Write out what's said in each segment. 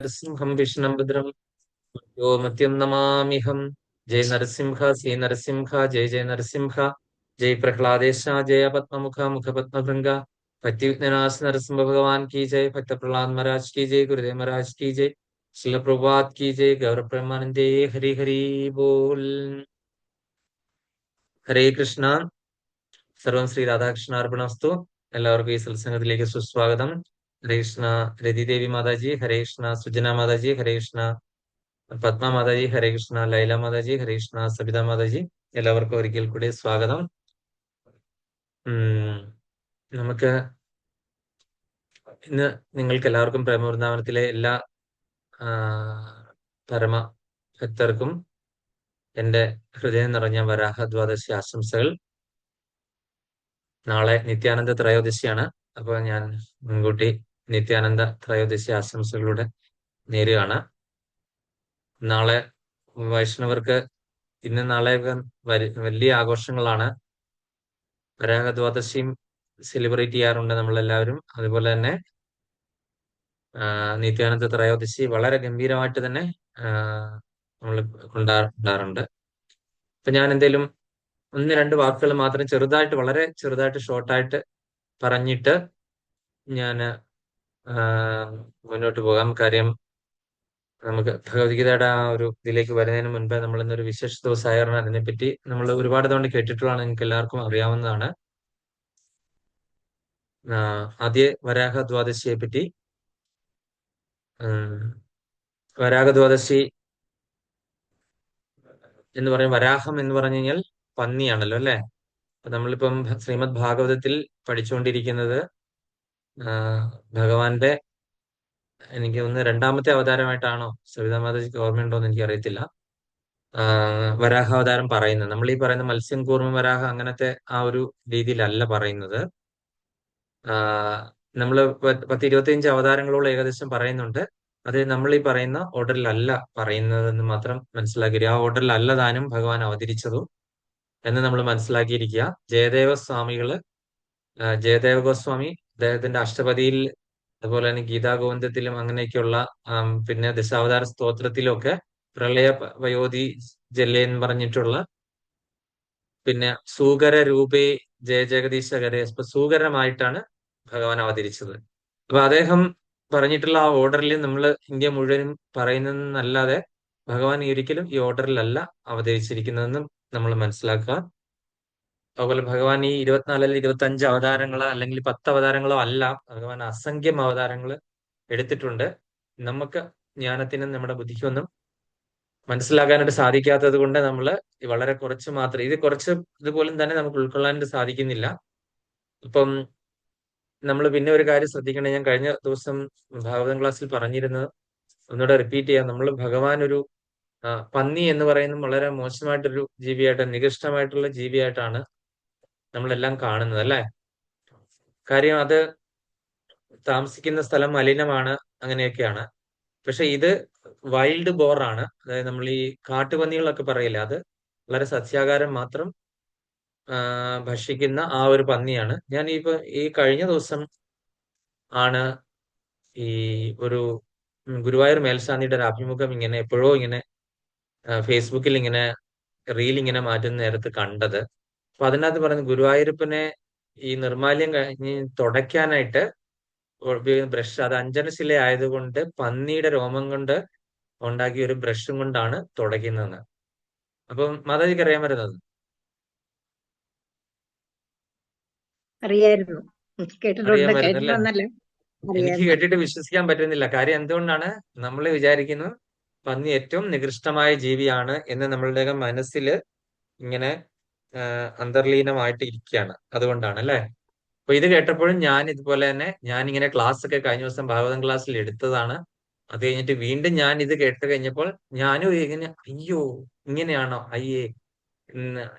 നരസിംഹം വിഷ്ണം ഭദ്രം യോ മത്യം നമാമിഹം. ജയ നരസിംഹ ശ്രീ നരസിംഹ ജയ ജയ നരസിംഹ. ജയ് പ്രഹ്ലാദേശ ജയ പത്മമുഖ മുഖ പത്മഭൃംഗ. ഭക്തിവിഘ്നനാശ നരസിംഹ ഭഗവാൻ की जय. भक्त प्रहलाद महाराज की जय. गुरुदेव महाराज की जय. शिल प्रभुपाद की जय. गौर प्रेमानंदे हरि हरि बोल. ഹരേ കൃഷ്ണ. സർവം ശ്രീ രാധാകൃഷ്ണാർപ്പണമസ്തു. എല്ലാവർക്കും ഈ സത്സംഗത്തിലേക്ക് സുസ്വാഗതം. ഹരേ കൃഷ്ണ രതിദേവി മാതാജി, ഹരേ കൃഷ്ണ സുജന മാതാജി, ഹരേ കൃഷ്ണ പത്മ മാതാജി, ഹരേ കൃഷ്ണ ലൈല മാതാജി, ഹരേ കൃഷ്ണ സബിത മാതാജി. എല്ലാവർക്കും ഒരിക്കൽ കൂടി സ്വാഗതം. നമുക്ക് ഇന്ന് നിങ്ങൾക്ക് എല്ലാവർക്കും പ്രേമവൃന്ദാവനത്തിലെ എല്ലാ പരമ ഭക്തർക്കും എന്റെ ഹൃദയം നിറഞ്ഞ വരാഹ ദ്വാദശി ആശംസകൾ. നാളെ നിത്യാനന്ദ ത്രയോദശിയാണ്. അപ്പൊ ഞാൻ മുൻകൂട്ടി നിത്യാനന്ദ ത്രയോദശി ആശംസകളുടെ നേരുകയാണ്. നാളെ വൈഷ്ണവർക്ക് ഇന്ന് നാളെ വലിയ ആഘോഷങ്ങളാണ്. വരാഹ ദ്വാദശിയും സെലിബ്രേറ്റ് ചെയ്യാറുണ്ട് നമ്മളെല്ലാവരും. അതുപോലെ തന്നെ നിത്യാനന്ദ ത്രയോദശി വളരെ ഗംഭീരമായിട്ട് തന്നെ നമ്മൾ കൊണ്ടാടാറുണ്ട്. അപ്പൊ ഞാൻ എന്തേലും ഒന്ന് രണ്ട് വാക്കുകൾ മാത്രം ചെറുതായിട്ട്, വളരെ ചെറുതായിട്ട് ഷോർട്ടായിട്ട് പറഞ്ഞിട്ട് ഞാൻ മുന്നോട്ട് പോകാം. കാര്യം നമുക്ക് ഭഗവത്ഗീതയുടെ ആ ഒരു ഇതിലേക്ക് വരുന്നതിന് മുൻപ് നമ്മൾ ഇന്നൊരു വിശേഷ ദിവസമായ കാരണം അതിനെപ്പറ്റി നമ്മൾ ഒരുപാട് തവണ കേട്ടിട്ടുള്ളതാണ്, നിങ്ങൾക്ക് എല്ലാവർക്കും അറിയാവുന്നതാണ്. ആദ്യ വരാഹ ദ്വാദശിയെ പറ്റി. വരാഹ ദ്വാദശി എന്ന് പറയും, വരാഹം എന്ന് പറഞ്ഞു കഴിഞ്ഞാൽ പന്നിയാണല്ലോ അല്ലെ. അപ്പൊ നമ്മളിപ്പം ശ്രീമദ് ഭാഗവതത്തിൽ പഠിച്ചുകൊണ്ടിരിക്കുന്നത് ഭഗവാന്റെ, എനിക്ക് ഒന്ന് രണ്ടാമത്തെ അവതാരമായിട്ടാണോ, സവിതാ മാതാജിക്ക് ഓർമ്മയുണ്ടോ എന്ന് എനിക്ക് അറിയത്തില്ല, വരാഹാവതാരം പറയുന്നത്. നമ്മൾ ഈ പറയുന്ന മത്സ്യം കൂർമ്മ വരാഹ അങ്ങനത്തെ ആ ഒരു രീതിയിലല്ല പറയുന്നത്. നമ്മൾ 10-25 അവതാരങ്ങളോളം ഏകദേശം പറയുന്നുണ്ട്. അത് നമ്മൾ ഈ പറയുന്ന ഓർഡറിലല്ല പറയുന്നതെന്ന് മാത്രം മനസ്സിലാക്കിയിരിക്കുക. ആ ഓർഡറിലല്ല താനും ഭഗവാൻ അവതരിച്ചതും എന്ന് നമ്മൾ മനസ്സിലാക്കിയിരിക്കുക. ജയദേവ ഗോസ്വാമി അദ്ദേഹത്തിന്റെ അഷ്ടപതിയിൽ, അതുപോലെ തന്നെ ഗീതാ ഗോവിന്ദത്തിലും അങ്ങനെയൊക്കെയുള്ള പിന്നെ ദശാവതാര സ്തോത്രത്തിലും ഒക്കെ പ്രളയ വയോധി ജല്ലേ എന്ന് പറഞ്ഞിട്ടുള്ള, പിന്നെ സൂകര രൂപേ ജയ ജഗദീശകരെ, സൂകരമായിട്ടാണ് ഭഗവാൻ അവതരിച്ചത്. അപ്പൊ അദ്ദേഹം പറഞ്ഞിട്ടുള്ള ആ ഓർഡറിൽ നമ്മൾ ഇന്ത്യ മുഴുവനും പറയുന്നതെന്നല്ലാതെ ഭഗവാൻ ഒരിക്കലും ഈ ഓർഡറിലല്ല അവതരിച്ചിരിക്കുന്നതെന്നും നമ്മൾ മനസ്സിലാക്കുക. അതുപോലെ ഭഗവാൻ ഈ 24 അല്ലെങ്കിൽ 25 അവതാരങ്ങളോ അല്ലെങ്കിൽ 10 അവതാരങ്ങളോ അല്ല, ഭഗവാൻ അസംഖ്യം അവതാരങ്ങൾ എടുത്തിട്ടുണ്ട്. നമുക്ക് ജ്ഞാനത്തിനും നമ്മുടെ ബുദ്ധിക്കൊന്നും മനസ്സിലാക്കാനായിട്ട് സാധിക്കാത്തത് കൊണ്ട് നമ്മൾ വളരെ കുറച്ച് മാത്രം, കുറച്ച് ഇതുപോലും തന്നെ നമുക്ക് ഉൾക്കൊള്ളാനായിട്ട് സാധിക്കുന്നില്ല. ഇപ്പം നമ്മൾ പിന്നെ ഒരു കാര്യം ശ്രദ്ധിക്കണം, ഞാൻ കഴിഞ്ഞ ദിവസം ഭാഗവതം ക്ലാസ്സിൽ പറഞ്ഞിരുന്നത് ഒന്നുകൂടെ റിപ്പീറ്റ് ചെയ്യാം. നമ്മൾ ഭഗവാൻ ഒരു പന്നി എന്ന് പറയുന്നത് വളരെ മോശമായിട്ടൊരു ജീവിയായിട്ട്, നികൃഷ്ടമായിട്ടുള്ള ജീവിയായിട്ടാണ് നമ്മളെല്ലാം കാണുന്നത് അല്ലെ. കാര്യം അത് താമസിക്കുന്ന സ്ഥലം മലിനമാണ്, അങ്ങനെയൊക്കെയാണ്. പക്ഷെ ഇത് വൈൽഡ് ബോർ ആണ്. അതായത് നമ്മൾ ഈ കാട്ടുപന്നികളൊക്കെ പറയില്ല, അത് വളരെ സസ്യാഹാരം മാത്രം ഭക്ഷിക്കുന്ന ആ ഒരു പന്നിയാണ്. ഞാൻ ഈ കഴിഞ്ഞ ദിവസം ആണ് ഈ ഒരു ഗുരുവായൂർ മേൽശാന്തിയുടെ ഒരു അഭിമുഖം ഇങ്ങനെ എപ്പോഴോ ഇങ്ങനെ ഫേസ്ബുക്കിൽ ഇങ്ങനെ റീൽ ഇങ്ങനെ മാറ്റുന്ന നേരത്ത് കണ്ടത്. അപ്പൊ അതിനകത്ത് പറഞ്ഞു, ഗുരുവായൂരപ്പനെ ഈ നിർമാല്യം കഴിഞ്ഞ് തുടയ്ക്കാനായിട്ട് ബ്രഷ്, അത് അഞ്ജനശില ആയതുകൊണ്ട് പന്നിയുടെ രോമം കൊണ്ട് ഉണ്ടാക്കിയ ഒരു ബ്രഷും കൊണ്ടാണ് തുടയ്ക്കുന്നത്. അപ്പം മാതാജിക്ക് അറിയാൻ വരുന്നത് അറിയായിരുന്നു, അറിയാൻ കേട്ടിട്ടുണ്ട്, വരുന്നല്ലേ. കേട്ടിട്ടുണ്ടല്ലോ. എനിക്ക് കേട്ടിട്ട് വിശ്വസിക്കാൻ പറ്റുന്നില്ല. കാര്യം എന്തുകൊണ്ടാണ്, നമ്മൾ വിചാരിക്കുന്നു പന്നി ഏറ്റവും നികൃഷ്ടമായ ജീവിയാണ് എന്ന് നമ്മളുടെ മനസ്സിൽ ഇങ്ങനെ അന്തർലീനമായിട്ട് ഇരിക്കുകയാണ്. അതുകൊണ്ടാണ് അല്ലെ. അപ്പൊ ഇത് കേട്ടപ്പോഴും ഞാൻ ഇതുപോലെ തന്നെ, ഞാനിങ്ങനെ ക്ലാസ് ഒക്കെ കഴിഞ്ഞ ദിവസം ഭാഗവതം ക്ലാസ്സിൽ എടുത്തതാണ്. അത് കഴിഞ്ഞിട്ട് വീണ്ടും ഞാൻ ഇത് കേട്ട് കഴിഞ്ഞപ്പോൾ ഞാനും ഇങ്ങനെ, അയ്യോ ഇങ്ങനെയാണോ, അയ്യേ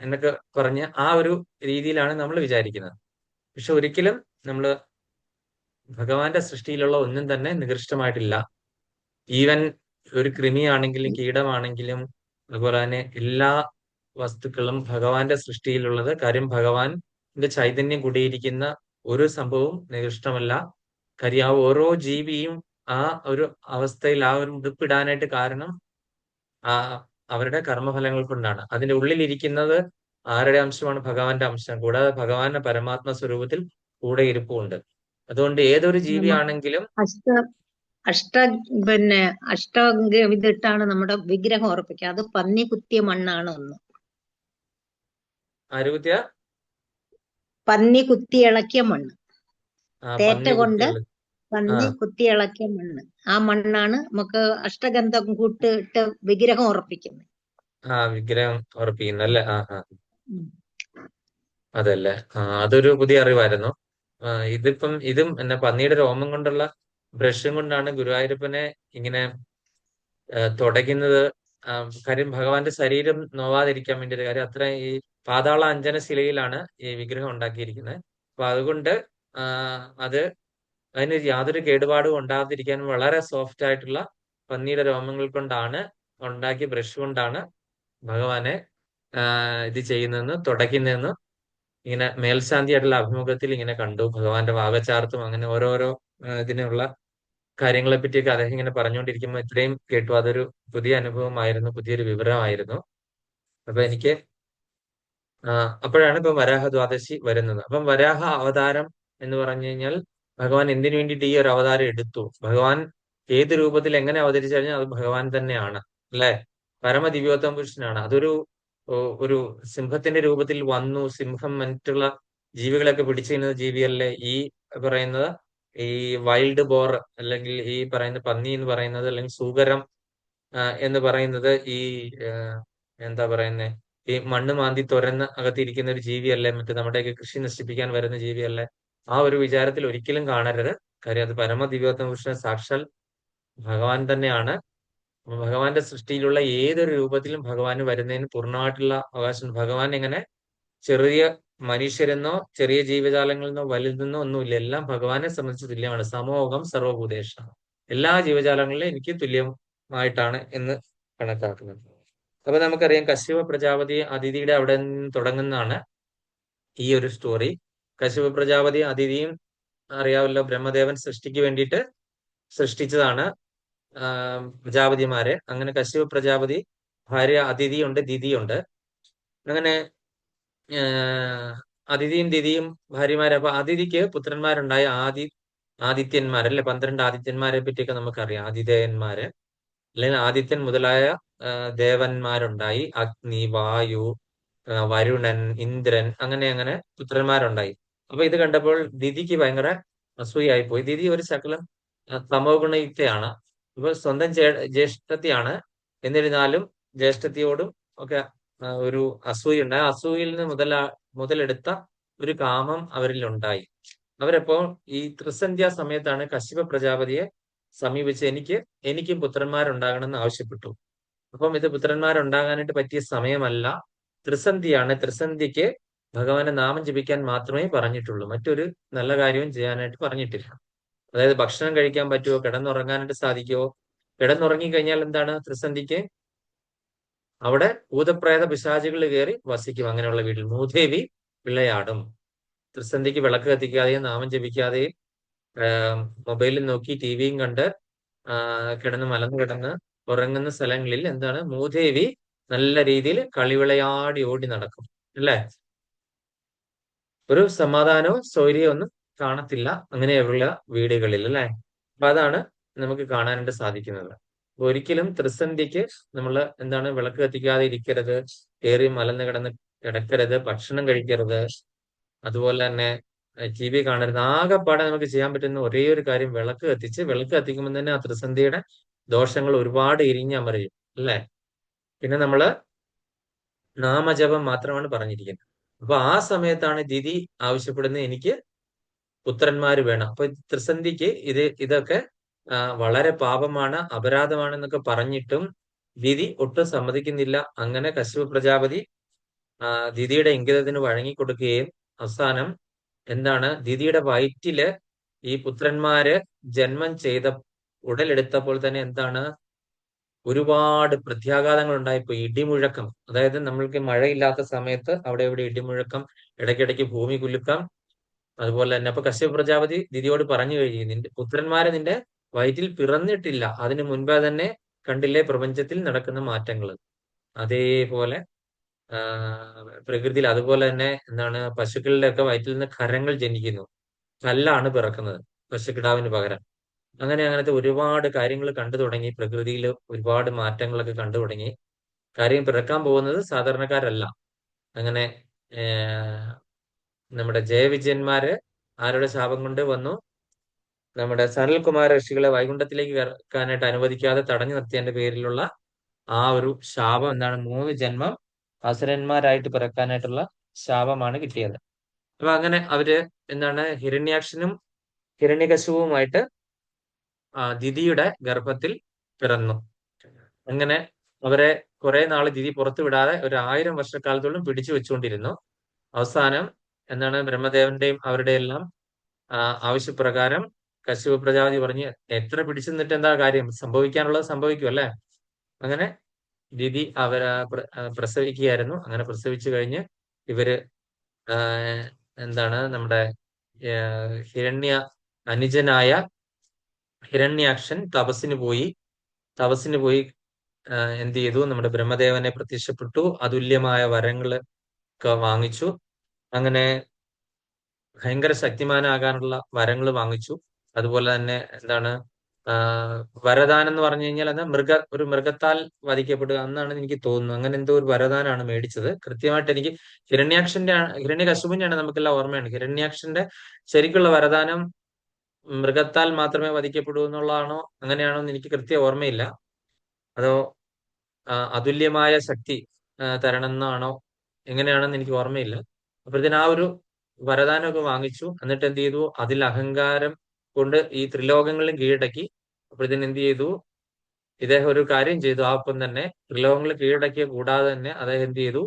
എന്നൊക്കെ പറഞ്ഞ് ആ ഒരു രീതിയിലാണ് നമ്മൾ വിചാരിക്കുന്നത്. പക്ഷെ ഒരിക്കലും നമ്മൾ ഭഗവാന്റെ സൃഷ്ടിയിലുള്ള ഒന്നും തന്നെ നികൃഷ്ടമായിട്ടില്ല. ഈവൻ ഒരു കൃമിയാണെങ്കിലും കീടമാണെങ്കിലും അതുപോലെ തന്നെ എല്ലാ വസ്തുക്കളും ഭഗവാന്റെ സൃഷ്ടിയിലുള്ളത്. കാര്യം ഭഗവാന്റെ ചൈതന്യം കൂടിയിരിക്കുന്ന ഒരു സംഭവവും നികൃഷ്ടമല്ല. കാര്യം ആ ഓരോ ജീവിയും ആ ഒരു അവസ്ഥയിൽ ആ ഒരു ഉടുപ്പിടാനായിട്ട് കാരണം ആ അവരുടെ കർമ്മഫലങ്ങൾ കൊണ്ടാണ്. അതിന്റെ ഉള്ളിലിരിക്കുന്നത് ആരുടെ അംശമാണ്? ഭഗവാന്റെ അംശം. കൂടാതെ ഭഗവാന്റെ പരമാത്മ സ്വരൂപത്തിൽ കൂടെ ഇരിപ്പുണ്ട്. അതുകൊണ്ട് ഏതൊരു നമുക്ക് ജീവിയാണെങ്കിലും അഷ്ട അഷ്ട പിന്നെ ഇതിട്ടാണ് നമ്മുടെ വിഗ്രഹം ഉറപ്പിക്കുക. അത് പന്നി കുത്തിയ മണ്ണാണ് ഒന്ന്. ആരോഗ്യ പന്നി കുത്തി ഇളക്കിയ മണ്ണ്, തേറ്റ പന്നി കൊണ്ട് കുത്തികൾ. ആ പന്നി കുത്തി ഇളക്കിയ മണ്ണ്, ആ മണ്ണാണ് നമുക്ക് അഷ്ടഗന്ധം കൂട്ട് ഇട്ട് വിഗ്രഹം ഉറപ്പിക്കുന്നത്. വിഗ്രഹം ഉറപ്പിക്കുന്നു അല്ലേ? ആ ഉം. അതല്ലേ. അതൊരു പുതിയ അറിവായിരുന്നു. ഇതും എന്നെ പന്നിയുടെ രോമം കൊണ്ടുള്ള ബ്രഷും കൊണ്ടാണ് ഗുരുവായൂരപ്പനെ ഇങ്ങനെ തുടയ്ക്കുന്നത്. കാര്യം ഭഗവാന്റെ ശരീരം നോവാതിരിക്കാൻ വേണ്ടി. കാര്യം അത്ര ഈ പാതാള അഞ്ജന ശിലയിലാണ് ഈ വിഗ്രഹം ഉണ്ടാക്കിയിരിക്കുന്നത്. അപ്പൊ അതുകൊണ്ട് ആ, അത് അതിന് യാതൊരു കേടുപാടും ഉണ്ടാകാതിരിക്കാൻ വളരെ സോഫ്റ്റ് ആയിട്ടുള്ള പന്നിയുടെ രോമങ്ങൾ കൊണ്ടാണ് ഉണ്ടാക്കിയ ബ്രഷ് കൊണ്ടാണ് ഭഗവാനെ ഇത് ചെയ്യുന്നതെന്ന് തുടയ്ക്കുന്നതെന്ന് ഇങ്ങനെ മേൽശാന്തിയായിട്ടുള്ള അഭിമുഖത്തിൽ ഇങ്ങനെ കണ്ടു. ഭഗവാന്റെ വാകച്ചാർത്തും അങ്ങനെ ഓരോരോ ഇതിനുള്ള കാര്യങ്ങളെ പറ്റിയൊക്കെ അദ്ദേഹം ഇങ്ങനെ പറഞ്ഞുകൊണ്ടിരിക്കുമ്പോൾ ഇത്രയും കേട്ടു. അതൊരു പുതിയ അനുഭവമായിരുന്നു, പുതിയൊരു വിവരമായിരുന്നു. അപ്പൊ എനിക്ക് അപ്പോഴാണ് ഇപ്പൊ വരാഹ ദ്വാദശി വരുന്നത്. അപ്പം വരാഹ അവതാരം എന്ന് പറഞ്ഞു കഴിഞ്ഞാൽ ഭഗവാൻ എന്തിനു വേണ്ടിയിട്ട് ഈ ഒരു അവതാരം എടുത്തു? ഭഗവാൻ ഏത് രൂപത്തിൽ എങ്ങനെ അവതരിച്ചു കഴിഞ്ഞാൽ അത് ഭഗവാൻ തന്നെയാണ് അല്ലെ? പരമദിവ്യോത്തമ പുരുഷനാണ്. അതൊരു ഒരു സിംഹത്തിന്റെ രൂപത്തിൽ വന്നു. സിംഹം മറ്റുള്ള ജീവികളൊക്കെ പിടിച്ചു തിന്നുന്ന ജീവിയല്ലേ ഈ പറയുന്നത്? ഈ വൈൽഡ് ബോർ അല്ലെങ്കിൽ ഈ പറയുന്ന പന്നി എന്ന് പറയുന്നത്, അല്ലെങ്കിൽ സൂകരം എന്ന് പറയുന്നത് ഈ ആ, എന്താ പറയുന്നേ, ഈ മണ്ണ് മാന്തി തുരന്ന് അകത്തിരിക്കുന്ന ഒരു ജീവിയല്ലേ? മറ്റേ നമ്മുടെയൊക്കെ കൃഷി നശിപ്പിക്കാൻ വരുന്ന ജീവിയല്ലേ? ആ ഒരു വിചാരത്തിൽ ഒരിക്കലും കാണരുത്. കാര്യം അത് പരമദിവ്യോത്തമ പുരുഷൻ സാക്ഷാൽ ഭഗവാൻ തന്നെയാണ്. ഭഗവാന്റെ സൃഷ്ടിയിലുള്ള ഏതൊരു രൂപത്തിലും ഭഗവാന് വരുന്നതിന് പൂർണ്ണമായിട്ടുള്ള അവകാശം. ഭഗവാൻ എങ്ങനെ ചെറിയ മനുഷ്യരെന്നോ ചെറിയ ജീവജാലങ്ങളിൽ നിന്നോ വലുതെന്നോ ഒന്നുമില്ല. എല്ലാം ഭഗവാനെ സംബന്ധിച്ച് തുല്യമാണ്. സമോഹം സർവഭൂതേഷ. എല്ലാ ജീവജാലങ്ങളിലും എനിക്ക് തുല്യമായിട്ടാണ് എന്ന് കണക്കാക്കുന്നത്. അപ്പൊ നമുക്കറിയാം കശ്യപ പ്രജാപതി അതിഥിയുടെ അവിടെ നിന്ന് തുടങ്ങുന്നതാണ് ഈ ഒരു സ്റ്റോറി. കശ്യപ പ്രജാപതി അതിഥിയും അറിയാമല്ലോ, ബ്രഹ്മദേവൻ സൃഷ്ടിക്ക് വേണ്ടിയിട്ട് സൃഷ്ടിച്ചതാണ് പ്രജാപതിമാരെ. അങ്ങനെ കശ്യപ പ്രജാപതി ഭാര്യ അതിഥിയുണ്ട്, ദിതിയുണ്ട്. അങ്ങനെ അതിഥിയും ദിതിയും ഭാര്യമാരെ. അപ്പൊ അതിഥിക്ക് പുത്രന്മാരുണ്ടായ ആദിത്യന്മാരല്ലേ? 12 ആദിത്യന്മാരെ പറ്റിയൊക്കെ നമുക്കറിയാം. ആതിഥേയന്മാര് അല്ലെങ്കിൽ ആദിത്യൻ മുതലായ ദേവന്മാരുണ്ടായി. അഗ്നി, വായു, വരുണൻ, ഇന്ദ്രൻ, അങ്ങനെ അങ്ങനെ പുത്രന്മാരുണ്ടായി. അപ്പൊ ഇത് കണ്ടപ്പോൾ ദിതിക്ക് ഭയങ്കര അസൂയായി പോയി. ദിതി ഒരു ശകലം തമോ ഗുണയുക്തയാണ്. ഇപ്പൊ സ്വന്തം ജ്യേഷ്ഠത്തിയാണ്. എന്നിരുന്നാലും ജ്യേഷ്ഠത്തിയോടും ഒക്കെ ഒരു അസൂയുണ്ട്. ആ അസൂയിൽ നിന്ന് മുതലെടുത്ത ഒരു കാമം അവരിൽ ഉണ്ടായി. അവരപ്പോ ഈ ത്രിസന്ധ്യ സമയത്താണ് കശ്യപ പ്രജാപതിയെ സമീപിച്ച് എനിക്കും പുത്രന്മാരുണ്ടാകണമെന്ന് ആവശ്യപ്പെട്ടു. അപ്പം ഇത് പുത്രന്മാരുണ്ടാകാനായിട്ട് പറ്റിയ സമയമല്ല, ത്രിസന്ധിയാണ്. ത്രിസന്ധിക്ക് ഭഗവാന്റെ നാമം ജപിക്കാൻ മാത്രമേ പറഞ്ഞിട്ടുള്ളൂ. മറ്റൊരു നല്ല കാര്യവും ചെയ്യാനായിട്ട് പറഞ്ഞിട്ടില്ല. അതായത് ഭക്ഷണം കഴിക്കാൻ പറ്റുമോ, കിടന്നുറങ്ങാനായിട്ട് സാധിക്കുമോ? കിടന്നുറങ്ങി കഴിഞ്ഞാൽ എന്താണ് ത്രിസന്ധിക്ക്? അവിടെ ഭൂതപ്രേത പിശാചുകൾ കയറി വസിക്കും. അങ്ങനെയുള്ള വീട്ടിൽ മൂദേവി പിള്ളയാടും. ത്രിസന്ധിക്ക് വിളക്ക് കത്തിക്കാതെയും നാമം ജപിക്കാതെയും മൊബൈലിൽ നോക്കി ടിവിയും കണ്ട് കിടന്ന് മലന്ന് കിടന്ന് ഉറങ്ങുന്ന സ്ഥലങ്ങളിൽ എന്താണ് മൂദേവി നല്ല രീതിയിൽ കളിവിളയാടി ഓടി നടക്കും അല്ലേ? ഒരു സമാധാനവും സൗകര്യവും ഒന്നും കാണത്തില്ല അങ്ങനെയുള്ള വീടുകളിൽ അല്ലേ? അപ്പൊ അതാണ് നമുക്ക് കാണാനായിട്ട് സാധിക്കുന്നത്. അപ്പൊ ഒരിക്കലും ത്രിസന്ധിക്ക് നമ്മൾ എന്താണ് വിളക്ക് കത്തിക്കാതെ ഇരിക്കരുത്, കയറി മലന്ന് കിടക്കരുത്, ഭക്ഷണം കഴിക്കരുത്, അതുപോലെ തന്നെ ടി വി കാണരുത്. ആകെപ്പാടെ നമുക്ക് ചെയ്യാൻ പറ്റുന്ന ഒരേ ഒരു കാര്യം വിളക്ക് കത്തിക്കുമ്പോൾ തന്നെ ആ ത്രിസന്ധിയുടെ ദോഷങ്ങൾ ഒരുപാട് ഇരിഞ്ഞമറിയും അല്ലേ? പിന്നെ നമ്മള് നാമജപം മാത്രമാണ് പറഞ്ഞിരിക്കുന്നത്. അപ്പൊ ആ സമയത്താണ് ദിതി ആവശ്യപ്പെടുന്നത്, എനിക്ക് പുത്രന്മാര് വേണം. അപ്പൊ ത്രിസന്ധിക്ക് ഇതൊക്കെ വളരെ പാപമാണ്, അപരാധമാണെന്നൊക്കെ പറഞ്ഞിട്ടും ദിതി ഒട്ടും സമ്മതിക്കുന്നില്ല. അങ്ങനെ കശ്യപ പ്രജാപതി ദിതിയുടെ ഇംഗിതത്തിന് വഴങ്ങിക്കൊടുക്കുകയും അവസാനം എന്താണ് ദിതിയുടെ വയറ്റില് ഈ പുത്രന്മാര് ജന്മം ചെയ്ത ഉടലെടുത്തപ്പോൾ തന്നെ എന്താണ് ഒരുപാട് പ്രത്യാഘാതങ്ങൾ ഉണ്ടായിപ്പോയി. ഇടിമുഴക്കം, അതായത് നമ്മൾക്ക് മഴയില്ലാത്ത സമയത്ത് അവിടെ ഇവിടെ ഇടിമുഴക്കം, ഇടയ്ക്കിടയ്ക്ക് ഭൂമി കുലുക്കം. അതുപോലെ തന്നെ അപ്പൊ കശ്യപ പ്രജാപതി ദിതിയോട് പറഞ്ഞു കഴിഞ്ഞു, നിന്റെ പുത്രന്മാരെ നിന്റെ വയറ്റിൽ പിറന്നിട്ടില്ല, അതിനു മുൻപേ തന്നെ കണ്ടില്ലേ പ്രപഞ്ചത്തിൽ നടക്കുന്ന മാറ്റങ്ങൾ. അതേപോലെ പ്രകൃതിയിൽ അതുപോലെ തന്നെ എന്താണ്, പശുക്കളുടെ ഒക്കെ വയറ്റിൽ നിന്ന് ഖരങ്ങൾ ജനിക്കുന്നു, കല്ലാണ് പിറക്കുന്നത് പശുക്കിടാവിന് പകരം. അങ്ങനത്തെ ഒരുപാട് കാര്യങ്ങൾ കണ്ടു തുടങ്ങി, പ്രകൃതിയിൽ ഒരുപാട് മാറ്റങ്ങളൊക്കെ കണ്ടു തുടങ്ങി. കാര്യം പിറക്കാൻ പോകുന്നത് സാധാരണക്കാരല്ല. അങ്ങനെ ഏർ, നമ്മുടെ ജയവിജയന്മാര് ആരുടെ ശാപം കൊണ്ട് വന്നു? നമ്മുടെ സനൽകുമാര ഋഷികളെ വൈകുണ്ഠത്തിലേക്ക് കടക്കാനായിട്ട് അനുവദിക്കാതെ തടഞ്ഞു നിർത്തിയതിന്റെ പേരിലുള്ള ആ ഒരു ശാപം എന്താണ്, 3 ജന്മം അസുരന്മാരായിട്ട് പിറക്കാനായിട്ടുള്ള ശാപമാണ് കിട്ടിയത്. അപ്പൊ അങ്ങനെ അവര് എന്താണ്, ഹിരണ്യാക്ഷനും ഹിരണ്യകശുവുമായിട്ട് ദിതിയുടെ ഗർഭത്തിൽ പിറന്നു. അങ്ങനെ അവരെ കുറെ നാള് ദിതി പുറത്തു വിടാതെ ഒരു 1000 വർഷക്കാലത്തോളം പിടിച്ചു വെച്ചുകൊണ്ടിരുന്നു. അവസാനം എന്താണ്, ബ്രഹ്മദേവന്റെയും അവരുടെ എല്ലാം ആവശ്യപ്രകാരം കശ്യപ പ്രജാപതി പറഞ്ഞ്, എത്ര പിടിച്ചു നിന്നിട്ട് എന്താ കാര്യം, സംഭവിക്കാനുള്ളത് സംഭവിക്കും അല്ലെ. അങ്ങനെ ദിതി പ്രസവിക്കുകയായിരുന്നു. അങ്ങനെ പ്രസവിച്ചു കഴിഞ്ഞ് ഇവര് എന്താണ്, നമ്മുടെ ഹിരണ്യ അനുജനായ ഹിരണ്യാക്ഷൻ തപസ്സിന് പോയി എന്ത് ചെയ്തു, നമ്മുടെ ബ്രഹ്മദേവനെ പ്രത്യക്ഷപ്പെട്ടു, അതുല്യമായ വരങ്ങള് ഒക്കെ വാങ്ങിച്ചു. അങ്ങനെ ഭയങ്കര ശക്തിമാനാകാനുള്ള വരങ്ങൾ വാങ്ങിച്ചു. അതുപോലെ തന്നെ എന്താണ്, ആ വരദാനം എന്ന് പറഞ്ഞു കഴിഞ്ഞാൽ അത് ഒരു മൃഗത്താൽ വധിക്കപ്പെടുക എന്നാണ് എനിക്ക് തോന്നുന്നത്. അങ്ങനെ എന്തോ ഒരു വരദാനാണ് മേടിച്ചത്. കൃത്യമായിട്ട് എനിക്ക് ഹിരണ്യകശിപുവിന്റെയാണ് നമുക്കെല്ലാം ഓർമ്മയാണ്. ഹിരണ്യാക്ഷന്റെ ശരിക്കുള്ള വരദാനം മൃഗത്താൽ മാത്രമേ വധിക്കപ്പെടൂ എന്നുള്ളതാണോ, അങ്ങനെയാണോ എന്ന് എനിക്ക് കൃത്യ ഓർമ്മയില്ല. അതോ അതുല്യമായ ശക്തി തരണം എന്നാണോ, എങ്ങനെയാണെന്ന് എനിക്ക് ഓർമ്മയില്ല. അപ്പോഴത്തേന് ആ ഒരു വരദാനമൊക്കെ വാങ്ങിച്ചു. എന്നിട്ട് എന്ത് ചെയ്തു, അതിൽ അഹങ്കാരം കൊണ്ട് ഈ ത്രിലോകങ്ങളും കീഴടക്കി. അപ്പോഴത്തേന് എന്ത് ചെയ്തു, ഇദ്ദേഹം ഒരു കാര്യം ചെയ്തു. ആ ഒപ്പം തന്നെ ത്രിലോകങ്ങൾ കീഴടക്കിയ കൂടാതെ തന്നെ അദ്ദേഹം എന്ത് ചെയ്തു,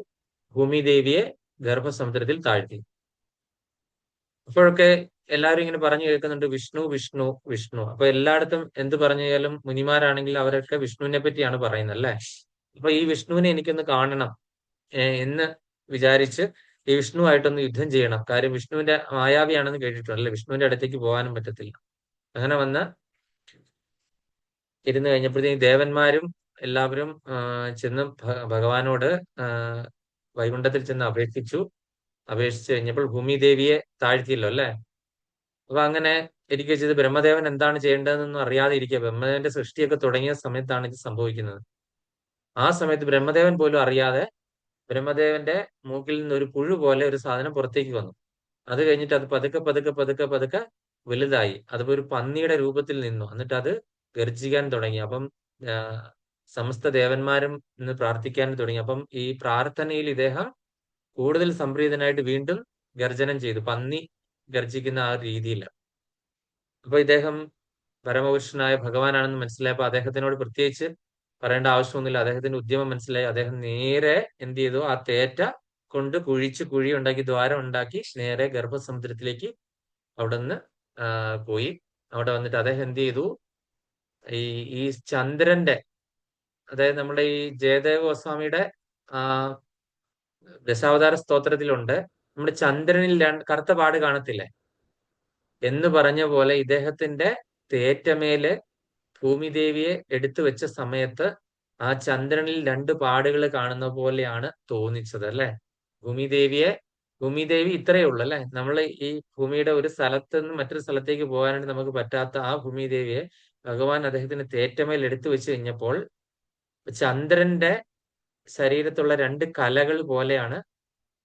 ഭൂമിദേവിയെ ഗർഭസമുദ്രത്തിൽ താഴ്ത്തി. അപ്പോഴൊക്കെ എല്ലാവരും ഇങ്ങനെ പറഞ്ഞു കേൾക്കുന്നുണ്ട്, വിഷ്ണു വിഷ്ണു വിഷ്ണു. അപ്പൊ എല്ലായിടത്തും എന്ത് പറഞ്ഞാലും മുനിമാരാണെങ്കിൽ അവരൊക്കെ വിഷ്ണുവിനെ പറ്റിയാണ് പറയുന്നത് അല്ലെ. അപ്പൊ ഈ വിഷ്ണുവിനെ എനിക്കൊന്ന് കാണണം എന്ന് വിചാരിച്ച് ഈ വിഷ്ണുവായിട്ടൊന്ന് യുദ്ധം ചെയ്യണം. കാര്യം വിഷ്ണുവിന്റെ മായാവിയാണെന്ന് കേട്ടിട്ടുണ്ട് അല്ലെ, വിഷ്ണുവിന്റെ അടുത്തേക്ക് പോകാനും പറ്റത്തില്ല. അങ്ങനെ വന്ന് ഇരുന്ന് കഴിഞ്ഞപ്പോഴത്തേക്കും ദേവന്മാരും എല്ലാവരും ചെന്ന് ഭഗവാനോട് വൈകുണ്ഠത്തിൽ ചെന്ന് അപേക്ഷിച്ചു കഴിഞ്ഞപ്പോൾ ഭൂമിദേവിയെ താഴ്ത്തിയല്ലോ അല്ലെ. അപ്പൊ അങ്ങനെ ഇരിക്കുക ചെയ്ത് ബ്രഹ്മദേവൻ എന്താണ് ചെയ്യേണ്ടതെന്നൊന്നും അറിയാതെ ഇരിക്കുക. ബ്രഹ്മദേവന്റെ സൃഷ്ടിയൊക്കെ തുടങ്ങിയ സമയത്താണ് ഇത് സംഭവിക്കുന്നത്. ആ സമയത്ത് ബ്രഹ്മദേവൻ പോലും അറിയാതെ ബ്രഹ്മദേവന്റെ മൂക്കിൽ നിന്ന് ഒരു പുഴു പോലെ ഒരു സാധനം പുറത്തേക്ക് വന്നു. അത് കഴിഞ്ഞിട്ട് അത് പതുക്കെ പതുക്കെ പതുക്കെ പതുക്കെ വലുതായി. അതിപ്പോ ഒരു പന്നിയുടെ രൂപത്തിൽ നിന്നു. എന്നിട്ട് അത് ഗർജിക്കാൻ തുടങ്ങി. അപ്പം സമസ്ത ദേവന്മാരും ഇന്ന് പ്രാർത്ഥിക്കാൻ തുടങ്ങി. അപ്പം ഈ പ്രാർത്ഥനയിൽ ഇദ്ദേഹം കൂടുതൽ സംപ്രീതനായിട്ട് വീണ്ടും ഗർജനം ചെയ്തു, പന്നി ഗർജിക്കുന്ന ആ രീതിയിൽ. അപ്പൊ ഇദ്ദേഹം പരമപുരുഷനായ ഭഗവാനാണെന്ന് മനസ്സിലായപ്പോ അദ്ദേഹത്തിനോട് പ്രത്യേകിച്ച് പറയേണ്ട ആവശ്യമൊന്നുമില്ല. അദ്ദേഹത്തിന്റെ ഉദ്യമം മനസ്സിലായി. അദ്ദേഹം നേരെ എന്ത് ചെയ്തു, ആ തേറ്റ കൊണ്ട് കുഴി ഉണ്ടാക്കി, ദ്വാരം ഉണ്ടാക്കി നേരെ ഗർഭസമുദ്രത്തിലേക്ക് അവിടെ നിന്ന് പോയി. അവിടെ വന്നിട്ട് അദ്ദേഹം എന്ത് ചെയ്തു, ഈ ഈ ചന്ദ്രന്റെ, അതായത് നമ്മുടെ ഈ ജയദേവ ഗോസ്വാമിയുടെ ദശാവതാര സ്തോത്രത്തിലുണ്ട്, നമ്മുടെ ചന്ദ്രനിൽ കറുത്ത പാട് കാണത്തില്ലേ എന്ന് പറഞ്ഞ പോലെ ഇദ്ദേഹത്തിന്റെ തേറ്റമേല് ഭൂമിദേവിയെ എടുത്തു വെച്ച സമയത്ത് ആ ചന്ദ്രനിൽ 2 പാടുകൾ കാണുന്ന പോലെയാണ് തോന്നിച്ചത് അല്ലെ. ഭൂമിദേവി ഇത്രയേ ഉള്ളൂ അല്ലെ. നമ്മൾ ഈ ഭൂമിയുടെ ഒരു സ്ഥലത്ത് നിന്ന് മറ്റൊരു സ്ഥലത്തേക്ക് പോകാനായിട്ട് നമുക്ക് പറ്റാത്ത ആ ഭൂമിദേവിയെ ഭഗവാൻ അദ്ദേഹത്തിന് തേറ്റമേൽ എടുത്തു വെച്ച് കഴിഞ്ഞപ്പോൾ ചന്ദ്രന്റെ ശരീരത്തുള്ള 2 കലകൾ പോലെയാണ്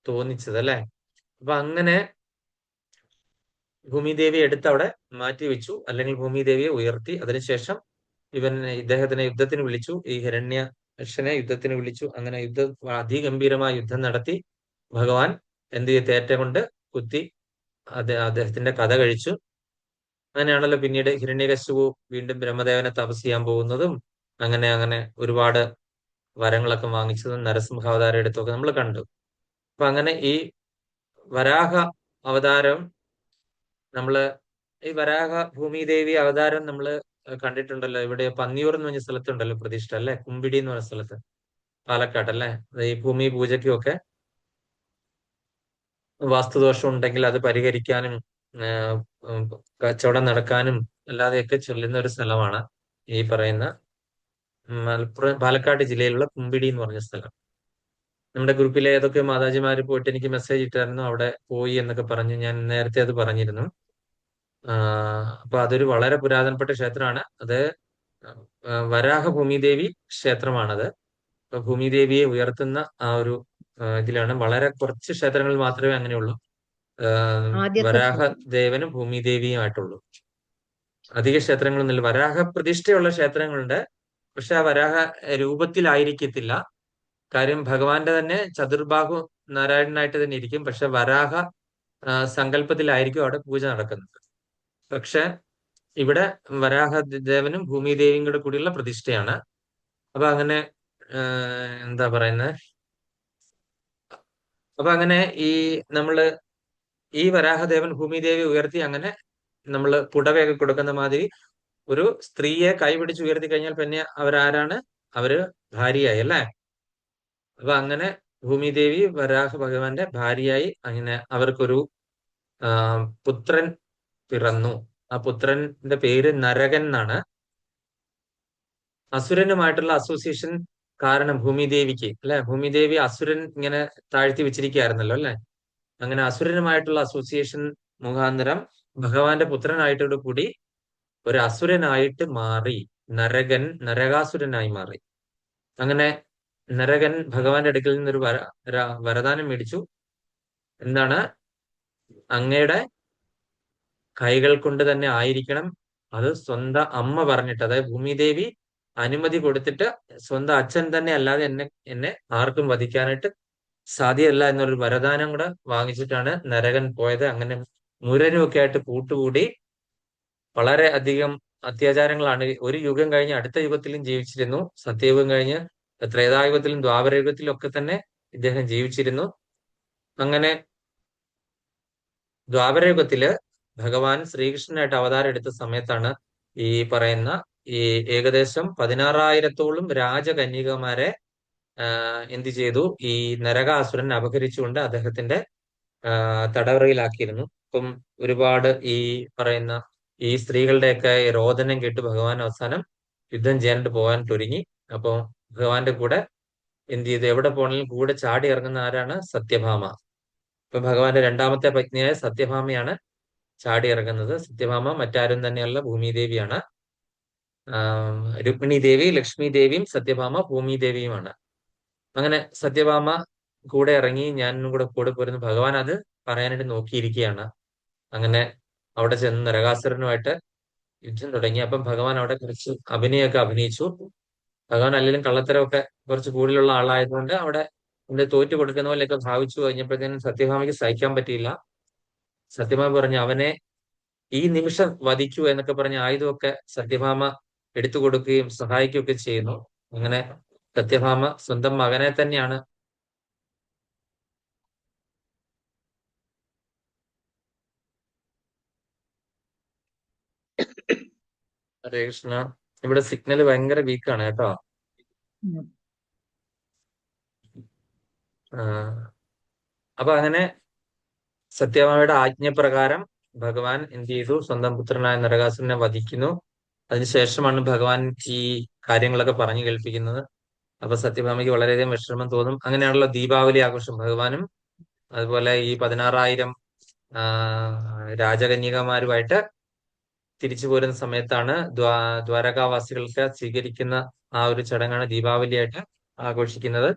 തോന്നിച്ചത് അല്ലെ. അപ്പൊ അങ്ങനെ ഭൂമിദേവിയെ എടുത്ത് അവിടെ മാറ്റി വെച്ചു, അല്ലെങ്കിൽ ഭൂമിദേവിയെ ഉയർത്തി. അതിനുശേഷം ഇദ്ദേഹത്തിനെ യുദ്ധത്തിന് വിളിച്ചു, ഈ ഹിരണ്യാക്ഷനെ യുദ്ധത്തിന് വിളിച്ചു. അങ്ങനെ അതിഗംഭീരമായ യുദ്ധം നടത്തി ഭഗവാൻ എന്ത് ചെയ്തു, തേറ്റ കൊണ്ട് കുത്തി അദ്ദേഹത്തിന്റെ കഥ കഴിച്ചു. അങ്ങനെയാണല്ലോ പിന്നീട് ഹിരണ്യകശിപു വീണ്ടും ബ്രഹ്മദേവനെ തപസ് ചെയ്യാൻ പോകുന്നതും അങ്ങനെ അങ്ങനെ ഒരുപാട് വരങ്ങളൊക്കെ വാങ്ങിച്ചതും നരസിംഹാവതാരം എടുത്തൊക്കെ നമ്മൾ കണ്ടു. അപ്പൊ അങ്ങനെ ഈ വരാഹ അവതാരം ഈ വരാഹ ഭൂമിദേവി അവതാരം നമ്മള് കണ്ടിട്ടുണ്ടല്ലോ. ഇവിടെ പന്നിയൂർ എന്ന് പറഞ്ഞ സ്ഥലത്തുണ്ടല്ലോ പ്രതിഷ്ഠ അല്ലെ, കുമ്പിടി എന്ന് പറഞ്ഞ സ്ഥലത്ത്, പാലക്കാട് അല്ലെ. ഈ ഭൂമി പൂജയ്ക്കും ഒക്കെ വാസ്തുദോഷം ഉണ്ടെങ്കിൽ അത് പരിഹരിക്കാനും കച്ചവടം നടക്കാനും അല്ലാതെയൊക്കെ ചൊല്ലുന്ന ഒരു സ്ഥലമാണ് ഈ പറയുന്ന മലപ്പുറം പാലക്കാട് ജില്ലയിലുള്ള കുമ്പിടി എന്ന് പറഞ്ഞ സ്ഥലം. നമ്മുടെ ഗ്രൂപ്പിലെ ഏതൊക്കെ മാതാജിമാര് പോയിട്ട് എനിക്ക് മെസ്സേജ് ഇട്ടായിരുന്നു, അവിടെ പോയി എന്നൊക്കെ പറഞ്ഞ്. ഞാൻ നേരത്തെ അത് പറഞ്ഞിരുന്നു. അപ്പൊ അതൊരു വളരെ പുരാതനപ്പെട്ട ക്ഷേത്രമാണ്. അത് വരാഹ ഭൂമിദേവി ക്ഷേത്രമാണത്. അപ്പൊ ഭൂമിദേവിയെ ഉയർത്തുന്ന ആ ഒരു ഇതിലാണ്. വളരെ കുറച്ച് ക്ഷേത്രങ്ങൾ മാത്രമേ അങ്ങനെയുള്ളൂ. ആദ്യത്തെ വരാഹ ക്ഷേത്രം. ദേവനും ഭൂമിദേവിയുമായിട്ടുള്ളൂ. അധിക ക്ഷേത്രങ്ങളൊന്നുമില്ല. വരാഹ പ്രതിഷ്ഠയുള്ള ക്ഷേത്രങ്ങളുണ്ട്, പക്ഷെ ആ വരാഹ രൂപത്തിലായിരിക്കത്തില്ല. കാര്യം ഭഗവാന്റെ തന്നെ ചതുർബാഹു നാരായണനായിട്ട് തന്നെ ഇരിക്കും, പക്ഷെ വരാഹ സങ്കല്പത്തിലായിരിക്കും അവിടെ പൂജ നടക്കുന്നത്. പക്ഷെ ഇവിടെ വരാഹ ദേവനും ഭൂമിദേവിയും കൂടെ കൂടിയുള്ള പ്രതിഷ്ഠയാണ്. അപ്പൊ അങ്ങനെ എന്താ പറയുന്നത്, അപ്പൊ അങ്ങനെ ഈ നമ്മള് ഈ വരാഹദേവൻ ഭൂമിദേവി ഉയർത്തി അങ്ങനെ നമ്മള് പുടവയൊക്കെ കൊടുക്കുന്ന മാതിരി ഒരു സ്ത്രീയെ കൈപിടിച്ച് ഉയർത്തി കഴിഞ്ഞാൽ പിന്നെ അവരാരാണ്? അവര് ഭാര്യയായി അല്ലേ? അപ്പൊ അങ്ങനെ ഭൂമിദേവി വരാഹ ഭഗവാന്റെ ഭാര്യയായി. അങ്ങനെ അവർക്കൊരു ആ, പുത്രൻ പിറന്നു. ആ പുത്രന്റെ പേര് നരകൻ എന്നാണ്. അസുരനുമായിട്ടുള്ള അസോസിയേഷൻ കാരണം ഭൂമിദേവിക്ക്, അല്ലെ? ഭൂമിദേവി അസുരൻ ഇങ്ങനെ താഴ്ത്തി വെച്ചിരിക്കുകയായിരുന്നല്ലോ, അല്ലെ? അങ്ങനെ അസുരനുമായിട്ടുള്ള അസോസിയേഷൻ മുഖാന്തരം ഭഗവാന്റെ പുത്രനായിട്ടോട് കൂടി ഒരു അസുരനായിട്ട് മാറി. നരകൻ നരകാസുരനായി മാറി. അങ്ങനെ നരകൻ ഭഗവാന്റെ അടുക്കൽ നിന്നൊരു വരദാനം മേടിച്ചു. എന്താണ്? അങ്ങയുടെ കൈകൾ കൊണ്ട് തന്നെ ആയിരിക്കണം. അത് സ്വന്തം അമ്മ പറഞ്ഞിട്ട്, അതായത് ഭൂമിദേവി അനുമതി കൊടുത്തിട്ട്, സ്വന്തം അച്ഛൻ തന്നെ അല്ലാതെ എന്നെ ആർക്കും വധിക്കാനായിട്ട് സാധ്യമല്ല എന്നൊരു വരദാനം കൂടെ വാങ്ങിച്ചിട്ടാണ് നരകൻ പോയത്. അങ്ങനെ മുരനും ഒക്കെ ആയിട്ട് കൂട്ടുകൂടി വളരെ അധികം അത്യാചാരങ്ങളാണ്. ഒരു യുഗം കഴിഞ്ഞ് അടുത്ത യുഗത്തിലും ജീവിച്ചിരുന്നു. സത്യയുഗം കഴിഞ്ഞ് ത്രേതായുഗത്തിലും ദ്വാപരയുഗത്തിലും ഒക്കെ തന്നെ ഇദ്ദേഹം ജീവിച്ചിരുന്നു. അങ്ങനെ ദ്വാപരയുഗത്തില് ഭഗവാൻ ശ്രീകൃഷ്ണനായിട്ട് അവതാരം എടുത്ത സമയത്താണ് ഈ പറയുന്ന ഈ ഏകദേശം 16,000-ഓളം രാജകന്യകമാരെ എന്ത് ചെയ്തു? ഈ നരകാസുരൻ അപഹരിച്ചുകൊണ്ട് അദ്ദേഹത്തിന്റെ തടവറയിലാക്കിയിരുന്നു. അപ്പം ഒരുപാട് ഈ പറയുന്ന ഈ സ്ത്രീകളുടെയൊക്കെ രോദനം കേട്ട് ഭഗവാൻ അവസാനം യുദ്ധം ചെയ്യാനായിട്ട് പോകാൻ ഒരുങ്ങി. അപ്പൊ ഭഗവാന്റെ കൂടെ എന്ത് ചെയ്തു? എവിടെ പോണെങ്കിലും കൂടെ ചാടി ഇറങ്ങുന്ന ആരാണ്? സത്യഭാമ. ഇപ്പൊ ഭഗവാന്റെ രണ്ടാമത്തെ പത്നിയായ സത്യഭാമയാണ് ചാടി ഇറങ്ങുന്നത്. സത്യഭാമ മറ്റാരും തന്നെയല്ല, ഭൂമിദേവിയാണ്. രുക്മിണി ദേവി, ലക്ഷ്മി ദേവിയും സത്യഭാമ ഭൂമിദേവിയുമാണ്. അങ്ങനെ സത്യഭാമ കൂടെ ഇറങ്ങി, ഞാനും കൂടെ പോരുന്നു. ഭഗവാൻ അത് പറയാനായിട്ട് നോക്കിയിരിക്കുകയാണ്. അങ്ങനെ അവിടെ ചെന്ന് നരകാസുരനുമായിട്ട് യുദ്ധം തുടങ്ങി. അപ്പം ഭഗവാൻ അവിടെ കുറച്ച് അഭിനയമൊക്കെ അഭിനയിച്ചു. ഭഗവാൻ അല്ലെങ്കിലും കള്ളത്തരമൊക്കെ കുറച്ച് കൂടുതലുള്ള ആളായതുകൊണ്ട് അവിടെ തോറ്റു കൊടുക്കുന്ന പോലെയൊക്കെ ഭാവിച്ചു. കഴിഞ്ഞപ്പോഴത്തേനും സത്യഭാമയ്ക്ക് സഹിക്കാൻ പറ്റിയില്ല. സത്യഭാമ പറഞ്ഞു, അവനെ ഈ നിമിഷം വധിക്കൂ എന്നൊക്കെ പറഞ്ഞ ആയുധമൊക്കെ സത്യഭാമ എടുത്തു കൊടുക്കുകയും സഹായിക്കുകയൊക്കെ ചെയ്യുന്നു. അങ്ങനെ സത്യഭാമ സ്വന്തം മകനെ തന്നെയാണ്. ഹരേ കൃഷ്ണ. ഇവിടെ സിഗ്നൽ ഭയങ്കര വീക്കാണ് കേട്ടോ. ഉം. അപ്പൊ അങ്ങനെ സത്യഭാമയുടെ ആജ്ഞപ്രകാരം ഭഗവാൻ എന്ത് ചെയ്തു? സ്വന്തം പുത്രനായ നരകാസുരനെ വധിക്കുന്നു. അതിനുശേഷമാണ് ഭഗവാൻ ഈ കാര്യങ്ങളൊക്കെ പറഞ്ഞു കേൾപ്പിക്കുന്നത്. അപ്പൊ സത്യഭാമയ്ക്ക് വളരെയധികം വിഷമം തോന്നും. അങ്ങനെയാണല്ലോ ദീപാവലി ആഘോഷം. ഭഗവാനും അതുപോലെ ഈ 16,000 രാജകന്യകമാരുമായിട്ട് തിരിച്ചു പോരുന്ന സമയത്താണ് ദ്വാരകാവാസികൾക്ക് സ്വീകരിക്കുന്ന ആ ഒരു ചടങ്ങാണ് ദീപാവലിയായിട്ട് ആഘോഷിക്കുന്നത്.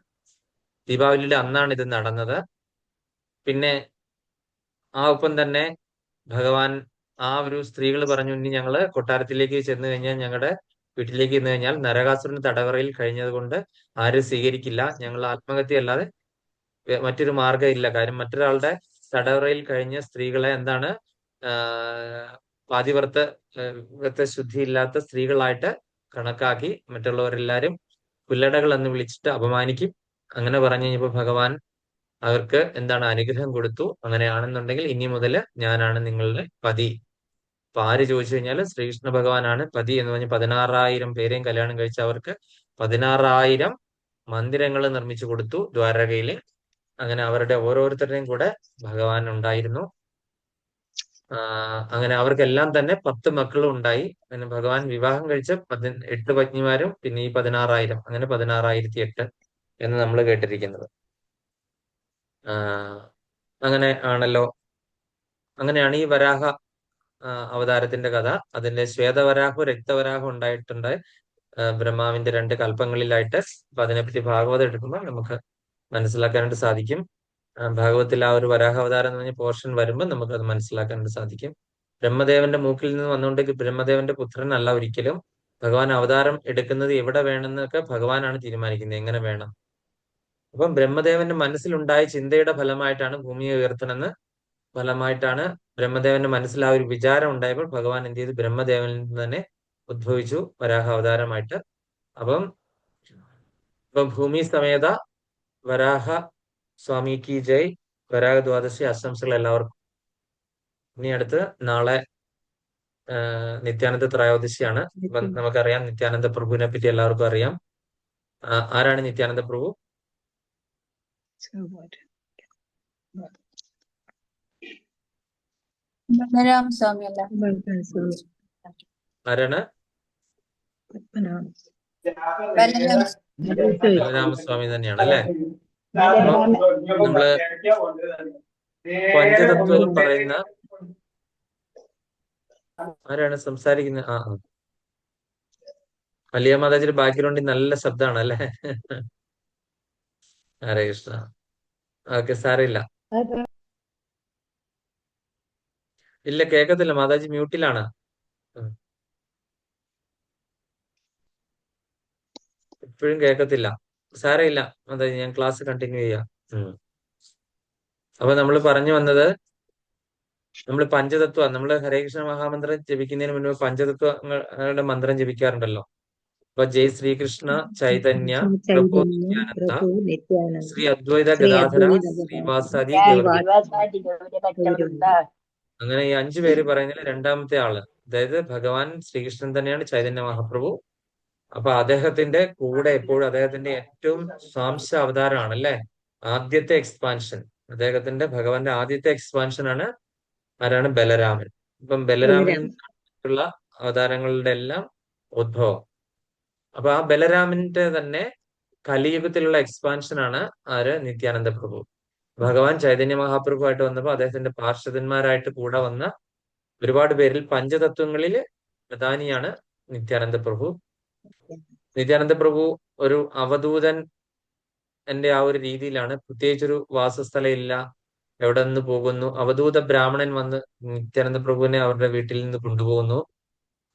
ദീപാവലിയുടെ അന്നാണ് ഇത് നടന്നത്. പിന്നെ ആ ഒപ്പം തന്നെ ഭഗവാൻ ആ ഒരു സ്ത്രീകൾ പറഞ്ഞു, ഇനി ഞങ്ങള് കൊട്ടാരത്തിലേക്ക് ചെന്ന് കഴിഞ്ഞാൽ, ഞങ്ങളുടെ വീട്ടിലേക്ക് ചെന്ന് കഴിഞ്ഞാൽ നരകാസുരൻ തടവറയിൽ കഴിഞ്ഞത് കൊണ്ട് ആരും സ്വീകരിക്കില്ല. ഞങ്ങൾ ആത്മഹത്യ അല്ലാതെ മറ്റൊരു മാർഗ്ഗം ഇല്ല. കാര്യം മറ്റൊരാളുടെ തടവറയിൽ കഴിഞ്ഞ സ്ത്രീകളെ എന്താണ് പാതിവ്രത ശുദ്ധിയില്ലാത്ത സ്ത്രീകളായിട്ട് കണക്കാക്കി മറ്റുള്ളവരെല്ലാരും പുല്ലടകൾ എന്ന് വിളിച്ചിട്ട് അപമാനിക്കും. അങ്ങനെ പറഞ്ഞു കഴിഞ്ഞപ്പോ ഭഗവാൻ അവർക്ക് എന്താണ് അനുഗ്രഹം കൊടുത്തു. അങ്ങനെയാണെന്നുണ്ടെങ്കിൽ ഇനി മുതൽ ഞാനാണ് നിങ്ങളുടെ പതി. അപ്പൊ ആര് ചോദിച്ചു കഴിഞ്ഞാൽ ശ്രീകൃഷ്ണ ഭഗവാനാണ് പതി എന്ന് പറഞ്ഞ് 16,000 പേരെയും കല്യാണം കഴിച്ച അവർക്ക് 16,000 മന്ദിരങ്ങൾ നിർമ്മിച്ചു കൊടുത്തു ദ്വാരകയില്. അങ്ങനെ അവരുടെ ഓരോരുത്തരുടെയും കൂടെ ഭഗവാൻ ഉണ്ടായിരുന്നു. അങ്ങനെ അവർക്കെല്ലാം തന്നെ 10 മക്കളും ഉണ്ടായി. അങ്ങനെ ഭഗവാൻ വിവാഹം കഴിച്ച 8 പത്നിമാരും പിന്നെ ഈ 16,000 അങ്ങനെ 16,008 എന്ന് നമ്മൾ കേട്ടിരിക്കുന്നത്. ആഹ് അങ്ങനെ ആണല്ലോ. അങ്ങനെയാണ് ഈ വരാഹ അവതാരത്തിന്റെ കഥ. അതിന്റെ ശ്വേതവരാഹവും രക്തവരാഹവും ഉണ്ടായിട്ടുണ്ട് ബ്രഹ്മാവിന്റെ 2 കൽപ്പങ്ങളിലായിട്ട്. അപ്പൊ അതിനെപ്പറ്റി ഭാഗവതം എടുക്കുമ്പോൾ നമുക്ക് മനസ്സിലാക്കാനായിട്ട് സാധിക്കും. ഭാഗവതത്തിൽ ആ ഒരു വരാഹാവതാരം എന്ന് പറഞ്ഞ പോർഷൻ വരുമ്പോൾ നമുക്ക് അത് മനസ്സിലാക്കാനായിട്ട് സാധിക്കും. ബ്രഹ്മദേവന്റെ മൂക്കിൽ നിന്ന് വന്നുകൊണ്ട് ബ്രഹ്മദേവന്റെ പുത്രനല്ല ഒരിക്കലും. ഭഗവാൻ അവതാരം എടുക്കുന്നത് എവിടെ വേണമെന്നൊക്കെ ഭഗവാനാണ് തീരുമാനിക്കുന്നത്, എങ്ങനെ വേണം. അപ്പം ബ്രഹ്മദേവന്റെ മനസ്സിലുണ്ടായ ചിന്തയുടെ ഫലമായിട്ടാണ് ഭൂമിയെ ഉയർത്തണമെന്ന് ഫലമായിട്ടാണ് ബ്രഹ്മദേവന്റെ മനസ്സിൽ ആ ഒരു വിചാരം ഉണ്ടായപ്പോൾ ഭഗവാൻ എന്ത് ചെയ്തു, ബ്രഹ്മദേവനിൽ നിന്ന് തന്നെ ഉദ്ഭവിച്ചു വരാഹ അവതാരമായിട്ട്. അപ്പം ഇപ്പൊ ഭൂമി സമേത വരാഹ സ്വാമി കി ജയ്. വരാഹ ദ്വാദശി ആശംസകൾ എല്ലാവർക്കും. ഇനി അടുത്ത് നാളെ നിത്യാനന്ദ ത്രയോദശിയാണ്. അപ്പൊ നമുക്കറിയാം നിത്യാനന്ദ പ്രഭുവിനെ പറ്റി എല്ലാവർക്കും അറിയാം. ആരാണ് നിത്യാനന്ദ പ്രഭു? ബലരാമസ്വാമി അല്ല? ആരാണ്? ബലരാമ ബലരാമസ്വാമി തന്നെയാണ് അല്ലെ? അപ്പൊ നമ്മള് പഞ്ചതത്വം പറയുന്ന ആരാണ് സംസാരിക്കുന്നത്? വലിയ മാതാജിയുടെ ബാക്ക്ഗ്രൗണ്ടിൽ നല്ല ശബ്ദമാണ് അല്ലെ? ഹരേ കൃഷ്ണ. ഓക്കെ, സാരമില്ല. ഇല്ല, കേക്കത്തില്ല. മാതാജി മ്യൂട്ടിലാണ്. ഇപ്പോഴും കേക്കത്തില്ല. സാരമില്ല മാതാജി, ഞാൻ ക്ലാസ് കണ്ടിന്യൂ ചെയ്യാം. അപ്പൊ നമ്മൾ പറഞ്ഞു വന്നത്, നമ്മൾ പഞ്ചതത്വം, നമ്മൾ ഹരേ കൃഷ്ണ മഹാമന്ത്രം ജപിക്കുന്നതിന് മുൻപ് പഞ്ചതത്വങ്ങളുടെ മന്ത്രം ജപിക്കാറുണ്ടല്ലോ. അപ്പൊ ജയ് ശ്രീകൃഷ്ണ ചൈതന്യ പ്രഭു നിത്യാനന്ദ ശ്രീ അദ്വൈത ഗദാധര ശ്രീവാസാദി ഗൗരി. അങ്ങനെ ഈ 5 പേര് പറയുന്നതിൽ രണ്ടാമത്തെ ആള്, അതായത് ഭഗവാൻ ശ്രീകൃഷ്ണൻ തന്നെയാണ് ചൈതന്യ മഹാപ്രഭു. അപ്പൊ അദ്ദേഹത്തിന്റെ കൂടെ എപ്പോഴും അദ്ദേഹത്തിന്റെ ഏറ്റവും സ്വാംശ അവതാരമാണ് അല്ലെ, ആദ്യത്തെ എക്സ്പാൻഷൻ. അദ്ദേഹത്തിന്റെ ഭഗവാന്റെ ആദ്യത്തെ എക്സ്പാൻഷൻ ആണ് ആരാണ്? ബലരാമൻ. ഇപ്പം ബലരാമനുള്ള അവതാരങ്ങളുടെ എല്ലാം ഉദ്ഭവം. അപ്പൊ ആ ബലരാമന്റെ തന്നെ കലിയുഗത്തിലുള്ള എക്സ്പാൻഷൻ ആണ് ആര്? നിത്യാനന്ദ പ്രഭു. ഭഗവാൻ ചൈതന്യ മഹാപ്രഭു ആയിട്ട് വന്നപ്പോൾ അദ്ദേഹത്തിന്റെ പാർഷദന്മാരായിട്ട് കൂടെ വന്ന ഒരുപാട് പേരിൽ പഞ്ചതത്വങ്ങളിൽ പ്രധാനിയാണ് നിത്യാനന്ദ പ്രഭു. നിത്യാനന്ദ പ്രഭു ഒരു അവധൂതൻ എന്റെ ആ ഒരു രീതിയിലാണ്. പ്രത്യേകിച്ചൊരു വാസസ്ഥലം ഇല്ല, എവിടെ നിന്ന് പോകുന്നു. അവധൂത ബ്രാഹ്മണൻ വന്ന് നിത്യാനന്ദ പ്രഭുവിനെ അവരുടെ വീട്ടിൽ നിന്ന് കൊണ്ടുപോകുന്നു.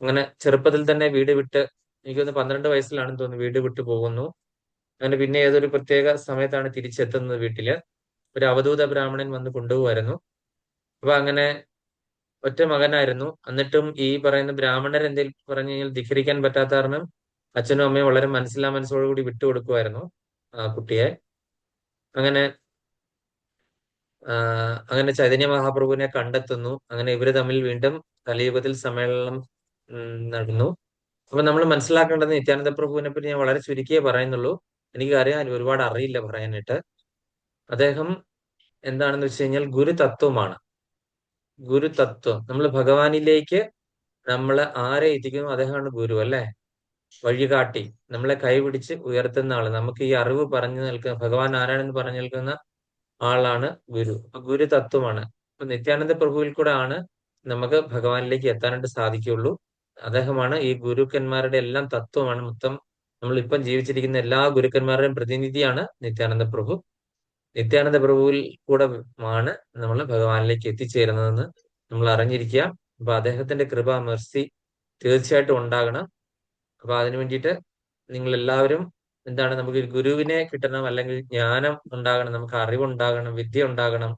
അങ്ങനെ ചെറുപ്പത്തിൽ തന്നെ വീട് വിട്ട്, എനിക്കൊന്ന് 12 വയസ്സിലാണെന്ന് തോന്നുന്നു, വീട് വിട്ടു പോകുന്നു. അങ്ങനെ പിന്നെ ഏതൊരു പ്രത്യേക സമയത്താണ് തിരിച്ചെത്തുന്നത് വീട്ടില്. ഒരു അവധൂത ബ്രാഹ്മണൻ വന്ന് കൊണ്ടുപോകുമായിരുന്നു. അപ്പൊ അങ്ങനെ ഒറ്റ മകനായിരുന്നു. എന്നിട്ടും ഈ പറയുന്ന ബ്രാഹ്മണർ എന്തെങ്കിലും പറഞ്ഞു കഴിഞ്ഞാൽ ധിഖരിക്കാൻ പറ്റാത്ത കാരണം അച്ഛനും അമ്മയും വളരെ മനസ്സോടുകൂടി വിട്ടുകൊടുക്കുമായിരുന്നു ആ കുട്ടിയെ. അങ്ങനെ അങ്ങനെ ചൈതന്യ മഹാപ്രഭുവിനെ കണ്ടെത്തുന്നു. അങ്ങനെ ഇവര് തമ്മിൽ വീണ്ടും കലിയുഗത്തിൽ സമ്മേളനം നടന്നു. അപ്പൊ നമ്മൾ മനസ്സിലാക്കേണ്ടത്, നിത്യാനന്ദ പ്രഭുവിനെ പറ്റി ഞാൻ വളരെ ചുരുക്കിയേ പറയുന്നുള്ളൂ. എനിക്ക് അറിയാൻ ഒരുപാട് അറിയില്ല പറയാനായിട്ട്. അദ്ദേഹം എന്താണെന്ന് വെച്ച് കഴിഞ്ഞാൽ ഗുരുതത്വമാണ്. ഗുരുതത്വം, നമ്മൾ ഭഗവാനിലേക്ക് നമ്മൾ ആരെ എത്തിക്കുന്നു അദ്ദേഹമാണ് ഗുരു അല്ലെ, വഴികാട്ടി, നമ്മളെ കൈപിടിച്ച് ഉയർത്തുന്ന ആള്, നമുക്ക് ഈ അറിവ് പറഞ്ഞു നിൽക്കുന്ന, ഭഗവാൻ ആരാണെന്ന് പറഞ്ഞു നിൽക്കുന്ന ആളാണ് ഗുരു. അപ്പൊ ഗുരു തത്വമാണ്. അപ്പൊ നിത്യാനന്ദ പ്രഭുവിൽ കൂടെ ആണ് നമുക്ക് ഭഗവാനിലേക്ക് എത്താനായിട്ട് സാധിക്കുകയുള്ളൂ. അദ്ദേഹമാണ് ഈ ഗുരുക്കന്മാരുടെ എല്ലാം തത്വമാണ്. മൊത്തം നമ്മൾ ഇപ്പം ജീവിച്ചിരിക്കുന്ന എല്ലാ ഗുരുക്കന്മാരുടെയും പ്രതിനിധിയാണ് നിത്യാനന്ദ പ്രഭു. നിത്യാനന്ദ പ്രഭുവിൽ കൂടെ ആണ് നമ്മൾ ഭഗവാനിലേക്ക് എത്തിച്ചേരുന്നതെന്ന് നമ്മൾ അറിഞ്ഞിരിക്കുക. അപ്പൊ അദ്ദേഹത്തിന്റെ കൃപ, മെർസി തീർച്ചയായിട്ടും ഉണ്ടാകണം. അപ്പൊ അതിനു വേണ്ടിയിട്ട് നിങ്ങൾ എല്ലാവരും എന്താണ്, നമുക്ക് ഒരു ഗുരുവിനെ കിട്ടണം, അല്ലെങ്കിൽ ജ്ഞാനം ഉണ്ടാകണം, നമുക്ക് അറിവുണ്ടാകണം, വിദ്യ ഉണ്ടാകണം,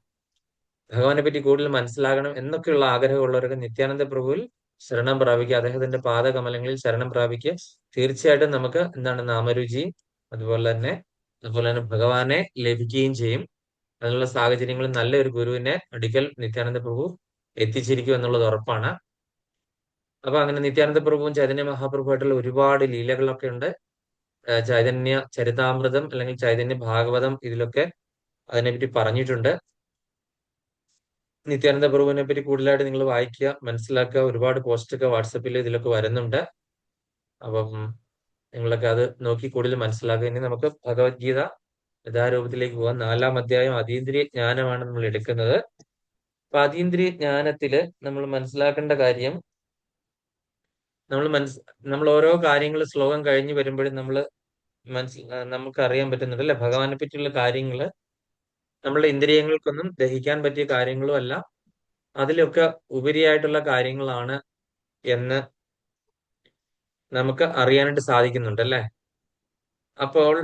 ഭഗവാനെ പറ്റി കൂടുതൽ മനസ്സിലാകണം എന്നൊക്കെയുള്ള ആഗ്രഹമുള്ളവരൊക്കെ നിത്യാനന്ദ പ്രഭുവിൽ ശരണം പ്രാപിക്കുക, അദ്ദേഹത്തിന്റെ പാദകമലങ്ങളിൽ ശരണം പ്രാപിക്കുക. തീർച്ചയായിട്ടും നമുക്ക് എന്താണ് നാമരുചിയും അതുപോലെ തന്നെ ഭഗവാനെ ലഭിക്കുകയും ചെയ്യും. അതിനുള്ള സാഹചര്യങ്ങളിൽ നല്ലൊരു ഗുരുവിനെ അടുക്കൽ നിത്യാനന്ദ പ്രഭു എത്തിച്ചിരിക്കും എന്നുള്ളത് ഉറപ്പാണ്. അപ്പൊ അങ്ങനെ നിത്യാനന്ദ പ്രഭുവും ചൈതന്യ മഹാപ്രഭുവായിട്ടുള്ള ഒരുപാട് ലീലകളൊക്കെ ഉണ്ട്. ചൈതന്യ ചരിതാമൃതം അല്ലെങ്കിൽ ചൈതന്യ ഭാഗവതം ഇതിലൊക്കെ അതിനെപ്പറ്റി പറഞ്ഞിട്ടുണ്ട്. നിത്യാനന്ദ പ്രഭുവിനെ പറ്റി കൂടുതലായിട്ട് നിങ്ങൾ വായിക്കുക, മനസ്സിലാക്കുക. ഒരുപാട് പോസ്റ്റൊക്കെ വാട്സപ്പിൽ ഇതിലൊക്കെ വരുന്നുണ്ട്. അപ്പം നിങ്ങളൊക്കെ അത് നോക്കി കൂടുതൽ മനസ്സിലാക്കുക. ഇനി നമുക്ക് ഭഗവത്ഗീത യഥാരൂപത്തിലേക്ക് പോകാം. 4-ാം അധ്യായം അതീന്ദ്രിയ ജ്ഞാനമാണ് നമ്മൾ എടുക്കുന്നത്. അപ്പൊ അതീന്ദ്രിയ ജ്ഞാനത്തില് നമ്മൾ മനസ്സിലാക്കേണ്ട കാര്യം, നമ്മൾ ഓരോ കാര്യങ്ങൾ ശ്ലോകം കഴിഞ്ഞ് വരുമ്പോഴും നമുക്ക് അറിയാൻ പറ്റുന്നുണ്ട് അല്ലെ, ഭഗവാനെ പറ്റിയുള്ള കാര്യങ്ങള് നമ്മളുടെ ഇന്ദ്രിയങ്ങൾക്കൊന്നും ദഹിക്കാൻ പറ്റിയ കാര്യങ്ങളും അല്ല, അതിലൊക്കെ ഉപരിയായിട്ടുള്ള കാര്യങ്ങളാണ് എന്ന് നമുക്ക് അറിയാനായിട്ട് സാധിക്കുന്നുണ്ട് അല്ലെ. അപ്പോൾ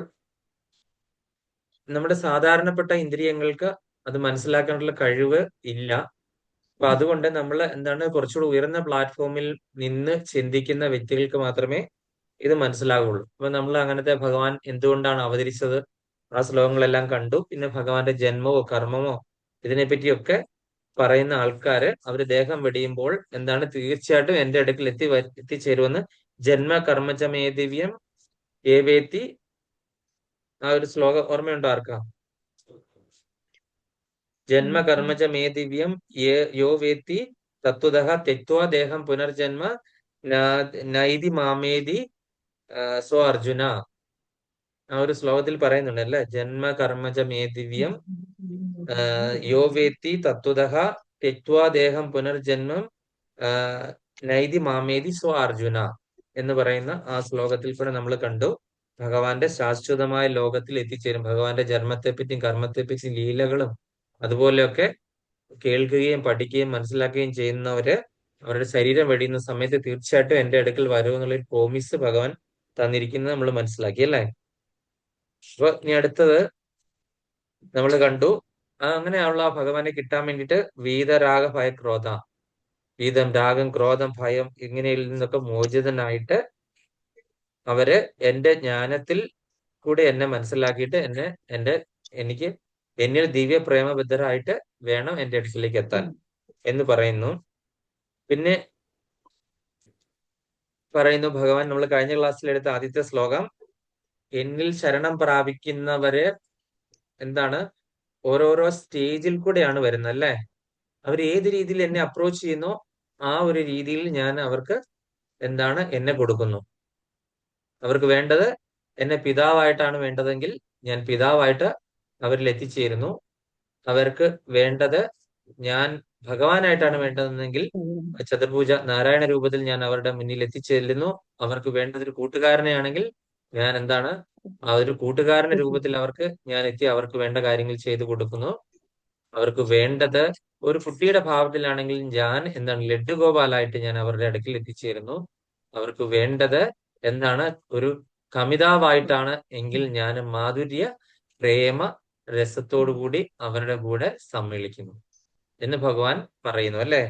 നമ്മുടെ സാധാരണപ്പെട്ട ഇന്ദ്രിയങ്ങൾക്ക് അത് മനസ്സിലാക്കാനുള്ള കഴിവ് ഇല്ല. അപ്പൊ അതുകൊണ്ട് നമ്മൾ എന്താണ്, കുറച്ചുകൂടി ഉയർന്ന പ്ലാറ്റ്ഫോമിൽ നിന്ന് ചിന്തിക്കുന്ന വ്യക്തികൾക്ക് മാത്രമേ ഇത് മനസ്സിലാകുള്ളൂ. അപ്പൊ നമ്മൾ അങ്ങനത്തെ ഭഗവാൻ എന്തുകൊണ്ടാണ് അവതരിച്ചത്, ആ ശ്ലോകങ്ങളെല്ലാം കണ്ടു. പിന്നെ ഭഗവാന്റെ ജന്മമോ കർമ്മമോ ഇതിനെപ്പറ്റിയൊക്കെ പറയുന്ന ആൾക്കാര് അവര് ദേഹം വെടിയുമ്പോൾ എന്താണ്, തീർച്ചയായിട്ടും എന്റെ അടുക്കൽ എത്തിച്ചേരുമെന്ന് ജന്മ കർമ്മചമേ ദിവ്യം ഏവേത്തി, ആ ഒരു ശ്ലോകം ഓർമ്മയുണ്ടോ ആർക്കാ? ജന്മ കർമ്മച മേ ദിവ്യം യോ വേത്തി തത്വതഃ തെക്വാ ദേഹം പുനർജന്മ നൈതി മാമേതി സ്വ അർജുന. ആ ഒരു ശ്ലോകത്തിൽ പറയുന്നുണ്ട് അല്ലെ, ജന്മ കർമ്മച മേ ദിവ്യം യോ വേത്തി തത്വതഃ തെക്വാ ദേഹം പുനർജന്മം നൈതി മാമേതി സ്വ അർജുന എന്ന് പറയുന്ന ആ ശ്ലോകത്തിൽ കൂടെ നമ്മൾ കണ്ടു ഭഗവാന്റെ ശാശ്വതമായ ലോകത്തിൽ എത്തിച്ചേരും. ഭഗവാന്റെ ജന്മത്തെപ്പറ്റിയും കർമ്മത്തെപ്പറ്റിയും ലീലകളും അതുപോലെയൊക്കെ കേൾക്കുകയും പഠിക്കുകയും മനസ്സിലാക്കുകയും ചെയ്യുന്നവര് അവരുടെ ശരീരം വെടിയുന്ന സമയത്ത് തീർച്ചയായിട്ടും എന്റെ അടുക്കൽ വരും എന്നുള്ളൊരു പ്രോമിസ് ഭഗവാൻ തന്നിരിക്കുന്നത് നമ്മൾ മനസ്സിലാക്കി അല്ലേ. അപ്പൊ ഇനി അടുത്തത് നമ്മൾ കണ്ടു, അങ്ങനെയുള്ള ഭഗവാനെ കിട്ടാൻ വേണ്ടിയിട്ട് വീതരാഗ ഭയ ക്രോധ, വീതം, രാഗം, ക്രോധം, ഭയം ഇങ്ങനെയിൽ നിന്നൊക്കെ മോചിതനായിട്ട് അവര് എന്റെ ജ്ഞാനത്തിൽ കൂടെ എന്നെ മനസ്സിലാക്കിയിട്ട് എനിക്ക് എന്നിൽ ദിവ്യ പ്രേമബദ്ധരായിട്ട് വേണം എന്റെ അടുക്കിലേക്ക് എത്താൻ എന്ന് പറയുന്നു. പിന്നെ പറയുന്നു ഭഗവാൻ, നമ്മൾ കഴിഞ്ഞ ക്ലാസ്സിൽ എടുത്ത ആദ്യത്തെ ശ്ലോകം, എന്നിൽ ശരണം പ്രാപിക്കുന്നവര് എന്താണ്, ഓരോരോ സ്റ്റേജിൽ കൂടെയാണ് വരുന്നത് അല്ലെ. അവർ ഏത് രീതിയിൽ എന്നെ അപ്രോച്ച് ചെയ്യുന്നോ ആ ഒരു രീതിയിൽ ഞാൻ അവർക്ക് എന്നെ കൊടുക്കുന്നു. അവർക്ക് വേണ്ടത് എന്നെ പിതാവായിട്ടാണ് വേണ്ടതെങ്കിൽ ഞാൻ പിതാവായിട്ട് അവരിൽ എത്തിച്ചേരുന്നു. അവർക്ക് വേണ്ടത് ഞാൻ ഭഗവാനായിട്ടാണ് വേണ്ടതെങ്കിൽ ചതുർഭുജ നാരായണ രൂപത്തിൽ ഞാൻ അവരുടെ മുന്നിൽ എത്തിച്ചേരുന്നു. അവർക്ക് വേണ്ടത് ഒരു കൂട്ടുകാരനെയാണെങ്കിൽ ഞാൻ ആ ഒരു കൂട്ടുകാരന്റെ രൂപത്തിൽ ഞാൻ എത്തി അവർക്ക് വേണ്ട കാര്യങ്ങൾ ചെയ്തു കൊടുക്കുന്നു. അവർക്ക് വേണ്ടത് ഒരു കുട്ടിയുടെ ഭാവത്തിലാണെങ്കിൽ ഞാൻ ലഡ്ഡുഗോപാലായിട്ട് ഞാൻ അവരുടെ അടുക്കിൽ എത്തിച്ചേരുന്നു. അവർക്ക് വേണ്ടത് ഒരു കമിതാവായിട്ടാണ് എങ്കിൽ ഞാൻ മാധുര്യ പ്രേമ രസത്തോടുകൂടി അവരുടെ കൂടെ സമ്മേളിക്കുന്നു എന്ന് ഭഗവാൻ പറയുന്നു അല്ലെ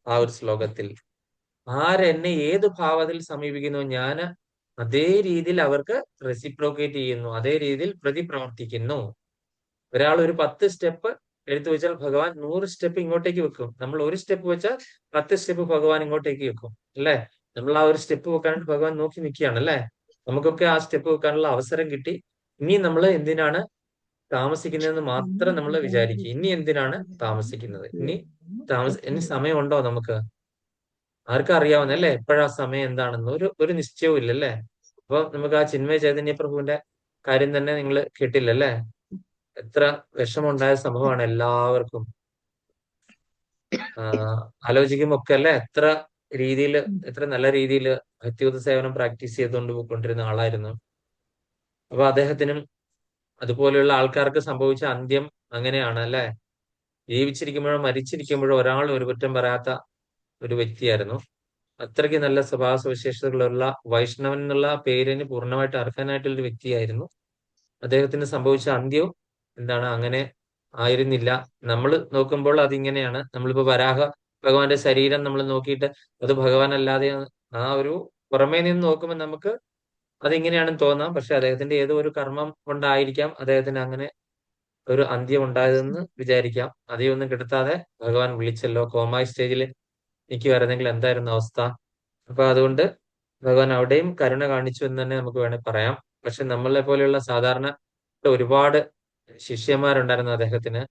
ആ ഒരു ശ്ലോകത്തിൽ. ആരെന്നെ ഏത് ഭാവത്തിൽ സമീപിക്കുന്നു ഞാൻ അതേ രീതിയിൽ അവർക്ക് റെസിപ്രോക്കേറ്റ് ചെയ്യുന്നു, അതേ രീതിയിൽ പ്രതിപ്രവർത്തിക്കുന്നു. ഒരാൾ ഒരു 10 സ്റ്റെപ്പ് എടുത്തു വെച്ചാൽ ഭഗവാൻ 100 സ്റ്റെപ്പ് ഇങ്ങോട്ടേക്ക് വെക്കും. നമ്മൾ ഒരു സ്റ്റെപ്പ് വെച്ചാൽ 10 സ്റ്റെപ്പ് ഭഗവാൻ ഇങ്ങോട്ടേക്ക് വെക്കും അല്ലെ. നമ്മൾ ആ ഒരു സ്റ്റെപ്പ് വെക്കാനായിട്ട് ഭഗവാൻ നോക്കി നിൽക്കുകയാണ് അല്ലെ. നമുക്കൊക്കെ ആ സ്റ്റെപ്പ് വെക്കാനുള്ള അവസരം കിട്ടി. ഇനി നമ്മൾ എന്തിനാണ് താമസിക്കുന്നതെന്ന് മാത്രം നമ്മൾ വിചാരിക്കുക. ഇനി എന്തിനാണ് താമസിക്കുന്നത്, ഇനി സമയമുണ്ടോ നമുക്ക്? ആർക്കും അറിയാവുന്ന അല്ലെ എപ്പോഴാ സമയം എന്താണെന്ന് ഒരു നിശ്ചയവും ഇല്ലല്ലേ. അപ്പൊ നമുക്ക് ആ ചിന്മയ ചൈതന്യ പ്രഭുവിന്റെ കാര്യം തന്നെ നിങ്ങൾ കേട്ടില്ലല്ലേ, എത്ര വിഷമമുണ്ടായ സംഭവമാണ് എല്ലാവർക്കും. ആലോചിക്കുമ്പോ ഒക്കെ അല്ലെ, എത്ര നല്ല രീതിയിൽ ഭക്തിയുത സേവനം പ്രാക്ടീസ് ചെയ്തുകൊണ്ട് പോയിക്കൊണ്ടിരുന്ന ആളായിരുന്നു. അപ്പൊ അദ്ദേഹത്തിനും അതുപോലെയുള്ള ആൾക്കാർക്ക് സംഭവിച്ച അന്ത്യം അങ്ങനെയാണ് അല്ലെ. ജീവിച്ചിരിക്കുമ്പോഴോ മരിച്ചിരിക്കുമ്പോഴോ ഒരാൾ ഒരു കുറ്റം പറയാത്ത ഒരു വ്യക്തിയായിരുന്നു. അത്രയ്ക്ക് നല്ല സ്വഭാവ സവിശേഷതകളുള്ള വൈഷ്ണവൻ എന്നുള്ള പേരിന് പൂർണ്ണമായിട്ട് അർഹനായിട്ടുള്ള ഒരു വ്യക്തിയായിരുന്നു. അദ്ദേഹത്തിന് സംഭവിച്ച അന്ത്യവും അങ്ങനെ ആയിരുന്നില്ല. നമ്മൾ നോക്കുമ്പോൾ അതിങ്ങനെയാണ്. നമ്മളിപ്പോ വരാഹ ഭഗവാന്റെ ശരീരം നമ്മൾ നോക്കിയിട്ട് അത് ഭഗവാൻ അല്ലാതെ ആ ഒരു പുറമേ നിന്ന് നോക്കുമ്പോൾ നമുക്ക് അതിങ്ങനെയാണെന്ന് തോന്നാം. പക്ഷെ അദ്ദേഹത്തിന്റെ ഏതോ ഒരു കർമ്മം കൊണ്ടായിരിക്കാം അദ്ദേഹത്തിന് അങ്ങനെ ഒരു അന്ത്യം ഉണ്ടായതെന്ന് വിചാരിക്കാം. അധികമൊന്നും കിടത്താതെ ഭഗവാൻ വിളിച്ചല്ലോ. കോമായി സ്റ്റേജിൽ നിൽക്കുമായിരുന്നെങ്കിൽ എന്തായിരുന്നു അവസ്ഥ? അപ്പൊ അതുകൊണ്ട് ഭഗവാൻ അവിടെയും കരുണ കാണിച്ചു എന്ന് തന്നെ നമുക്ക് വേണമെങ്കിൽ പറയാം. പക്ഷെ നമ്മളെ പോലെയുള്ള സാധാരണ ഒരുപാട് ശിഷ്യന്മാരുണ്ടായിരുന്നു അദ്ദേഹത്തിന്.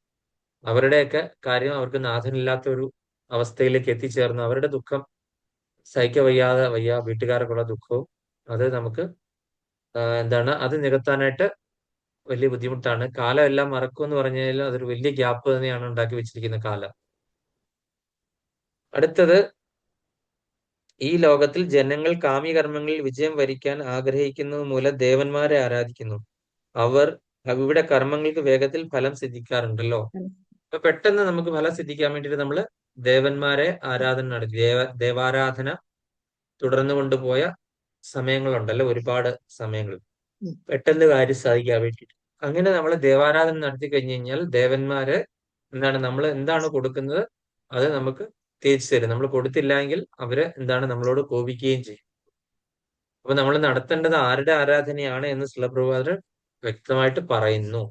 അവരുടെയൊക്കെ കാര്യം അവർക്ക് നാഥനില്ലാത്ത ഒരു അവസ്ഥയിലേക്ക് എത്തിച്ചേർന്നു. അവരുടെ ദുഃഖം വയ്യ, വീട്ടുകാർക്കുള്ള ദുഃഖവും അത് നമുക്ക് എന്താണ് അത് നികത്താനായിട്ട് വലിയ ബുദ്ധിമുട്ടാണ്. കാലം എല്ലാം മറക്കും എന്ന് പറഞ്ഞു കഴിഞ്ഞാൽ അതൊരു വലിയ ഗ്യാപ്പ് തന്നെയാണ് ഉണ്ടാക്കി വെച്ചിരിക്കുന്ന കാലം. അടുത്തത്, ഈ ലോകത്തിൽ ജനങ്ങൾ കാമ്യകർമ്മങ്ങളിൽ വിജയം വരിക്കാൻ ആഗ്രഹിക്കുന്നത് മൂലം ദേവന്മാരെ ആരാധിക്കുന്നു. അവർ ഇവിടെ കർമ്മങ്ങൾക്ക് വേഗത്തിൽ ഫലം സിദ്ധിക്കാറുണ്ടല്ലോ. അപ്പൊ പെട്ടെന്ന് നമുക്ക് ഫലം സിദ്ധിക്കാൻ വേണ്ടിയിട്ട് നമ്മൾ ദേവന്മാരെ ആരാധന നടത്തി, ദേവാരാധന തുടർന്നു കൊണ്ടുപോയ സമയങ്ങളുണ്ടല്ലോ, ഒരുപാട് സമയങ്ങൾ പെട്ടെന്ന് കാര്യം സാധിക്കാൻ വേണ്ടിയിട്ട്. അങ്ങനെ നമ്മൾ ദേവാരാധന നടത്തി കഴിഞ്ഞു കഴിഞ്ഞാൽ ദേവന്മാര് നമ്മൾ എന്താണ് കൊടുക്കുന്നത് അത് നമുക്ക് തിരിച്ചു തരും. നമ്മൾ കൊടുത്തില്ല എങ്കിൽ അവര് നമ്മളോട് കോപിക്കുകയും ചെയ്യും. അപ്പൊ നമ്മൾ നടത്തേണ്ടത് ആരുടെ ആരാധനയാണ് എന്ന് ശിലപ്രഭുപാദർ വ്യക്തമായിട്ട് പറയുന്നു.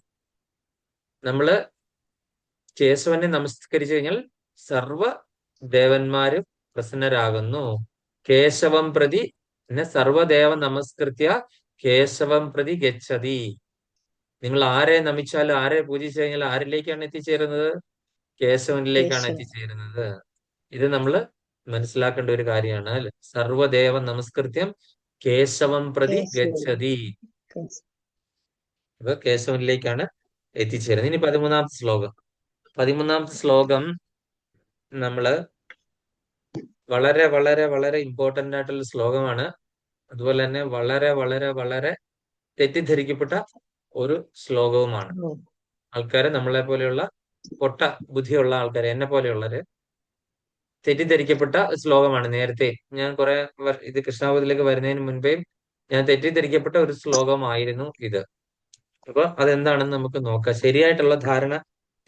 നമ്മള് കേശവനെ നമസ്കരിച്ചു കഴിഞ്ഞാൽ സർവ ദേവന്മാരും പ്രസന്നരാകുന്നു. കേശവം പ്രതി സർവദേവ നമസ്കൃത്യ കേശവം പ്രതി ഗച്ഛതി. നിങ്ങൾ ആരെ നമിച്ചാലും ആരെ പൂജിച്ചു കഴിഞ്ഞാൽ ആരിലേക്കാണ് എത്തിച്ചേരുന്നത്? കേശവനിലേക്കാണ് എത്തിച്ചേരുന്നത്. ഇത് നമ്മൾ മനസ്സിലാക്കേണ്ട ഒരു കാര്യമാണ്. അല്ലെ, സർവദേവ നമസ്കൃത്യം കേശവം പ്രതി ഗച്ഛതി. അപ്പൊ കേശവനിലേക്കാണ് എത്തിച്ചേരുന്നത്. ഇനി 13ാമത്തെ ശ്ലോകം. 13ാമത്തെ ശ്ലോകം നമ്മള് വളരെ വളരെ വളരെ ഇമ്പോർട്ടന്റ് ആയിട്ടുള്ള ശ്ലോകമാണ്. അതുപോലെ തന്നെ വളരെ വളരെ വളരെ തെറ്റിദ്ധരിക്കപ്പെട്ട ഒരു ശ്ലോകവുമാണ്. ആൾക്കാര് നമ്മളെ പോലെയുള്ള പൊട്ട ബുദ്ധിയുള്ള ആൾക്കാര്, എന്നെ പോലെയുള്ളവര് തെറ്റിദ്ധരിക്കപ്പെട്ട ശ്ലോകമാണ്. നേരത്തെ ഞാൻ കുറെ ഇത് കൃഷ്ണാവതിലേക്ക് വരുന്നതിന് മുൻപേ ഞാൻ തെറ്റിദ്ധരിക്കപ്പെട്ട ഒരു ശ്ലോകമായിരുന്നു ഇത്. അപ്പൊ അതെന്താണെന്ന് നമുക്ക് നോക്കാം. ശരിയായിട്ടുള്ള ധാരണ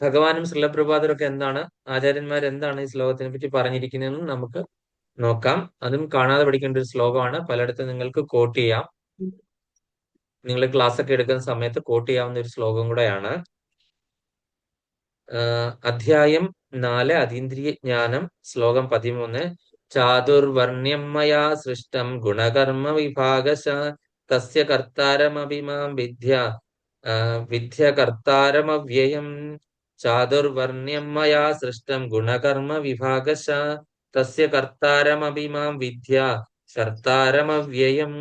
ഭഗവാനും ശ്രീലപ്രഭാതരൊക്കെ എന്താണ്, ആചാര്യന്മാർ എന്താണ് ഈ ശ്ലോകത്തിനെ പറ്റി പറഞ്ഞിരിക്കുന്നതെന്ന് നമുക്ക് നോക്കാം. അതും കാണാതെ പഠിക്കേണ്ട ഒരു ശ്ലോകമാണ്. പലയിടത്തും നിങ്ങൾക്ക് കോട്ട് ചെയ്യാം. നിങ്ങൾ ക്ലാസ് ഒക്കെ എടുക്കുന്ന സമയത്ത് കോട്ട് ചെയ്യാവുന്ന ഒരു ശ്ലോകം കൂടെയാണ്. അധ്യായം 4 അതീന്ദ്രിയ ജ്ഞാനം, ശ്ലോകം 13. ചാതുർവർണ്ണ്യം മയാ സൃഷ്ടം ഗുണകർമ്മ വിഭാഗശ തസ്യ കർത്താരമഭിമാം വിദ്യ കർത്താരമവ്യയം. ചാതുർവർണ്ണ്യം മയാ സൃഷ്ടം ഗുണകർമ്മ വിഭാഗശ തസ്യ കർത്താരമഭിമാം വിദ്യ കർത്താരമവ്യയം.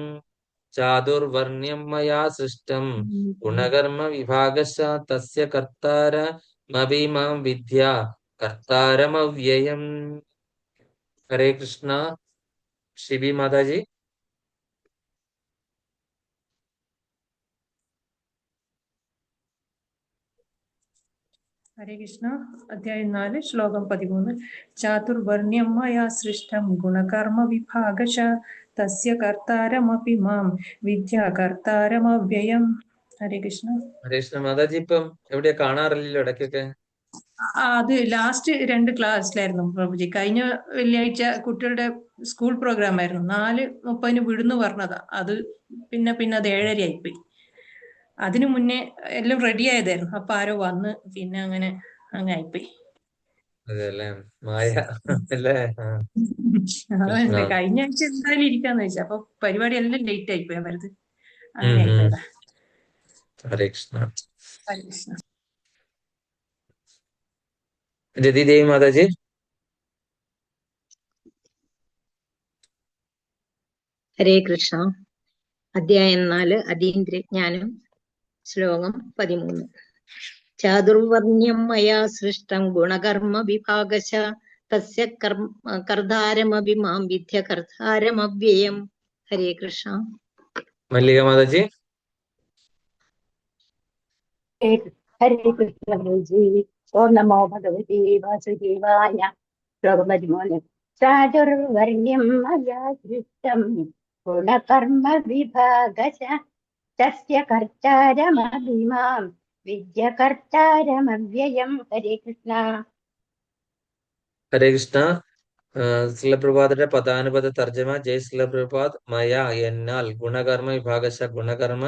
ചാതുർവർണ്ണ്യം മയാ സൃഷ്ടം ഗുണകർമ്മ വിഭാഗശ തസ്യ കർത്താരമഭിമാം വിദ്യ കർത്താരമവ്യയം. ഹരേ കൃഷ്ണ. ശിബി മാതാജി. ഹരേ കൃഷ്ണ. അധ്യായം 4 ശ്ലോകം 13. ചാതുർവർണ്ണ്യം മയാ സൃഷ്ടം ഗുണകർമ്മ വിഭാഗശ തസ്യ കർത്താരമപി മാം വിദ്യ കർത്താരമവ്യയം. ഹരേ കൃഷ്ണ. ഹരേ കൃഷ്ണ മാതാജി. ഇപ്പം എവിടെയാ കാണാറില്ലല്ലോ ഇടയ്ക്കൊക്കെ? അത് ലാസ്റ്റ് 2 ക്ലാസ്സിലായിരുന്നു പ്രഭുജി. കഴിഞ്ഞ വെള്ളിയാഴ്ച കുട്ടികളുടെ സ്കൂൾ പ്രോഗ്രാം ആയിരുന്നു. 4:30 വിടുന്നു പറഞ്ഞതാ. അത് പിന്നെ അത് 7:30 ആയിപ്പോയി. അതിനു മുന്നേ എല്ലാം റെഡി ആയതായിരുന്നു. അപ്പൊ ആരോ വന്ന് പിന്നെ അങ്ങനെ ആയിപ്പോയി. അതെല്ലേ, മായ അല്ലേ? അതല്ലേ, കഴിഞ്ഞ ആഴ്ച എന്തായാലും ഇരിക്കാന്ന് വെച്ചാ. അപ്പൊ പരിപാടി എല്ലാം ലേറ്റ് ആയിപ്പോയി അവരത്. അങ്ങനെ ആയിപ്പോയതാ. ഹരേ കൃഷ്ണ. ഹരേ കൃഷ്ണ. രതിദേവി മാതാജി. ഹരേ കൃഷ്ണ. അധ്യായം 4 അതീന്ദ്രിയ ജ്ഞാനം, ശ്ലോകം 13. ചാതുർവർണ്ണ്യം മയാ സൃഷ്ടം ഗുണകർമ്മ വിഭാഗശ തസ്യ കർത്താരമപി മാം വിദ്യ കർത്താരമവ്യയം. ഹരേ കൃഷ്ണ. മല്ലിക മാതാജി. ഹരേ കൃഷ്ണ ഗുരുജി. ഓം നമോ ഭഗവതി വാസുദേവായ. ശ്ലോകം 13. ചാതുർവർണ്ണ്യം മയാ സൃഷ്ടം ഗുണകർമ്മ വിഭാഗശ തസ്യ കർത്താരമഭിമാം വിദ്യ കർത്താരമവ്യയം. ഹരേ കൃഷ്ണ. ഹരേ കൃഷ്ണ. ശിലപ്രഭാതരുടെ പദാനുപദ തർജ്ജമ. ജയ് ശിലപ്രഭാത്. മയ എന്നാൽ ഗുണകർമ്മ വിഭാഗശ ഗുണകർമ്മ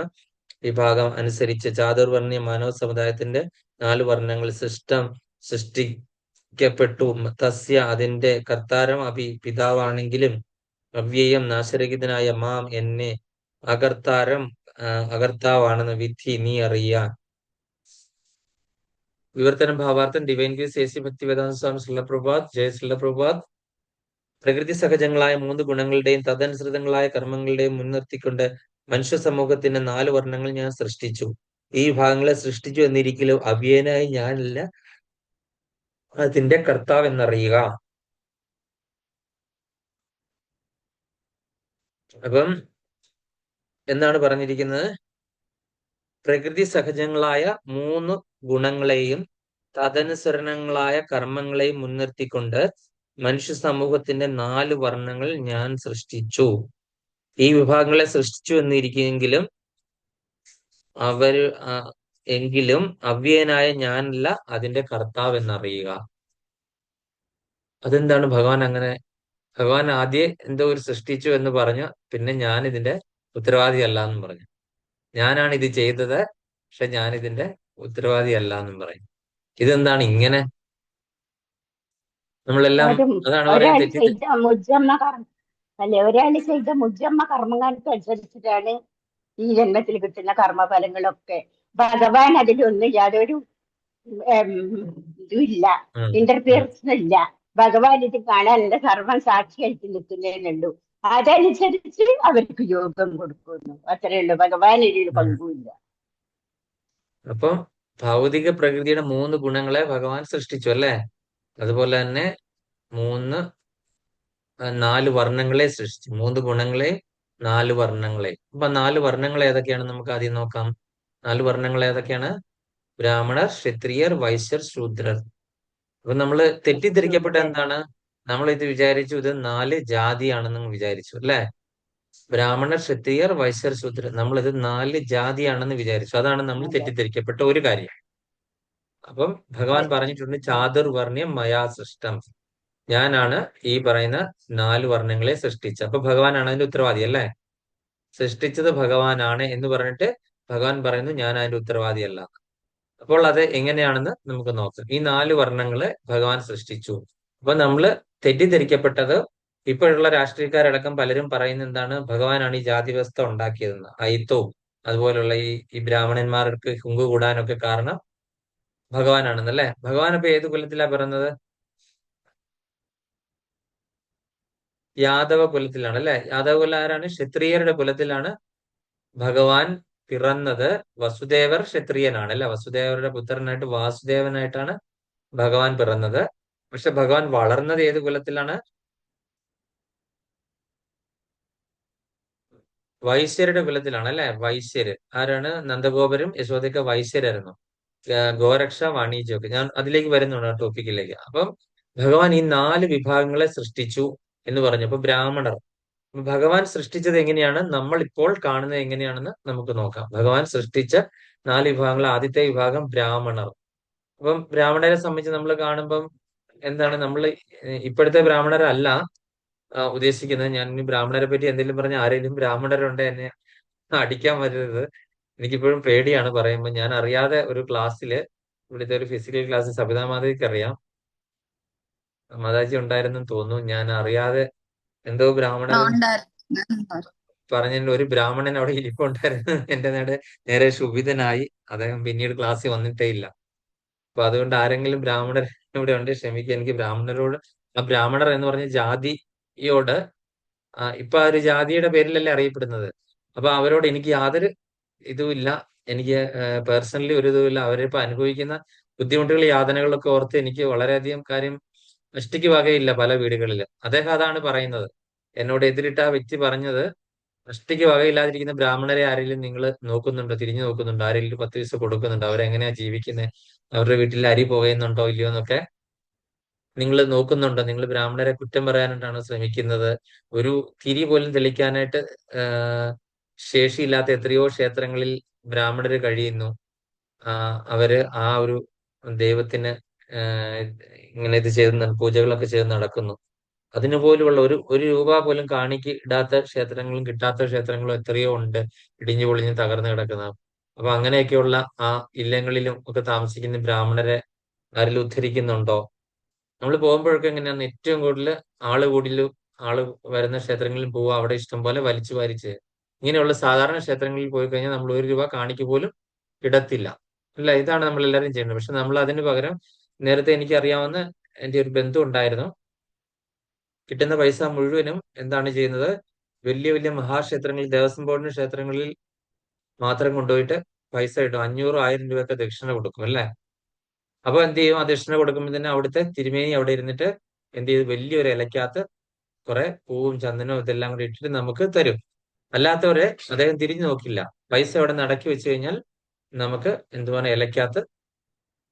വിഭാഗം അനുസരിച്ച് ചാതുർവർണ്ണ മാനവ സമുദായത്തിന്റെ 4 വർണ്ണങ്ങൾ സൃഷ്ടിക്കപ്പെട്ടു. തസ്യ അതിന്റെ കർത്താരം പിതാവാണെങ്കിലും അവ്യയം നാശരഹിതനായ മാം എന്നെ അകർത്താവാണെന്ന് വിധി നീ അറിയാൻ. വിവർത്തനം ഭാവാർത്ഥം ഡിവൈൻ ഗ്രേസ് AC ഭക്തിവേദാന്ത സ്വാമി ശ്രീലപ്രഭാത്. ജയ ശ്രീലപ്രഭാത്. പ്രകൃതി സഹജങ്ങളായ 3 ഗുണങ്ങളുടെയും തദനുസൃതങ്ങളായ കർമ്മങ്ങളുടെയും മുൻനിർത്തിക്കൊണ്ട് മനുഷ്യ സമൂഹത്തിന്റെ 4 വർണ്ണങ്ങൾ ഞാൻ സൃഷ്ടിച്ചു. ഈ വിഭാഗങ്ങളെ സൃഷ്ടിച്ചു എന്നിരിക്കലും അവ്യയനായി ഞാനല്ല അതിന്റെ കർത്താവ് എന്നറിയുക. അപ്പം എന്താണ് പറഞ്ഞിരിക്കുന്നത്? പ്രകൃതി സഹജങ്ങളായ 3 ഗുണങ്ങളെയും തദനുസരണങ്ങളായ കർമ്മങ്ങളെയും മുൻനിർത്തിക്കൊണ്ട് മനുഷ്യ സമൂഹത്തിന്റെ 4 വർണ്ണങ്ങൾ ഞാൻ സൃഷ്ടിച്ചു. ഈ വിഭാഗങ്ങളെ സൃഷ്ടിച്ചു എന്നിരിക്കുമെങ്കിലും എങ്കിലും അവ്യയനായ ഞാനല്ല അതിന്റെ കർത്താവ് എന്നറിയുക. അതെന്താണ് ഭഗവാൻ ആദ്യം എന്തോ ഒരു സൃഷ്ടിച്ചു എന്ന് പറഞ്ഞു, പിന്നെ ഞാൻ ഇതിന്റെ ഉത്തരവാദിയല്ല എന്നും പറഞ്ഞു. ഞാനാണ് ഇത് ചെയ്തത്, പക്ഷെ ഞാൻ ഇതിന്റെ ഉത്തരവാദിയല്ല എന്നും പറയും. ഇതെന്താണ് ഇങ്ങനെ? നമ്മളെല്ലാം അതാണ് ഒരാൾ പറയുന്നത്, ചെയ്ത മുജ്ജമ്മ കർമ്മ അല്ലെ, ഒരാൾ ചെയ്ത മുജ്ജമ്മ കർമ്മങ്ങൾക്ക് അനുസരിച്ചിട്ടാണ് ഈ ജന്മത്തിൽ കിട്ടുന്ന കർമ്മഫലങ്ങളൊക്കെ. ഭഗവാൻ അതിലൊന്നും യാതൊരു ഇതുമില്ല, ഇന്റർഫിയറൻസ് ഇല്ല. ഭഗവാൻ ഇത് കാണാൻ എന്റെ സർവം സാക്ഷിയായിട്ട് നിൽക്കുന്നതിനുള്ളൂ. അതനുസരിച്ച് അവർക്ക് യോഗം കൊടുക്കുന്നു, അത്രയേ ഉള്ളൂ. ഭഗവാൻ ഇതിൽ പങ്കുമില്ല. അപ്പം ഭൗതിക പ്രകൃതിയുടെ 3 ഗുണങ്ങളെ ഭഗവാൻ സൃഷ്ടിച്ചു അല്ലേ? അതുപോലെ തന്നെ 4 വർണ്ണങ്ങളെ സൃഷ്ടിച്ചു. 3 ഗുണങ്ങളെ 4 വർണ്ണങ്ങളെ. അപ്പൊ 4 വർണ്ണങ്ങൾ ഏതൊക്കെയാണ് നമുക്ക് ആദ്യം നോക്കാം. 4 വർണ്ണങ്ങൾ ഏതൊക്കെയാണ്? ബ്രാഹ്മണർ, ക്ഷത്രിയർ, വൈശ്യർ, ശൂദ്രർ. അപ്പൊ നമ്മള് തെറ്റിദ്ധരിക്കപ്പെട്ട എന്താണ്? നമ്മൾ ഇത് വിചാരിച്ചു ഇത് 4 ജാതിയാണെന്ന് വിചാരിച്ചു അല്ലെ? ബ്രാഹ്മണർ, ക്ഷത്രിയർ, വൈശ്യർ, ശൂദ്രർ. നമ്മളിത് 4 ജാതിയാണെന്ന് വിചാരിച്ചു. അതാണ് നമ്മൾ തെറ്റിദ്ധരിക്കപ്പെട്ട ഒരു കാര്യം. അപ്പം ഭഗവാൻ പറഞ്ഞിട്ടുണ്ട് ചാതുർവർണ്ണ്യം മയാ സൃഷ്ടം. ഞാനാണ് ഈ പറയുന്ന 4 വർണ്ണങ്ങളെ സൃഷ്ടിച്ചത്. അപ്പൊ ഭഗവാനാണ് അതിന്റെ ഉത്തരവാദി അല്ലേ? സൃഷ്ടിച്ചത് ഭഗവാനാണ് എന്ന് പറഞ്ഞിട്ട് ഭഗവാൻ പറയുന്നു ഞാൻ അതിന്റെ ഉത്തരവാദിയല്ല. അപ്പോൾ അത് എങ്ങനെയാണെന്ന് നമുക്ക് നോക്കാം. ഈ 4 വർണ്ണങ്ങളെ ഭഗവാൻ സൃഷ്ടിച്ചു. അപ്പൊ നമ്മള് തെറ്റിദ്ധരിക്കപ്പെട്ടത്, ഇപ്പോഴുള്ള രാഷ്ട്രീയക്കാരടക്കം പലരും പറയുന്ന എന്താണ്, ഭഗവാനാണ് ഈ ജാതി വ്യവസ്ഥ ഉണ്ടാക്കിയതെന്ന്. അയിത്തവും അതുപോലുള്ള ഈ ബ്രാഹ്മണന്മാർക്ക് ഹുങ്കു കൂടാനൊക്കെ കാരണം ഭഗവാനാണെന്നല്ലേ? ഭഗവാൻ അപ്പൊ ഏത് കുലത്തിലാ പിറന്നത്? യാദവ കുലത്തിലാണ് അല്ലെ? യാദവ കുലം ആരാണ്? ക്ഷത്രിയരുടെ കുലത്തിലാണ് ഭഗവാൻ പിറന്നത്. വസുദേവർ ക്ഷത്രിയനാണ് അല്ലെ? വസുദേവരുടെ പുത്രനായിട്ട് വാസുദേവനായിട്ടാണ് ഭഗവാൻ പിറന്നത്. പക്ഷെ ഭഗവാൻ വളർന്നത് ഏത് കുലത്തിലാണ്? വൈശ്യരുടെ കുലത്തിലാണ് അല്ലെ? വൈശ്യര് ആരാണ്? നന്ദഗോപരും യശോദയൊക്കെ വൈശ്യരായിരുന്നു. ഗോരക്ഷ, വാണിജ്യമൊക്കെ. ഞാൻ അതിലേക്ക് വരുന്നുണ്ട്, ആ ടോപ്പിക്കിലേക്ക്. അപ്പം ഭഗവാൻ ഈ 4 വിഭാഗങ്ങളെ സൃഷ്ടിച്ചു എന്ന് പറഞ്ഞു. അപ്പൊ ബ്രാഹ്മണർ, ഭഗവാൻ സൃഷ്ടിച്ചത് എങ്ങനെയാണ്, നമ്മൾ ഇപ്പോൾ കാണുന്നത് എങ്ങനെയാണെന്ന് നമുക്ക് നോക്കാം. ഭഗവാൻ സൃഷ്ടിച്ച 4 വിഭാഗങ്ങൾ. ആദ്യത്തെ വിഭാഗം ബ്രാഹ്മണർ. അപ്പം ബ്രാഹ്മണരെ സംബന്ധിച്ച് നമ്മൾ കാണുമ്പം എന്താണ്, നമ്മൾ ഇപ്പോഴത്തെ ബ്രാഹ്മണരല്ല ഉദ്ദേശിക്കുന്നത്. ഞാൻ ഇനി ബ്രാഹ്മണരെ പറ്റി എന്തെങ്കിലും പറഞ്ഞ ആരെങ്കിലും ബ്രാഹ്മണരുണ്ട് എന്നെ അടിക്കാൻ വരരുത്. എനിക്കിപ്പോഴും പേടിയാണ് പറയുമ്പോൾ. ഞാൻ അറിയാതെ ഒരു ക്ലാസ്സില്, ഇവിടുത്തെ ഒരു ഫിസിക്കൽ ക്ലാസ്സിൽ സബിതാ മാതാജിക്ക് അറിയാം, മാതാജി ഉണ്ടായിരുന്നെന്ന് തോന്നുന്നു. ഞാൻ അറിയാതെ എന്തോ ബ്രാഹ്മണർ പറഞ്ഞതിൽ ഒരു ബ്രാഹ്മണൻ അവിടെ ഇരിപ്പുണ്ടായിരുന്നു. എന്റെ നേരെ ശുഭിതനായി. അദ്ദേഹം പിന്നീട് ക്ലാസ്സിൽ വന്നിട്ടേ ഇല്ല. അപ്പൊ അതുകൊണ്ട് ആരെങ്കിലും ബ്രാഹ്മണർ ഇവിടെ ഉണ്ട്, ക്ഷമിക്കുക. എനിക്ക് ബ്രാഹ്മണരോട്, ആ ബ്രാഹ്മണർ എന്ന് പറഞ്ഞ ജാതിയോട്, ഇപ്പൊ ആ ഒരു ജാതിയുടെ പേരിലല്ലേ അറിയപ്പെടുന്നത്. അപ്പൊ അവരോട് എനിക്ക് യാതൊരു ഇതുമില്ല. എനിക്ക് പേഴ്സണലി ഒരു ഇതുമില്ല. അവരിപ്പോ അനുഭവിക്കുന്ന ബുദ്ധിമുട്ടുകൾ, യാതനകളൊക്കെ ഓർത്ത് എനിക്ക് വളരെയധികം കാര്യം നഷ്ടിക്ക് വകയില്ല പല വീടുകളിൽ. അദ്ദേഹം അതാണ് പറയുന്നത്. എന്നോട് എതിരിട്ട ആ വ്യക്തി പറഞ്ഞത്, നഷ്ടിക്ക് വകയില്ലാതിരിക്കുന്ന ബ്രാഹ്മണരെ ആരെങ്കിലും നിങ്ങൾ നോക്കുന്നുണ്ടോ, തിരിഞ്ഞു നോക്കുന്നുണ്ടോ? ആരെങ്കിലും 10 പൈസ കൊടുക്കുന്നുണ്ടോ? അവരെങ്ങനെയാ ജീവിക്കുന്നത്? അവരുടെ വീട്ടിൽ അരി പുകയുന്നുണ്ടോ ഇല്ലയോ എന്നൊക്കെ നിങ്ങൾ നോക്കുന്നുണ്ടോ? നിങ്ങൾ ബ്രാഹ്മണരെ കുറ്റം പറയാനായിട്ടാണ് ശ്രമിക്കുന്നത്. ഒരു തിരി പോലും തെളിക്കാനായിട്ട് ശേഷിയില്ലാത്ത എത്രയോ ക്ഷേത്രങ്ങളിൽ ബ്രാഹ്മണര് കഴിയുന്നു. അവര് ആ ഒരു ദൈവത്തിന് ഇങ്ങനെ ഇത് ചെയ്ത് പൂജകളൊക്കെ ചെയ്ത് നടക്കുന്നു. അതിനു പോലുമുള്ള ഒരു രൂപ പോലും കാണിക്ക് ഇടാത്ത ക്ഷേത്രങ്ങളും കിട്ടാത്ത ക്ഷേത്രങ്ങളും എത്രയോ ഉണ്ട്, ഇടിഞ്ഞു പൊളിഞ്ഞ് തകർന്നു കിടക്കുന്ന. അപ്പൊ അങ്ങനെയൊക്കെയുള്ള ആ ഇല്ലങ്ങളിലും ഒക്കെ താമസിക്കുന്ന ബ്രാഹ്മണരെ ആരെങ്കിലും ഉദ്ധരിക്കുന്നുണ്ടോ? നമ്മൾ പോകുമ്പോഴൊക്കെ എങ്ങനെയാണ്, ഏറ്റവും കൂടുതൽ ആള് വരുന്ന ക്ഷേത്രങ്ങളിൽ പോവുക, അവിടെ ഇഷ്ടം പോലെ വലിച്ചു വാരിച്ച്. ഇങ്ങനെയുള്ള സാധാരണ ക്ഷേത്രങ്ങളിൽ പോയി കഴിഞ്ഞാൽ നമ്മൾ 1 രൂപ കാണിക്ക് പോലും ഇടത്തില്ല. അല്ല, ഇതാണ് നമ്മൾ എല്ലാവരും ചെയ്യുന്നത്. പക്ഷെ നമ്മൾ അതിന് പകരം നേരത്തെ എനിക്കറിയാവുന്ന എൻ്റെ ഒരു ബന്ധു ഉണ്ടായിരുന്നു. കിട്ടുന്ന പൈസ മുഴുവനും എന്താണ് ചെയ്യുന്നത്? വലിയ വലിയ മഹാക്ഷേത്രങ്ങളിൽ, ദേവസ്വം ബോർഡിന്റെ ക്ഷേത്രങ്ങളിൽ മാത്രം കൊണ്ടുപോയിട്ട് പൈസ ഇടും. 500, 1000 രൂപയൊക്കെ ദക്ഷിണ കൊടുക്കും അല്ലേ? അപ്പൊ എന്ത് ചെയ്യും? ആ ദക്ഷിണ കൊടുക്കുമ്പോൾ തന്നെ അവിടുത്തെ തിരുമേനി അവിടെ ഇരുന്നിട്ട് എന്ത് ചെയ്തു? വലിയൊരു ഇലക്കകത്ത് കുറെ പൂവും ചന്ദനവും ഇതെല്ലാം കൂടി ഇട്ടിട്ട് നമുക്ക് തരും. അല്ലാത്തവരെ അദ്ദേഹം തിരിഞ്ഞു നോക്കില്ല. പൈസ അവിടെ നടക്കി വെച്ച് കഴിഞ്ഞാൽ നമുക്ക് എന്തുവാണ്, ഇലക്കകത്ത്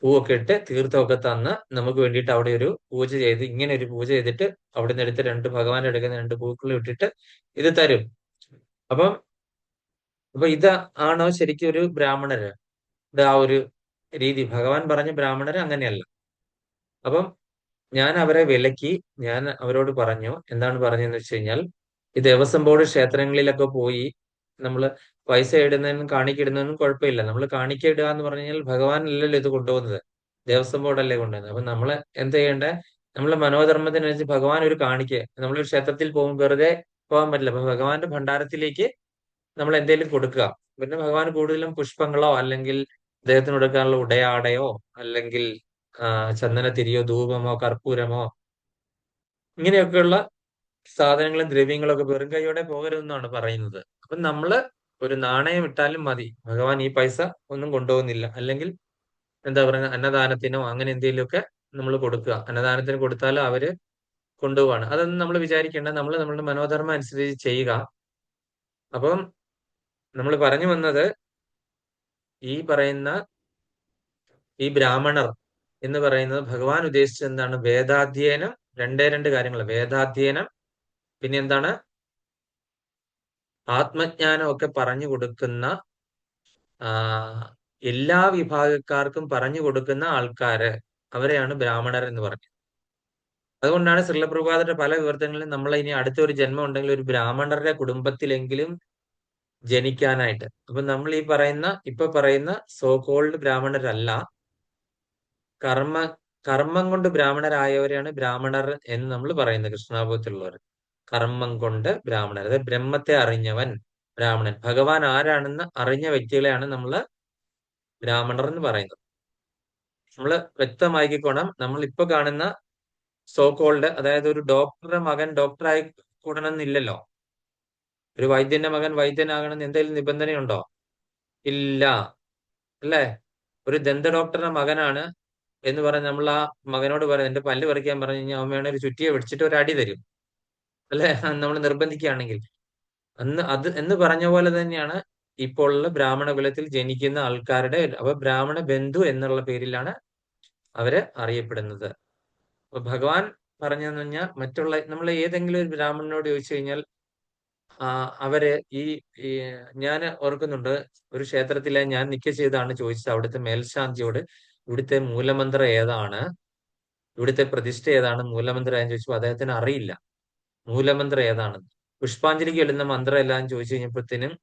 പൂവൊക്കെ ഇട്ട് തീർത്ഥമൊക്കെ തന്ന് നമുക്ക് വേണ്ടിയിട്ട് അവിടെ ഒരു പൂജ ചെയ്ത്, ഇങ്ങനെ ഒരു പൂജ ചെയ്തിട്ട് അവിടെ നിന്ന് എടുത്ത് ഭഗവാന്റെ എടുക്കുന്ന 2 പൂക്കളും ഇട്ടിട്ട് ഇത് തരും. അപ്പം ഇത് ആണോ ശരിക്കും ഒരു ബ്രാഹ്മണര്? ആ ഒരു രീതി ഭഗവാൻ പറഞ്ഞ ബ്രാഹ്മണര് അങ്ങനെയല്ല. അപ്പം ഞാൻ അവരെ വിലക്കി. ഞാൻ അവരോട് പറഞ്ഞു, എന്താണ് പറഞ്ഞതെന്ന് വെച്ച് കഴിഞ്ഞാൽ, ഈ ദേവസ്വം ബോർഡ് ക്ഷേത്രങ്ങളിലൊക്കെ പോയി നമ്മൾ പൈസ ഇടുന്നതിനും കാണിക്കിടുന്നതിനും കുഴപ്പമില്ല. നമ്മൾ കാണിക്ക ഇടുക എന്ന് പറഞ്ഞു കഴിഞ്ഞാൽ ഭഗവാൻ അല്ലല്ലോ ഇത് കൊണ്ടുപോകുന്നത്, ദേവസ്വം ബോർഡല്ലേ കൊണ്ടുപോകുന്നത്. അപ്പൊ നമ്മൾ എന്ത് ചെയ്യേണ്ടത്? നമ്മളെ മനോധർമ്മത്തിനനുസരിച്ച് ഭഗവാൻ ഒരു കാണിക്ക, നമ്മളൊരു ക്ഷേത്രത്തിൽ പോകുമ്പോൾ വെറുതെ പോകാൻ പറ്റില്ല. അപ്പൊ ഭഗവാന്റെ ഭണ്ഡാരത്തിലേക്ക് നമ്മൾ എന്തെങ്കിലും കൊടുക്കുക. പിന്നെ ഭഗവാൻ കൂടുതലും പുഷ്പങ്ങളോ അല്ലെങ്കിൽ അദ്ദേഹത്തിന് കൊടുക്കാനുള്ള ഉടയാടയോ അല്ലെങ്കിൽ ചന്ദനത്തിരിയോ ധൂപമോ കർപ്പൂരമോ ഇങ്ങനെയൊക്കെയുള്ള സാധനങ്ങളും ദ്രവ്യങ്ങളും ഒക്കെ വെറും കൈയോടെ പോകരുതെന്നാണ് പറയുന്നത്. അപ്പൊ നമ്മള് ഒരു നാണയം ഇട്ടാലും മതി, ഭഗവാൻ ഈ പൈസ ഒന്നും കൊണ്ടുപോകുന്നില്ല. അല്ലെങ്കിൽ എന്താ പറയുക, അന്നദാനത്തിനോ അങ്ങനെ എന്തെങ്കിലുമൊക്കെ നമ്മൾ കൊടുക്കുക. അന്നദാനത്തിന് കൊടുത്താലും അവര് കൊണ്ടുപോവാണ്. അതൊന്നും നമ്മൾ വിചാരിക്കേണ്ട. നമ്മൾ നമ്മളുടെ മനോധർമ്മം അനുസരിച്ച് ചെയ്യുക. അപ്പം നമ്മൾ പറഞ്ഞു വന്നത്, ഈ പറയുന്ന ഈ ബ്രാഹ്മണർ എന്ന് പറയുന്നത് ഭഗവാൻ ഉദ്ദേശിച്ചത് എന്താണ്? വേദാധ്യയനം. രണ്ട് കാര്യങ്ങൾ: വേദാധ്യയനം, പിന്നെ എന്താണ്, ആത്മജ്ഞാനം ഒക്കെ പറഞ്ഞു കൊടുക്കുന്ന, ആ എല്ലാ വിഭാഗക്കാർക്കും പറഞ്ഞു കൊടുക്കുന്ന ആൾക്കാര്, അവരെയാണ് ബ്രാഹ്മണർ എന്ന് പറഞ്ഞത്. അതുകൊണ്ടാണ് ശ്രീല പ്രഭുപാദരുടെ പല വിവർത്തനങ്ങളിലും നമ്മൾ ഇനി അടുത്തൊരു ജന്മം ഉണ്ടെങ്കിൽ ഒരു ബ്രാഹ്മണരുടെ കുടുംബത്തിലെങ്കിലും ജനിക്കാനായിട്ട്. അപ്പൊ നമ്മൾ ഇപ്പൊ പറയുന്ന സോ കോൾഡ് ബ്രാഹ്മണരല്ല, കർമ്മ കർമ്മം കൊണ്ട് ബ്രാഹ്മണരായവരെയാണ് ബ്രാഹ്മണർ എന്ന് നമ്മൾ പറയുന്നത്. കൃഷ്ണാബോധത്തിലുള്ളവർ കർമ്മം കൊണ്ട് ബ്രാഹ്മണർ, അതായത് ബ്രഹ്മത്തെ അറിഞ്ഞവൻ ബ്രാഹ്മണൻ. ഭഗവാൻ ആരാണെന്ന് അറിഞ്ഞ വ്യക്തികളെയാണ് നമ്മൾ ബ്രാഹ്മണർ എന്ന് പറയുന്നത്. നമ്മൾ വ്യക്തമാക്കിക്കോണം. നമ്മൾ ഇപ്പൊ കാണുന്ന സോ കോൾഡ്, അതായത് ഒരു ഡോക്ടറുടെ മകൻ ഡോക്ടറായി കൂടണമെന്നില്ലല്ലോ. ഒരു വൈദ്യന്റെ മകൻ വൈദ്യനാകണമെന്ന് എന്തെങ്കിലും നിബന്ധനയുണ്ടോ? ഇല്ല, അല്ലേ? ഒരു ദന്ത ഡോക്ടറുടെ മകനാണ് എന്ന് പറഞ്ഞ് നമ്മൾ ആ മകനോട് പറയാം എന്റെ പല്ല് പറിക്കാൻ പറഞ്ഞു കഴിഞ്ഞാൽ അവൻ വേണേ ഒരു ചുറ്റിയെ പിടിച്ചിട്ട് ഒരു അടി തരും, അല്ലെ? നമ്മൾ നിർബന്ധിക്കുകയാണെങ്കിൽ. എന്ന് പറഞ്ഞ പോലെ തന്നെയാണ് ഇപ്പോൾ ഉള്ള ബ്രാഹ്മണ കുലത്തിൽ ജനിക്കുന്ന ആൾക്കാരുടെ, അപ്പൊ ബ്രാഹ്മണ ബന്ധു എന്നുള്ള പേരിലാണ് അവര് അറിയപ്പെടുന്നത്. അപ്പൊ ഭഗവാൻ പറഞ്ഞെന്ന് പറഞ്ഞാൽ, മറ്റുള്ള നമ്മൾ ഏതെങ്കിലും ഒരു ബ്രാഹ്മണനോട് ചോദിച്ചു കഴിഞ്ഞാൽ അവര് ഈ ഞാൻ ഓർക്കുന്നുണ്ട്, ഒരു ക്ഷേത്രത്തിലെ ഞാൻ നിത്യ ചെയ്താണ് ചോദിച്ചത് അവിടുത്തെ മേൽശാന്തിയോട്, ഇവിടുത്തെ മൂലമന്ത്രം ഏതാണ്, ഇവിടുത്തെ പ്രതിഷ്ഠ ഏതാണ്, മൂലമന്ത്രം ഏതാന്ന് ചോദിച്ചപ്പോൾ അദ്ദേഹത്തിന് അറിയില്ല മൂലമന്ത്രം ഏതാണ്. പുഷ്പാഞ്ജലിക്ക് എഴുതുന്ന മന്ത്രം എല്ലാം ചോദിച്ചു കഴിഞ്ഞപ്പോഴത്തേനും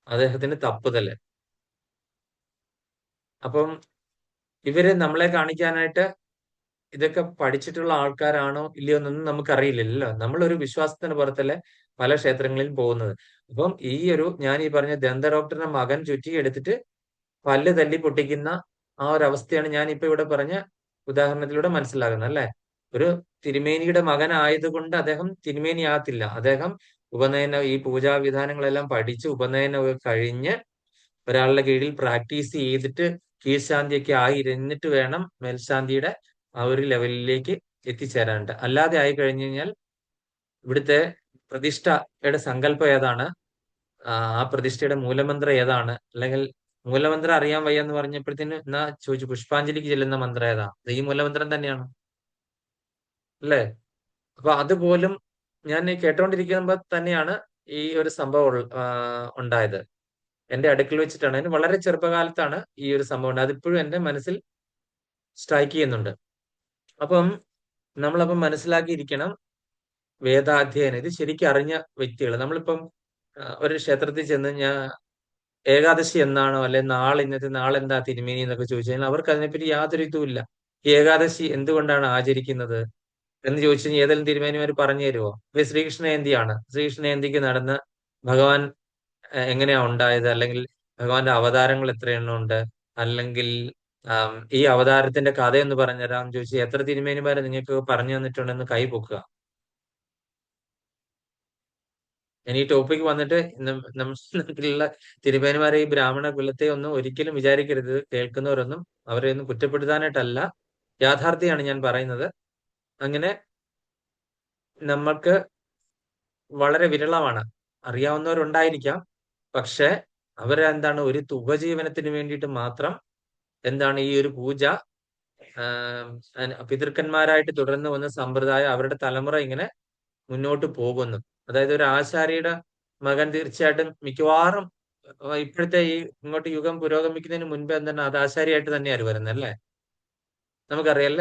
അദ്ദേഹത്തിന് തപ്പുതല്. അപ്പം ഇവര് നമ്മളെ കാണിക്കാനായിട്ട് ഇതൊക്കെ പഠിച്ചിട്ടുള്ള ആൾക്കാരാണോ ഇല്ലയോ എന്നൊന്നും നമുക്കറിയില്ലല്ലോ. നമ്മളൊരു വിശ്വാസത്തിന് പുറത്തല്ലേ പല ക്ഷേത്രങ്ങളിലും പോകുന്നത്. അപ്പം ഞാൻ ഈ പറഞ്ഞ ദന്ത ഡോക്ടറുടെ മകൻ ചുറ്റി എടുത്തിട്ട് പല്ല് തല്ലി പൊട്ടിക്കുന്ന ആ ഒരു അവസ്ഥയാണ് ഞാൻ ഇപ്പൊ ഇവിടെ പറഞ്ഞ ഉദാഹരണത്തിലൂടെ മനസ്സിലാകുന്നത്, അല്ലെ? ഒരു തിരുമേനിയുടെ മകനായതുകൊണ്ട് അദ്ദേഹം തിരുമേനി ആകത്തില്ല. അദ്ദേഹം ഈ പൂജാവിധാനങ്ങളെല്ലാം പഠിച്ച് ഉപനയനമൊക്കെ കഴിഞ്ഞ് ഒരാളുടെ കീഴിൽ പ്രാക്ടീസ് ചെയ്തിട്ട് കീഴ്ശാന്തിയൊക്കെ ആയിരുന്നിട്ട് വേണം മേൽശാന്തിയുടെ ആ ഒരു ലെവലിലേക്ക് എത്തിച്ചേരാനുണ്ട്. അല്ലാതെ ആയി കഴിഞ്ഞു കഴിഞ്ഞാൽ ഇവിടുത്തെ പ്രതിഷ്ഠയുടെ സങ്കല്പം ഏതാണ്, ആ പ്രതിഷ്ഠയുടെ മൂലമന്ത്രം ഏതാണ്, അല്ലെങ്കിൽ മൂലമന്ത്രം അറിയാൻ വയ്യ എന്ന് പറഞ്ഞപ്പോഴത്തേന് എന്നാ ചോദിച്ചു പുഷ്പാഞ്ജലിക്ക് ചെല്ലുന്ന മന്ത്രം ഏതാ, ഈ മൂലമന്ത്രം തന്നെയാണ്, അല്ലേ? അപ്പൊ അതുപോലും ഞാൻ കേട്ടോണ്ടിരിക്കുമ്പോ തന്നെയാണ് ഈ ഒരു സംഭവം ഉണ്ടായത്. എന്റെ അടുക്കൽ വെച്ചിട്ടാണ്. അതിന് വളരെ ചെറുപ്പകാലത്താണ് ഈ ഒരു സംഭവം ഉണ്ടായത്. അതിപ്പോഴും എന്റെ മനസ്സിൽ സ്ട്രൈക്ക് ചെയ്യുന്നുണ്ട്. അപ്പം നമ്മളപ്പം മനസ്സിലാക്കിയിരിക്കണം, വേദാധ്യയനം ഇത് ശരിക്കും അറിഞ്ഞ വ്യക്തികൾ. നമ്മളിപ്പം ഒരു ക്ഷേത്രത്തിൽ ചെന്ന് ഏകാദശി എന്നാണോ, അല്ലെ ഇന്നത്തെ നാളെന്താ തിരുമേനി എന്നൊക്കെ ചോദിച്ചു കഴിഞ്ഞാൽ അവർക്ക് അതിനെപ്പറ്റി യാതൊരു ഇതുമില്ല. ഈ ഏകാദശി എന്തുകൊണ്ടാണ് ആചരിക്കുന്നത് എന്ന് ചോദിച്ചു കഴിഞ്ഞാൽ ഏതെങ്കിലും തിരുമേനിമാർ പറഞ്ഞു തരുമോ? ഇപ്പൊ ശ്രീകൃഷ്ണ ജയന്തിയാണ്. ശ്രീകൃഷ്ണ ജയന്തിക്ക് നടന്ന് ഭഗവാൻ എങ്ങനെയാ ഉണ്ടായത്, അല്ലെങ്കിൽ ഭഗവാന്റെ അവതാരങ്ങൾ എത്ര എണ്ണം ഉണ്ട്, അല്ലെങ്കിൽ ഈ അവതാരത്തിന്റെ കഥയൊന്ന് പറഞ്ഞുതരാം ചോദിച്ചു എത്ര തിരുമേനിമാരെ നിങ്ങൾക്ക് പറഞ്ഞു തന്നിട്ടുണ്ടെന്ന് കൈ പൊക്കുക. ഞാൻ ഈ ടോപ്പിക് വന്നിട്ട് നമ്മുടെ നാട്ടിലുള്ള തിരുമേനിമാരെ ഈ ബ്രാഹ്മണ കുലത്തെ ഒന്നും ഒരിക്കലും വിചാരിക്കരുത്, കേൾക്കുന്നവരൊന്നും അവരെ ഒന്നും കുറ്റപ്പെടുത്താനായിട്ടല്ല, യാഥാർത്ഥ്യമാണ് ഞാൻ പറയുന്നത്. അങ്ങനെ നമ്മൾക്ക് വളരെ വിരളമാണ്, അറിയാവുന്നവരുണ്ടായിരിക്കാം, പക്ഷെ അവരെന്താണ് ഒരു ഉപജീവനത്തിന് വേണ്ടിയിട്ട് മാത്രം എന്താണ് ഈ ഒരു പൂജ പിതൃക്കന്മാരായിട്ട് തുടർന്ന് വന്ന സമ്പ്രദായം അവരുടെ തലമുറ ഇങ്ങനെ മുന്നോട്ട് പോകുന്നു. അതായത് ഒരു ആശാരിയുടെ മകൻ തീർച്ചയായിട്ടും മിക്കവാറും ഇപ്പോഴത്തെ ഈ ഇങ്ങോട്ട് യുഗം പുരോഗമിക്കുന്നതിന് മുൻപ് എന്താണ് അത് ആശാരിയായിട്ട് തന്നെയാണ് വരുന്നത് അല്ലേ? നമുക്കറിയാം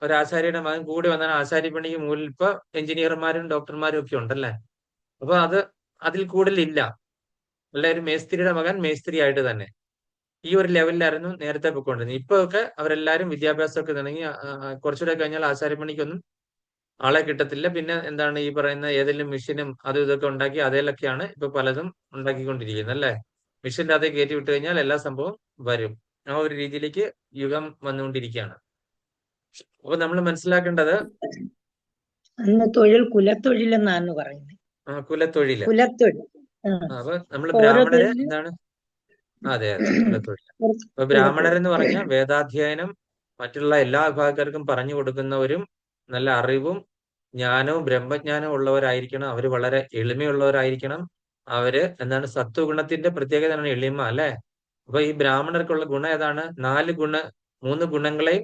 ഒരു ആശാരിയുടെ മകൻ കൂടി വന്നാൽ ആശാരി പണിക്ക് മുകളിൽ ഇപ്പൊ എഞ്ചിനീയർമാരും ഡോക്ടർമാരും ഒക്കെ ഉണ്ടല്ലേ. അപ്പൊ അതിൽ കൂടുതലില്ല. എല്ലാവരും മേസ്ത്രിയുടെ മകൻ മേസ്ത്രി ആയിട്ട് തന്നെ ഈ ഒരു ലെവലിലായിരുന്നു നേരത്തെ പൊയ്ക്കൊണ്ടിരുന്നത്. ഇപ്പൊ ഒക്കെ അവരെല്ലാരും വിദ്യാഭ്യാസമൊക്കെ തുടങ്ങി കുറച്ചുകൂടെ കഴിഞ്ഞാൽ ആശാരിപ്പണിക്കൊന്നും ആളെ കിട്ടത്തില്ല. പിന്നെ എന്താണ് ഈ പറയുന്ന ഏതെങ്കിലും മെഷീനും അതും ഇതൊക്കെ ഉണ്ടാക്കി അതിലൊക്കെയാണ് ഇപ്പൊ പലതും ഉണ്ടാക്കിക്കൊണ്ടിരിക്കുന്നത് അല്ലേ. മെഷീൻ്റെ അതേ കയറ്റി വിട്ട് കഴിഞ്ഞാൽ എല്ലാ സംഭവം വരും. ആ ഒരു രീതിയിലേക്ക് യുഗം വന്നുകൊണ്ടിരിക്കുകയാണ്. അപ്പൊ നമ്മൾ മനസ്സിലാക്കേണ്ടത് അന്ന് കുലത്തൊഴിൽ എന്നാണ് പറയുന്നത്. കുലത്തൊഴില്. കുലത്തൊഴിൽ. അപ്പൊ നമ്മൾ ഓരോ ബ്രാഹ്മണര് തൊഴിലും എന്താണ് അതെ കുലത്തൊഴിൽ. അപ്പൊ ബ്രാഹ്മണരെന്ന് പറഞ്ഞാൽ വേദാധ്യയനം മറ്റുള്ള എല്ലാ വിഭാഗക്കാർക്കും പറഞ്ഞു കൊടുക്കുന്നവരും നല്ല അറിവും ജ്ഞാനവും ബ്രഹ്മജ്ഞാനവും ഉള്ളവരായിരിക്കണം. അവര് വളരെ എളിമയുള്ളവരായിരിക്കണം. അവര് എന്താണ് സത്വഗുണത്തിന്റെ പ്രത്യേകതയാണ് എളിമ അല്ലെ. അപ്പൊ ഈ ബ്രാഹ്മണർക്കുള്ള ഗുണം ഏതാണ്? 3 ഗുണങ്ങളെയും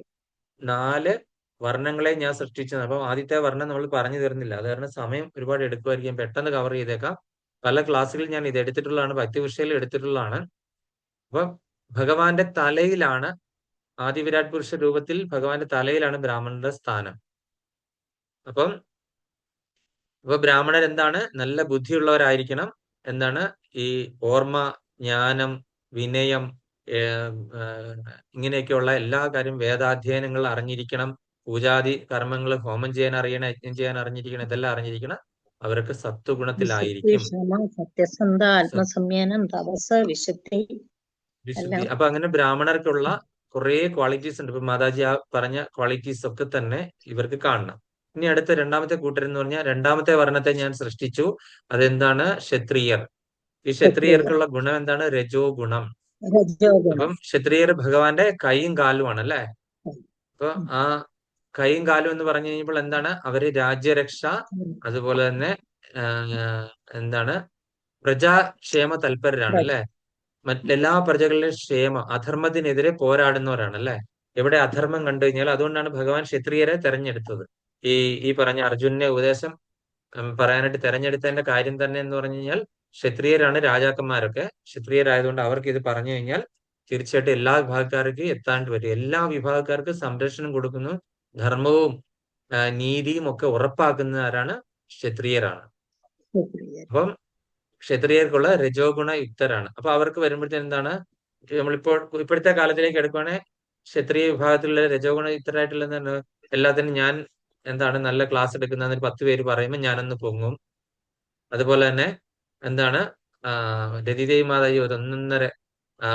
4 വർണ്ണങ്ങളെയും ഞാൻ സൃഷ്ടിച്ചത്. അപ്പൊ ആദ്യത്തെ വർണ്ണം നമ്മൾ പറഞ്ഞു തരുന്നില്ല, അത് കാരണം സമയം ഒരുപാട് എടുക്കുമായിരിക്കും, പെട്ടെന്ന് കവർ ചെയ്തേക്കാം. പല ക്ലാസ്സുകളിൽ ഞാൻ ഇത് എടുത്തിട്ടുള്ളതാണ്, ഭക്തിവിഷയിൽ എടുത്തിട്ടുള്ളതാണ്. അപ്പൊ ഭഗവാന്റെ തലയിലാണ്, ആദിവിരാട് പുരുഷ രൂപത്തിൽ ഭഗവാന്റെ തലയിലാണ് ബ്രാഹ്മണന്റെ സ്ഥാനം. അപ്പം ബ്രാഹ്മണർ എന്താണ്? നല്ല ബുദ്ധിയുള്ളവരായിരിക്കണം. എന്താണ് ഈ ഓർമ്മ, ജ്ഞാനം, വിനയം, ഇങ്ങനെയൊക്കെയുള്ള എല്ലാ കാര്യം വേദാധ്യയനങ്ങൾ അറിഞ്ഞിരിക്കണം. പൂജാതി കർമ്മങ്ങൾ, ഹോമം ചെയ്യാൻ അറിയണം, യജ്ഞം ചെയ്യാൻ അറിഞ്ഞിരിക്കണം, ഇതെല്ലാം അറിഞ്ഞിരിക്കണം. അവർക്ക് സത്വഗുണത്തിലായിരിക്കും. സത്യസന്ധ, ആത്മസംയനം, തപസ്, വിശുദ്ധി. വിശുദ്ധി. അപ്പൊ അങ്ങനെ ബ്രാഹ്മണർക്കുള്ള കുറെ ക്വാളിറ്റീസ് ഉണ്ട്. ഇപ്പൊ മാതാജി ആ പറഞ്ഞ ക്വാളിറ്റീസ് ഒക്കെ തന്നെ ഇവർക്ക് കാണണം. ഇനി അടുത്ത രണ്ടാമത്തെ കൂട്ടർ എന്ന് പറഞ്ഞാൽ രണ്ടാമത്തെ വർണ്ണത്തെ ഞാൻ സൃഷ്ടിച്ചു. അതെന്താണ്? ക്ഷത്രിയർ. ഈ ക്ഷത്രിയർക്കുള്ള ഗുണം എന്താണ്? രജോ ഗുണം. അപ്പം ക്ഷത്രിയർ ഭഗവാന്റെ കൈയും കാലുമാണ് അല്ലെ. അപ്പൊ ആ കൈയും കാലും എന്ന് പറഞ്ഞു കഴിഞ്ഞപ്പോൾ എന്താണ്? അവര് രാജ്യരക്ഷ, അതുപോലെ തന്നെ എന്താണ് പ്രജാക്ഷേമ തൽപരരാണ് അല്ലെ. മറ്റെല്ലാ പ്രജകളുടെയും ക്ഷേമം, അധർമ്മത്തിനെതിരെ പോരാടുന്നവരാണ് അല്ലെ. എവിടെ അധർമ്മം കണ്ടു കഴിഞ്ഞാൽ, അതുകൊണ്ടാണ് ഭഗവാൻ ക്ഷത്രിയരെ തെരഞ്ഞെടുത്തത്. ഈ പറഞ്ഞ അർജുനനെ ഉപദേശം പറയാനായിട്ട് തെരഞ്ഞെടുത്തതിന്റെ കാര്യം തന്നെ എന്ന് പറഞ്ഞു കഴിഞ്ഞാൽ ക്ഷത്രിയരാണ് രാജാക്കന്മാരൊക്കെ. ക്ഷത്രിയരായതുകൊണ്ട് അവർക്ക് ഇത് പറഞ്ഞു കഴിഞ്ഞാൽ തീർച്ചയായിട്ടും എല്ലാ വിഭാഗക്കാർക്കും എത്താണ്ട് വരും. എല്ലാ വിഭാഗക്കാർക്കും സംരക്ഷണം കൊടുക്കുന്നു, ധർമ്മവും നീതിയും ഒക്കെ ഉറപ്പാക്കുന്ന ആരാണ്? ക്ഷത്രിയരാണ്. അപ്പം ക്ഷത്രിയർക്കുള്ള രജോ ഗുണ യുക്തരാണ്. അപ്പൊ അവർക്ക് വരുമ്പോഴത്തേന് എന്താണ്? ഇപ്പോഴത്തെ കാലത്തിലേക്ക് എടുക്കുവാണെങ്കിൽ ക്ഷത്രിയ വിഭാഗത്തിലുള്ള രജോ ഗുണ യുക്തരായിട്ടുള്ള എല്ലാത്തിനും ഞാൻ എന്താണ് നല്ല ക്ലാസ് എടുക്കുന്ന 10 പേര് പറയുമ്പോൾ ഞാനൊന്ന് പൊങ്ങും. അതുപോലെ തന്നെ എന്താണ് രതിദേവി മാതാജി ഒരു 1.5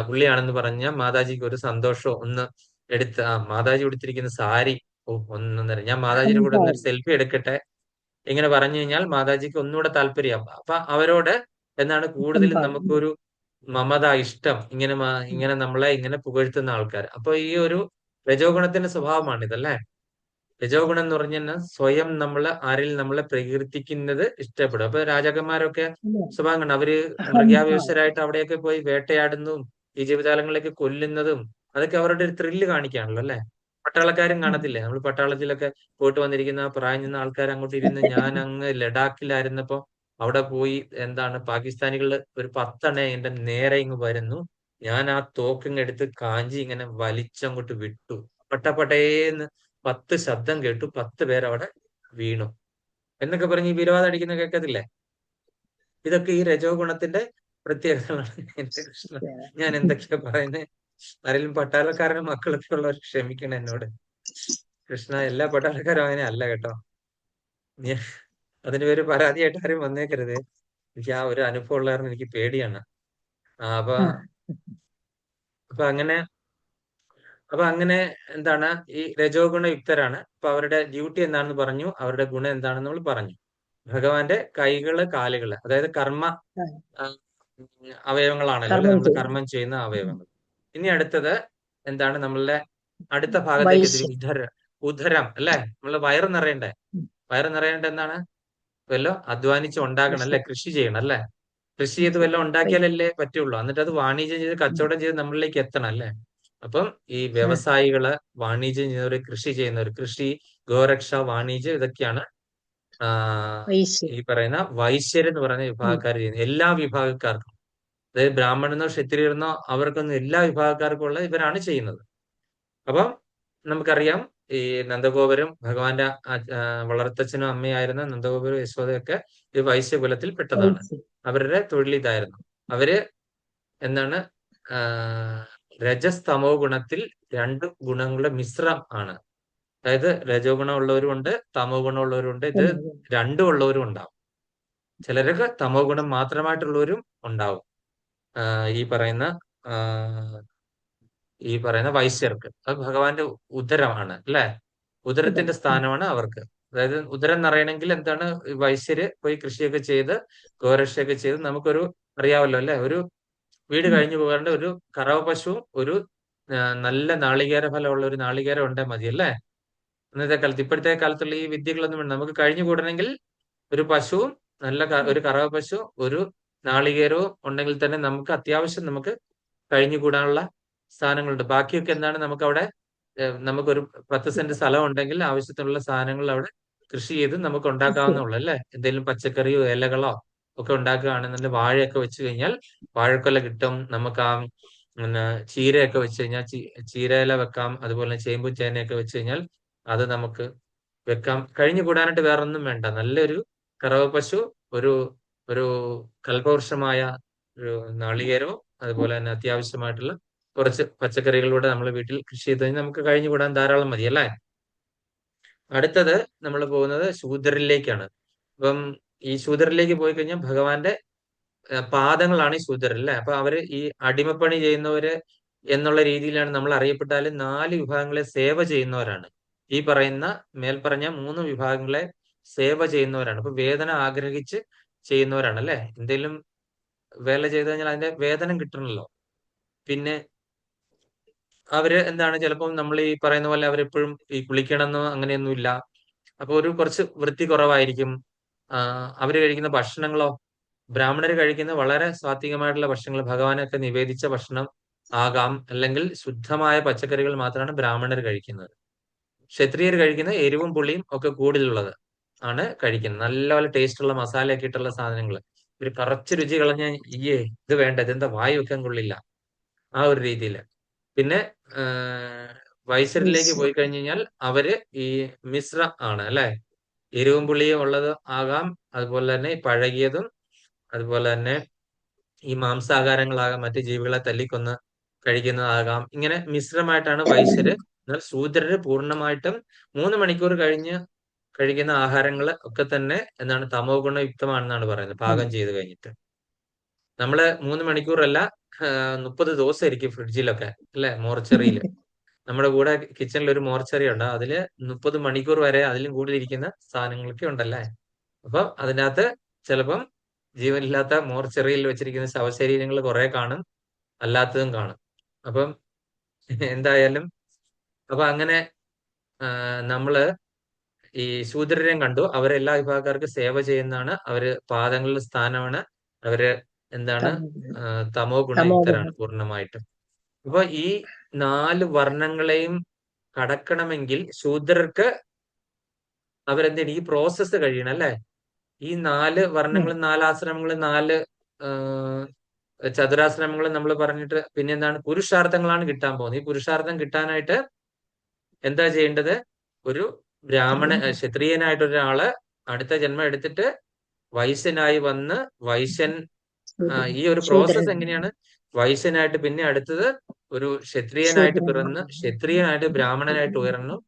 പുള്ളിയാണെന്ന് പറഞ്ഞാൽ മാതാജിക്ക് ഒരു സന്തോഷം. ഒന്ന് എടുത്ത് മാതാജി ഉടുത്തിരിക്കുന്ന സാരി 1.5. ഞാൻ മാതാജിയുടെ കൂടെ ഒന്നൊരു സെൽഫി എടുക്കട്ടെ ഇങ്ങനെ പറഞ്ഞു കഴിഞ്ഞാൽ മാതാജിക്ക് ഒന്നുകൂടെ താല്പര്യം. അപ്പൊ അവരോട് എന്താണ് കൂടുതലും നമുക്കൊരു മമത, ഇഷ്ടം, ഇങ്ങനെ നമ്മളെ ഇങ്ങനെ പുകഴ്ത്തുന്ന ആൾക്കാർ. അപ്പൊ ഈ ഒരു രജോ ഗുണത്തിന്റെ സ്വഭാവമാണ് ഇതല്ലേ. രജോ ഗുണം എന്ന് പറഞ്ഞാൽ സ്വയം നമ്മളെ പ്രകീർത്തിക്കുന്നത് ഇഷ്ടപ്പെടും. അപ്പൊ രാജാക്കന്മാരൊക്കെ സ്വഭാവം കണ്ട് അവര് മൃഗാവേശരായിട്ട് അവിടെയൊക്കെ പോയി വേട്ടയാടുന്നതും ഈ ജീവജാലങ്ങളെയൊക്കെ കൊല്ലുന്നതും അതൊക്കെ അവരുടെ ഒരു ത്രില്ല് കാണിക്കാണല്ലോ അല്ലെ. പട്ടാളക്കാരും കാണത്തില്ലേ, നമ്മൾ പട്ടാളത്തിലൊക്കെ പോയിട്ട് വന്നിരിക്കുന്ന പ്രായം ചെന്ന ആൾക്കാർ അങ്ങോട്ട് ഇരുന്ന്, ഞാൻ അങ്ങ് ലഡാക്കിലായിരുന്നപ്പോ അവിടെ പോയി എന്താണ് പാകിസ്ഥാനികൾ ഒരു 10 എണ്ണ എന്റെ നേരെ ഇങ്ങ് വരുന്നു, ഞാൻ ആ തോക്കിങ് എടുത്ത് കാഞ്ചി ഇങ്ങനെ വലിച്ചങ്ങോട്ട് വിട്ടു, പട്ടേന്ന് 10 ശബ്ദം കേട്ടു, 10 പേരവിടെ വീണു എന്നൊക്കെ പറഞ്ഞ് ഈ വിരോധം അടിക്കുന്ന കേൾക്കത്തില്ലേ. ഇതൊക്കെ ഈ രജോ ഗുണത്തിന്റെ പ്രത്യേകതകളാണ്. എന്റെ കൃഷ്ണ, ഞാൻ എന്തൊക്കെയാ പറയുന്നത്? ആരെങ്കിലും പട്ടാളക്കാരനും മക്കളൊക്കെ ഉള്ളവർ ക്ഷമിക്കണം എന്നോട്. കൃഷ്ണ, എല്ലാ പട്ടാളക്കാരും അങ്ങനെ അല്ല കേട്ടോ. അതിന് പേര് പരാതിയായിട്ട് ആരും വന്നേക്കരുത്. എനിക്ക് ആ ഒരു അനുഭവം ഉള്ള കാരണം എനിക്ക് പേടിയാണ്. അപ്പൊ അപ്പൊ അങ്ങനെ എന്താണ് ഈ രജോ ഗുണയുക്തരാണ്. അപ്പൊ അവരുടെ ഡ്യൂട്ടി എന്താണെന്ന് പറഞ്ഞു, അവരുടെ ഗുണം എന്താണെന്ന് നമ്മൾ പറഞ്ഞു. ഭഗവാന്റെ കൈകള് കാലുകള്, അതായത് കർമ്മ ആ, അവയവങ്ങളാണല്ലോ അല്ലെ, കർമ്മം നമ്മൾ ചെയ്യും. കർമ്മം ചെയ്യുന്ന അവയവങ്ങൾ. ഇനി അടുത്തത് എന്താണ്, നമ്മളുടെ അടുത്ത ഭാഗത്തേക്ക് എത്തി. വൈശ്യം. ഉദരം അല്ലെ, നമ്മള് വയറ് നിറയണ്ടേ. വയറ് നിറയേണ്ട എന്താണ്, വല്ലതും അധ്വാനിച്ച് ഉണ്ടാക്കണം അല്ലെ, കൃഷി ചെയ്യണം അല്ലെ. കൃഷി ചെയ്ത് വല്ലതും ഉണ്ടാക്കിയാലല്ലേ പറ്റുള്ളൂ. എന്നിട്ട് അത് വാണിജ്യം ചെയ്ത് കച്ചവടം ചെയ്ത് നമ്മളിലേക്ക് എത്തണം അല്ലെ. അപ്പം ഈ വ്യവസായികള്, വാണിജ്യം ചെയ്യുന്നവര്, കൃഷി ചെയ്യുന്നവർ, കൃഷി, ഗോരക്ഷ, വാണിജ്യം, ഇതൊക്കെയാണ് വൈശ്യം. ഈ പറയുന്ന വൈശ്യർ എന്ന് പറയുന്ന വിഭാഗക്കാർ ചെയ്യുന്നത്. എല്ലാ വിഭാഗക്കാർക്കും, അതായത് ബ്രാഹ്മണനോ ക്ഷത്രിയർന്നോ അവർക്കൊന്നും, എല്ലാ വിഭാഗക്കാർക്കും ഉള്ള ഇവരാണ് ചെയ്യുന്നത്. അപ്പം നമുക്കറിയാം, ഈ നന്ദഗോപരും ഭഗവാന്റെ വളർത്തച്ഛനും അമ്മയായിരുന്ന നന്ദഗോപരും യശോദയൊക്കെ ഈ വൈശ്യകുലത്തിൽ പെട്ടതാണ്. വൈശ്യം. അവരുടെ തൊഴിൽ ഇതായിരുന്നു. അവര് എന്താണ്, രജസ് തമോ ഗുണത്തിൽ രണ്ട് ഗുണങ്ങളുടെ മിശ്രം ആണ്. അതായത് രജോ ഗുണം ഉള്ളവരും ഉണ്ട്, തമോ ഗുണം ഉള്ളവരും ഉണ്ട്. ഇത് രണ്ടും ഉള്ളവരും ഉണ്ടാവും. ചിലരൊക്കെ തമോ ഗുണം മാത്രമായിട്ടുള്ളവരും ഉണ്ടാവും. ഈ പറയുന്ന വൈശ്യർക്ക് അത് ഭഗവാന്റെ ഉദരമാണ് അല്ലെ, ഉദരത്തിന്റെ സ്ഥാനമാണ് അവർക്ക്. അതായത് ഉദരം നിറയണമെങ്കിൽ എന്താണ്, വൈശ്യര് പോയി കൃഷിയൊക്കെ ചെയ്ത് ഗോരക്ഷയൊക്കെ ചെയ്ത്, നമുക്കൊരു അറിയാമല്ലോ അല്ലെ, ഒരു വീട് കഴിഞ്ഞു പോകാണ്ട് ഒരു കറവ പശുവും ഒരു നല്ല നാളികേര ഫലമുള്ള ഒരു നാളികേരം ഉണ്ടേ മതി അല്ലേ. ഇന്നത്തെ കാലത്ത്, ഇപ്പോഴത്തെ കാലത്തുള്ള ഈ വിദ്യകളൊന്നും വേണ്ട. നമുക്ക് കഴിഞ്ഞു കൂടണമെങ്കിൽ ഒരു പശുവും ഒരു കറവ പശു, ഒരു നാളികേരവും ഉണ്ടെങ്കിൽ തന്നെ നമുക്ക് അത്യാവശ്യം നമുക്ക് കഴിഞ്ഞു കൂടാനുള്ള സാധനങ്ങളുണ്ട്. ബാക്കിയൊക്കെ എന്താണ്, നമുക്കവിടെ നമുക്കൊരു 10 സെന്റ് സ്ഥലം ഉണ്ടെങ്കിൽ ആവശ്യത്തിനുള്ള സാധനങ്ങൾ അവിടെ കൃഷി ചെയ്ത് നമുക്ക് ഉണ്ടാക്കാവുന്നുള്ളൂ അല്ലേ. എന്തെങ്കിലും പച്ചക്കറിയോ ഇലകളോ ഒക്കെ ഉണ്ടാക്കുകയാണെന്നുണ്ടെങ്കിൽ, വാഴയൊക്കെ വെച്ച് കഴിഞ്ഞാൽ വാഴക്കൊല കിട്ടും നമുക്ക്. പിന്നെ ചീരയൊക്കെ വെച്ച് കഴിഞ്ഞാൽ ചീരയില വെക്കാം. അതുപോലെ ചേമ്പും ചേനയൊക്കെ വെച്ച് കഴിഞ്ഞാൽ അത് നമുക്ക് വെക്കാം. കഴിഞ്ഞു കൂടാനായിട്ട് വേറെ ഒന്നും വേണ്ട. നല്ലൊരു കറവ പശു, ഒരു ഒരു കൽപവൃക്ഷമായ ഒരു നാളികേരവും, അതുപോലെ തന്നെ അത്യാവശ്യമായിട്ടുള്ള കുറച്ച് പച്ചക്കറികളിലൂടെ നമ്മൾ വീട്ടിൽ കൃഷി ചെയ്ത് കഴിഞ്ഞാൽ നമുക്ക് കഴിഞ്ഞു കൂടാൻ ധാരാളം മതി അല്ലേ. അടുത്തത് നമ്മൾ പോകുന്നത് ശൂദ്രരിലേക്കാണ്. അപ്പം ഈ ശൂദ്രരിലേക്ക് പോയി കഴിഞ്ഞാൽ ഭഗവാന്റെ പാദങ്ങളാണ് ഈ ശൂദ്രർ അല്ലെ. അപ്പൊ അവര് ഈ അടിമപ്പണി ചെയ്യുന്നവര് എന്നുള്ള രീതിയിലാണ് നമ്മൾ അറിയപ്പെട്ടാലും 4 വിഭാഗങ്ങളെ സേവ ചെയ്യുന്നവരാണ്. ഈ പറയുന്ന മേൽപ്പറഞ്ഞ 3 വിഭാഗങ്ങളെ സേവ ചെയ്യുന്നവരാണ്. അപ്പൊ വേതന ആഗ്രഹിച്ച് ചെയ്യുന്നവരാണ് അല്ലെ. എന്തെങ്കിലും വേല ചെയ്ത് കഴിഞ്ഞാൽ അതിന്റെ വേതനം കിട്ടണമല്ലോ. പിന്നെ അവര് എന്താണ്, ചിലപ്പോൾ നമ്മൾ ഈ പറയുന്ന പോലെ അവരെപ്പോഴും ഈ കുളിക്കണമെന്നോ അങ്ങനെയൊന്നുമില്ല. അപ്പൊ ഒരു കുറച്ച് വൃത്തി കുറവായിരിക്കും. അവര് കഴിക്കുന്ന ഭക്ഷണങ്ങളോ, ബ്രാഹ്മണർ കഴിക്കുന്ന വളരെ സാത്വികമായിട്ടുള്ള ഭക്ഷണങ്ങൾ, ഭഗവാനൊക്കെ നിവേദിച്ച ഭക്ഷണം ആകാം. അല്ലെങ്കിൽ ശുദ്ധമായ പച്ചക്കറികൾ മാത്രമാണ് ബ്രാഹ്മണർ കഴിക്കുന്നത്. ക്ഷത്രിയർ കഴിക്കുന്ന എരിവും പുളിയും ഒക്കെ കൂടുതലുള്ളത് ആണ് കഴിക്കുന്നത്. നല്ലപോലെ ടേസ്റ്റുള്ള മസാലയൊക്കെ ഇട്ടുള്ള സാധനങ്ങൾ. ഒരു കുറച്ച് രുചി കളഞ്ഞ ഇത് വേണ്ട, ഇതെന്താ വായു വെക്കാൻ കൊള്ളില്ല, ആ ഒരു രീതിയിൽ. പിന്നെ വൈശ്യരിലേക്ക് പോയി കഴിഞ്ഞു കഴിഞ്ഞാൽ അവര് ഈ മിശ്ര ആണ് അല്ലെ. എരിവും പുളിയും ഉള്ളത് ആകാം, അതുപോലെ തന്നെ പഴകിയതും, അതുപോലെ തന്നെ ഈ മാംസാഹാരങ്ങളാകാം, മറ്റു ജീവികളെ തല്ലിക്കൊന്ന് കഴിക്കുന്നതാകാം. ഇങ്ങനെ മിശ്രമായിട്ടാണ് വൈശ്യര്. എന്നാൽ ശൂദ്രര് പൂർണ്ണമായിട്ടും 3 മണിക്കൂർ കഴിഞ്ഞ് കഴിക്കുന്ന ആഹാരങ്ങൾ ഒക്കെ തന്നെ എന്താണ്, തമോ ഗുണയുക്തമാണെന്നാണ് പറയുന്നത്. പാകം ചെയ്ത് കഴിഞ്ഞിട്ട് നമ്മള് 3 മണിക്കൂറല്ല, 30 ദിവസം ഇരിക്കും ഫ്രിഡ്ജിലൊക്കെ അല്ലെ, മോർച്ചറിയിൽ. നമ്മുടെ കൂടെ കിച്ചണിൽ ഒരു മോർച്ചറി ഉണ്ട്. അതില് 30 മണിക്കൂർ വരെ അതിലും കൂടുതൽ ഇരിക്കുന്ന സാധനങ്ങളൊക്കെ ഉണ്ടല്ലേ. അപ്പം അതിനകത്ത് ചിലപ്പം ജീവനില്ലാത്ത മോർച്ചറിയിൽ വെച്ചിരിക്കുന്ന ശവശരീരങ്ങൾ കുറെ കാണും, അല്ലാത്തതും കാണും. അപ്പം എന്തായാലും അപ്പൊ അങ്ങനെ നമ്മള് ഈ ശൂദ്രരെയും കണ്ടു. അവരെല്ലാ വിഭാഗക്കാർക്ക് സേവ ചെയ്യുന്നതാണ്. അവര് പാദങ്ങളുടെ സ്ഥാനമാണ്. അവര് എന്താണ്, തമോ ഗുണയുക്തരാണ് പൂർണ്ണമായിട്ടും. അപ്പൊ ഈ 4 വർണ്ണങ്ങളെയും കടക്കണമെങ്കിൽ ശൂദ്രർക്ക് അവരെന്താണ് ഈ പ്രോസസ്സ് കഴിയണം അല്ലെ. ഈ 4 വർണ്ണങ്ങളും 4 ആശ്രമങ്ങളും 4 ചതുരാശ്രമങ്ങളും നമ്മൾ പറഞ്ഞിട്ട് പിന്നെ എന്താണ്, പുരുഷാർത്ഥങ്ങളാണ് കിട്ടാൻ പോകുന്നത്. ഈ പുരുഷാർത്ഥം കിട്ടാനായിട്ട് എന്താ ചെയ്യേണ്ടത്, ഒരു ക്ഷത്രിയനായിട്ട് ഒരാള് അടുത്ത ജന്മം എടുത്തിട്ട് വൈശ്യനായി വന്ന് ഈ ഒരു പ്രോസസ്സ് എങ്ങനെയാണ്, വൈശ്യനായിട്ട് പിന്നെ അടുത്തത് ഒരു ക്ഷത്രിയനായിട്ട് പിറന്ന് ക്ഷത്രിയനായിട്ട് ബ്രാഹ്മണനായിട്ട് ഉയരണം,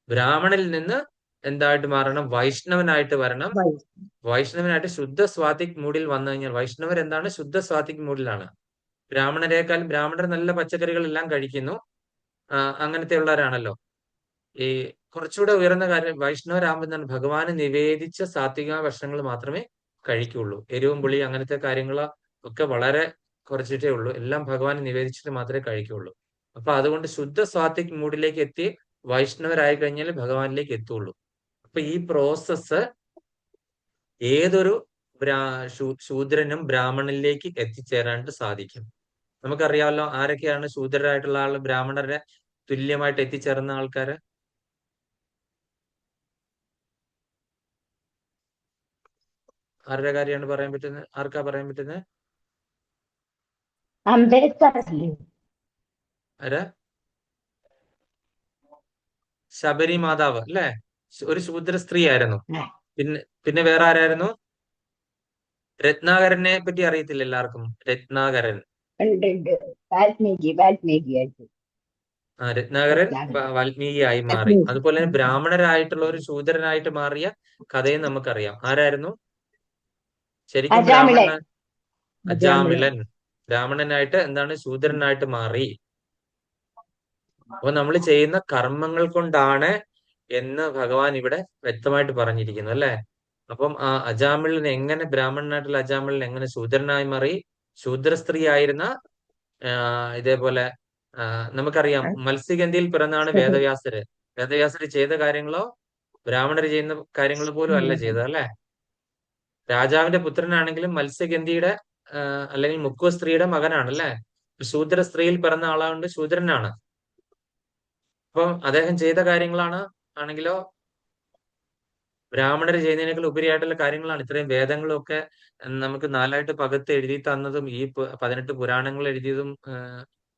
ബ്രാഹ്മണിൽ നിന്ന് എന്തായിട്ട് മാറണം, വൈഷ്ണവനായിട്ട് വരണം. വൈഷ്ണവനായിട്ട് ശുദ്ധ സ്വാതിക് മൂഡിൽ വന്നു കഴിഞ്ഞാൽ, വൈഷ്ണവർ എന്താണ്, ശുദ്ധ സ്വാതിക് മൂഡിലാണ്. ബ്രാഹ്മണർ നല്ല പച്ചക്കറികളെല്ലാം കഴിക്കുന്നു. അങ്ങനത്തെ ഉള്ളവരാണല്ലോ. ഈ കുറച്ചുകൂടെ ഉയർന്ന കാര്യം വൈഷ്ണവരാകുമ്പോൾ എന്താണ്, ഭഗവാന് നിവേദിച്ച സാത്വിക ഭക്ഷണങ്ങൾ മാത്രമേ കഴിക്കുള്ളൂ. എരിവും പുളി അങ്ങനത്തെ കാര്യങ്ങൾ ഒക്കെ വളരെ കുറച്ചിട്ടേ ഉള്ളൂ. എല്ലാം ഭഗവാന് നിവേദിച്ചിട്ട് മാത്രമേ കഴിക്കുള്ളൂ. അപ്പൊ അതുകൊണ്ട് ശുദ്ധ സാത്വിക് മൂഡിലേക്ക് എത്തി വൈഷ്ണവരായി കഴിഞ്ഞാൽ ഭഗവാനിലേക്ക് എത്തുള്ളൂ. അപ്പൊ ഈ പ്രോസസ്സ് ഏതൊരു ശൂദ്രനും ബ്രാഹ്മണനിലേക്ക് എത്തിച്ചേരാനായിട്ട് സാധിക്കും. നമുക്കറിയാമല്ലോ ആരൊക്കെയാണ് ശൂദ്രരായിട്ടുള്ള ആൾ ബ്രാഹ്മണരെ തുല്യമായിട്ട് എത്തിച്ചേർന്ന ആൾക്കാര്. ആരുടെ കാര്യമാണ് പറയാൻ പറ്റുന്നത്? ആർക്കാ പറയാൻ പറ്റുന്നത്? അംബേദ്കർ അല്ലേ? ആരാ? ശബരി മാതാവ് അല്ലേ? ഒരു ശൂദ്ര സ്ത്രീ ആയിരുന്നു. പിന്നെ വേറെ ആരായിരുന്നു? രത്നാകരനെ പറ്റി അറിയത്തില്ല എല്ലാവർക്കും. രത്നാകരൻ. ഉണ്ട്. വാൽമീകി ആയിട്ട്. രത്നാകരൻ വാൽമീകിയായി മാറി. അതുപോലെ തന്നെ ബ്രാഹ്മണരായിട്ടുള്ള ഒരു ശൂദ്രനായിട്ട് മാറിയ കഥയും നമുക്കറിയാം. ആരായിരുന്നു? ശരിക്കും അജാമിളൻ. അജാമിളൻ ബ്രാഹ്മണനായിട്ട് എന്താണ് ശൂദ്രനായിട്ട് മാറി. അപ്പൊ നമ്മൾ ചെയ്യുന്ന കർമ്മങ്ങൾ കൊണ്ടാണ് എന്ന് ഭഗവാൻ ഇവിടെ വ്യക്തമായിട്ട് പറഞ്ഞിരിക്കുന്നു അല്ലെ. അപ്പം ആ അജാമിളൻ എങ്ങനെ, ബ്രാഹ്മണനായിട്ടുള്ള അജാമിളൻ എങ്ങനെ ശൂദ്രനായി മാറി? ശൂദ്ര സ്ത്രീ ആയിരുന്ന ഇതേപോലെ നമുക്കറിയാം മത്സ്യഗന്ധിയിൽ പിറന്നാണ് വേദവ്യാസര്. വേദവ്യാസര് ചെയ്ത കാര്യങ്ങളോ ബ്രാഹ്മണർ ചെയ്യുന്ന കാര്യങ്ങൾ പോലും അല്ല ചെയ്തത് അല്ലെ. രാജാവിന്റെ പുത്രനാണെങ്കിലും മത്സ്യഗന്ധിയുടെ അല്ലെങ്കിൽ മുക്കുവ സ്ത്രീയുടെ മകനാണ് അല്ലെ. ശൂദ്ര സ്ത്രീയിൽ പിറന്ന ആളാകൊണ്ട് ശൂദ്രനാണ്. അപ്പം അദ്ദേഹം ചെയ്ത ആണെങ്കിലോ ബ്രാഹ്മണർ ചെയ്യുന്നതിനേക്കാൾ ഉപരിയായിട്ടുള്ള കാര്യങ്ങളാണ്. ഇത്രയും വേദങ്ങളും ഒക്കെ നമുക്ക് 4ആയിട്ട് പകത്ത് എഴുതി തന്നതും ഈ 18 പുരാണങ്ങൾ എഴുതിയതും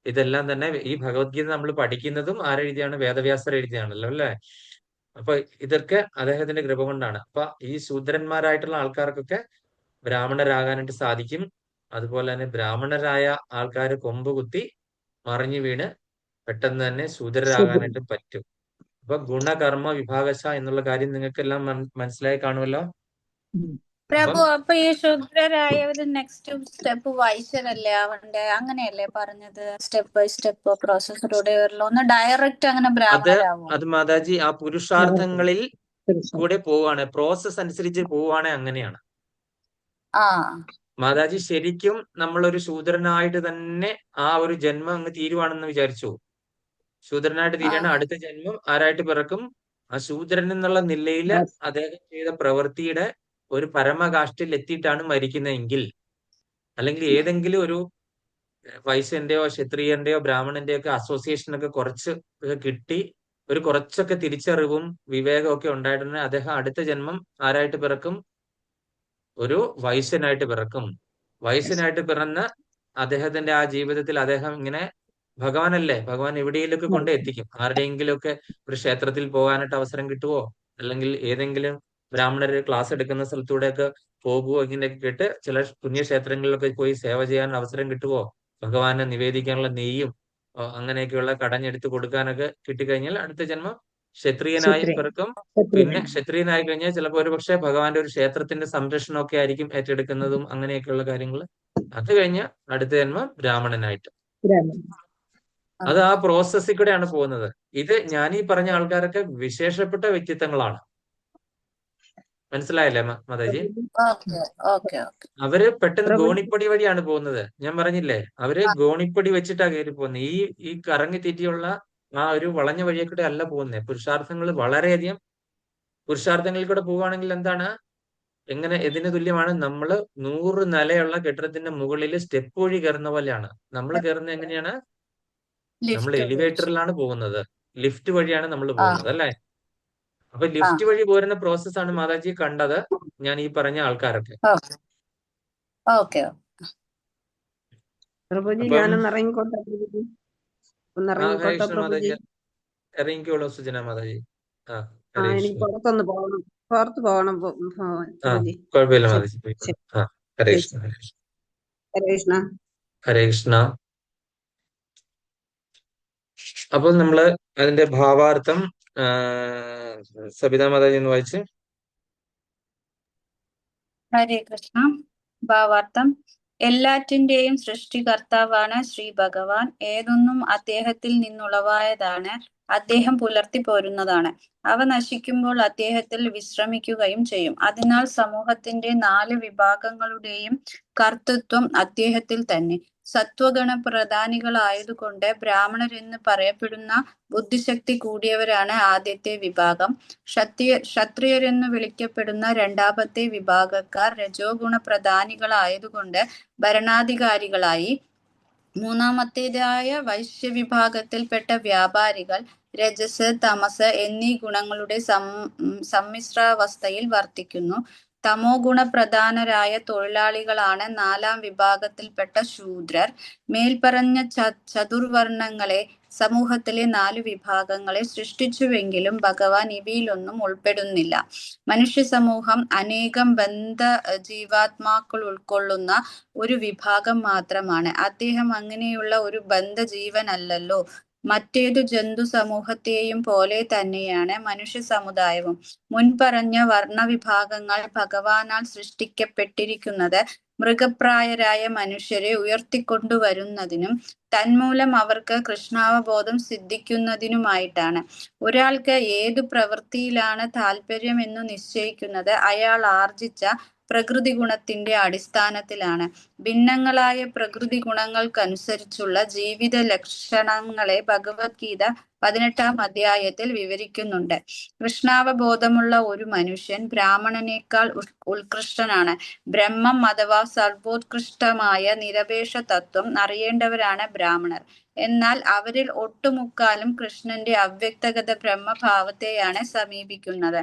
ഇതെല്ലാം തന്നെ ഈ ഭഗവത്ഗീത നമ്മൾ പഠിക്കുന്നതും ആരെഴുതിയാണ്? വേദവ്യാസർ എഴുതിയാണല്ലോ അല്ലെ. അപ്പൊ ഇതൊക്കെ അദ്ദേഹത്തിന്റെ കൃപ കൊണ്ടാണ്. അപ്പൊ ഈ ശൂദ്രന്മാരായിട്ടുള്ള ആൾക്കാർക്കൊക്കെ ബ്രാഹ്മണരാകാനായിട്ട് സാധിക്കും. അതുപോലെ തന്നെ ബ്രാഹ്മണരായ ആൾക്കാർ കൊമ്പ് കുത്തി മറിഞ്ഞു വീണ് പെട്ടെന്ന് തന്നെ ശൂദ്രരാകാനായിട്ട് പറ്റും. അപ്പൊ ഗുണകർമ്മ വിഭാഗശ എന്നുള്ള കാര്യം നിങ്ങൾക്കെല്ലാം മനസ്സിലായി കാണുമല്ലോ. പ്രഭു, അപ്പൊ ഈ ശൂദ്രരായവര് നെക്സ്റ്റ് സ്റ്റെപ്പ് വൈശ്യരല്ലേ ആവണ്ടേ? അങ്ങനെയല്ലേ പറഞ്ഞത്? സ്റ്റെപ്പ് ബൈ സ്റ്റെപ്പ് പ്രോസസ്സിലൂടെ വരുള്ളൂ. ഒന്ന് ഡയറക്റ്റ് അങ്ങനെ ബ്രാഹ്മണരാകും? അത് മാതാജി ആ പുരുഷാർത്ഥങ്ങളിൽ കൂടെ പോവാണ്, പ്രോസസ് അനുസരിച്ച് പോവാണ്, അങ്ങനെയാണ് മാതാജി. ശരിക്കും നമ്മളൊരു ശൂദ്രനായിട്ട് തന്നെ ആ ഒരു ജന്മം അങ്ങ് തീരുവാണെന്ന് വിചാരിച്ചു. ശൂദ്രനായിട്ട് തീരുവാണ്. അടുത്ത ജന്മം ആരായിട്ട് പിറക്കും? ആ ശൂദ്രൻ എന്നുള്ള നിലയിൽ അദ്ദേഹം ചെയ്ത പ്രവൃത്തിയുടെ ഒരു പരമകാഷ്ഠയിൽ എത്തിയിട്ടാണ് മരിക്കുന്നതെങ്കിൽ, അല്ലെങ്കിൽ ഏതെങ്കിലും ഒരു വൈശ്യന്റെയോ ക്ഷത്രിയന്റെയോ ബ്രാഹ്മണന്റെയോ ഒക്കെ അസോസിയേഷനൊക്കെ കുറച്ച് കിട്ടി ഒരു കുറച്ചൊക്കെ തിരിച്ചറിവും വിവേകവും ഒക്കെ ഉണ്ടായിട്ടുണ്ടെങ്കിൽ അദ്ദേഹം അടുത്ത ജന്മം ആരായിട്ട് പിറക്കും? ഒരു വൈശ്യനായിട്ട് പിറക്കും. വൈശ്യനായിട്ട് പിറന്ന അദ്ദേഹത്തിന്റെ ആ ജീവിതത്തിൽ അദ്ദേഹം ഇങ്ങനെ ഭഗവാനല്ലേ, ഭഗവാൻ എവിടെയെങ്കിലുമൊക്കെ കൊണ്ട് എത്തിക്കും. ആരുടെയെങ്കിലും ഒക്കെ ഒരു ക്ഷേത്രത്തിൽ പോകാനായിട്ട് അവസരം കിട്ടുവോ, അല്ലെങ്കിൽ ഏതെങ്കിലും ബ്രാഹ്മണര് ക്ലാസ് എടുക്കുന്ന സ്ഥലത്തൂടെയൊക്കെ പോകുവോ, ഇങ്ങനെയൊക്കെ കേട്ട് ചില പുണ്യക്ഷേത്രങ്ങളിലൊക്കെ പോയി സേവ ചെയ്യാൻ അവസരം കിട്ടുവോ, ഭഗവാനെ നിവേദിക്കാനുള്ള നെയ്യും അങ്ങനെയൊക്കെയുള്ള കടഞ്ഞെടുത്ത് കൊടുക്കാനൊക്കെ കിട്ടിക്കഴിഞ്ഞാൽ അടുത്ത ജന്മം ക്ഷത്രിയനായി പിറക്കും. പിന്നെ ക്ഷത്രിയനായി കഴിഞ്ഞാൽ ചിലപ്പോൾ ഒരു പക്ഷേ ഭഗവാന്റെ ഒരു ക്ഷേത്രത്തിന്റെ സംരക്ഷണമൊക്കെ ആയിരിക്കും ഏറ്റെടുക്കുന്നതും അങ്ങനെയൊക്കെയുള്ള കാര്യങ്ങൾ. അത് കഴിഞ്ഞ് അടുത്ത ജന്മം ബ്രാഹ്മണനായിട്ട്. അത് ആ പ്രോസസ്സിൽ കൂടെയാണ് പോകുന്നത്. ഇത് ഞാനീ പറഞ്ഞ ആൾക്കാരൊക്കെ വിശേഷപ്പെട്ട വ്യക്തിത്വങ്ങളാണ്. മനസ്സിലായല്ലേ മാതാജി? അവര് പെട്ടെന്ന് ഗോണിപ്പടി വഴിയാണ് പോകുന്നത്. ഞാൻ പറഞ്ഞില്ലേ, അവര് ഗോണിപ്പടി വെച്ചിട്ടാ കയറി പോകുന്നത്. ഈ കറങ്ങി തെറ്റിയുള്ള ആ ഒരു വളഞ്ഞ വഴിയെ കൂടെ അല്ല പോകുന്നത്. പുരുഷാർത്ഥങ്ങൾ വളരെയധികം പുരുഷാർത്ഥങ്ങളിൽ കൂടെ പോവുകയാണെങ്കിൽ എന്താണ്, എങ്ങനെ ഇതിന് തുല്യമാണ്? നമ്മള് 100 നിലയുള്ള കെട്ടിടത്തിന്റെ മുകളിൽ സ്റ്റെപ്പ് വഴി കയറുന്ന പോലെയാണ്. നമ്മൾ കയറുന്നത് എങ്ങനെയാണ്? നമ്മൾ എലിവേറ്ററിലാണ് പോകുന്നത്, ലിഫ്റ്റ് വഴിയാണ് നമ്മൾ പോകുന്നത് അല്ലെ. അപ്പൊ ലിഫ്റ്റ് വഴി പോരുന്ന പ്രോസസ്സാണ് മാതാജി കണ്ടത് ഞാൻ ഈ പറഞ്ഞ ആൾക്കാരൊക്കെ. ഇറങ്ങിക്കോളൂ സുജന മാതാജി. പുറത്ത് പോകണം. കുഴപ്പമില്ല മാതാജി. ഹരേ കൃഷ്ണ. ഹരേ കൃഷ്ണ. ഹരേ കൃഷ്ണ. അപ്പോൾ നമ്മള് അതിന്റെ ഭാവാർത്ഥം സബിത മാതാജി ഒന്ന് വായിച്ച്. ഹരേ കൃഷ്ണ. ഭാവാർത്ഥം: എല്ലാറ്റിന്റെയും സൃഷ്ടികർത്താവാണ് ശ്രീ ഭഗവാൻ. ഏതൊന്നും അദ്ദേഹത്തിൽ നിന്നുളവായതാണ്, അദ്ദേഹം പുലർത്തി പോരുന്നതാണ്. അവ നശിക്കുമ്പോൾ അദ്ദേഹത്തിൽ വിശ്രമിക്കുകയും ചെയ്യും. അതിനാൽ സമൂഹത്തിന്റെ 4 വിഭാഗങ്ങളുടെയും കർത്തൃത്വം അദ്ദേഹത്തിൽ തന്നെ. സത്വഗണ പ്രധാനികളായതുകൊണ്ട് ബ്രാഹ്മണരെന്ന് പറയപ്പെടുന്ന ബുദ്ധിശക്തി കൂടിയവരാണ് ആദ്യത്തെ വിഭാഗം. ക്ഷത്രിയരെന്നു വിളിക്കപ്പെടുന്ന രണ്ടാമത്തെ വിഭാഗക്കാർ രജോ ഗുണ പ്രധാനികളായതുകൊണ്ട് ഭരണാധികാരികളായി. മൂന്നാമത്തേതായ വൈശ്യവിഭാഗത്തിൽപ്പെട്ട വ്യാപാരികൾ രജസ്, തമസ് എന്നീ ഗുണങ്ങളുടെ സമ്മിശ്രാവസ്ഥയിൽ വർത്തിക്കുന്നു. തമോ ഗുണപ്രധാനരായ തൊഴിലാളികളാണ് 4-ാം വിഭാഗത്തിൽപ്പെട്ട ശൂദ്രർ. മേൽപ്പറഞ്ഞ ചതുർവർണ്ണങ്ങളെ, സമൂഹത്തിലെ 4 വിഭാഗങ്ങളെ സൃഷ്ടിച്ചുവെങ്കിലും ഭഗവാൻ ഇവയിലൊന്നും ഉൾപ്പെടുന്നില്ല. മനുഷ്യ സമൂഹം അനേകം ബന്ധ ജീവാത്മാക്കൾ ഉൾക്കൊള്ളുന്ന ഒരു വിഭാഗം മാത്രമാണ്. അദ്ദേഹം അങ്ങനെയുള്ള ഒരു ബദ്ധജീവനല്ലല്ലോ. മറ്റേതു ജന്തു സമൂഹത്തെയും പോലെ തന്നെയാണ് മനുഷ്യ സമുദായവും. മുൻപറഞ്ഞ വർണ്ണവിഭാഗങ്ങൾ ഭഗവാനാൽ സൃഷ്ടിക്കപ്പെട്ടിരിക്കുന്നത് മൃഗപ്രായരായ മനുഷ്യരെ ഉയർത്തിക്കൊണ്ടുവരുന്നതിനും തന്മൂലം അവർക്ക് കൃഷ്ണാവബോധം സിദ്ധിക്കുന്നതിനുമായിട്ടാണ്. ഒരാൾക്ക് ഏതു പ്രവൃത്തിയിലാണ് താല്പര്യമെന്നു നിശ്ചയിക്കുന്നത് അയാൾ ആർജിച്ച പ്രകൃതി ഗുണത്തിന്റെ അടിസ്ഥാനത്തിലാണ്. ഭിന്നങ്ങളായ പ്രകൃതി ഗുണങ്ങൾക്കനുസരിച്ചുള്ള ജീവിത ലക്ഷണങ്ങളെ ഭഗവത്ഗീത 18-ാം അധ്യായത്തിൽ വിവരിക്കുന്നുണ്ട്. കൃഷ്ണാവബോധമുള്ള ഒരു മനുഷ്യൻ ബ്രാഹ്മണനേക്കാൾ ഉത്കൃഷ്ടനാണ്. ബ്രഹ്മം അഥവാ സർവോത്കൃഷ്ടമായ നിരപേക്ഷ തത്വം അറിയേണ്ടവരാണ് ബ്രാഹ്മണർ. എന്നാൽ അവരിൽ ഒട്ടുമുക്കാലും കൃഷ്ണന്റെ അവ്യക്തഗത ബ്രഹ്മഭാവത്തെയാണ് സമീപിക്കുന്നത്.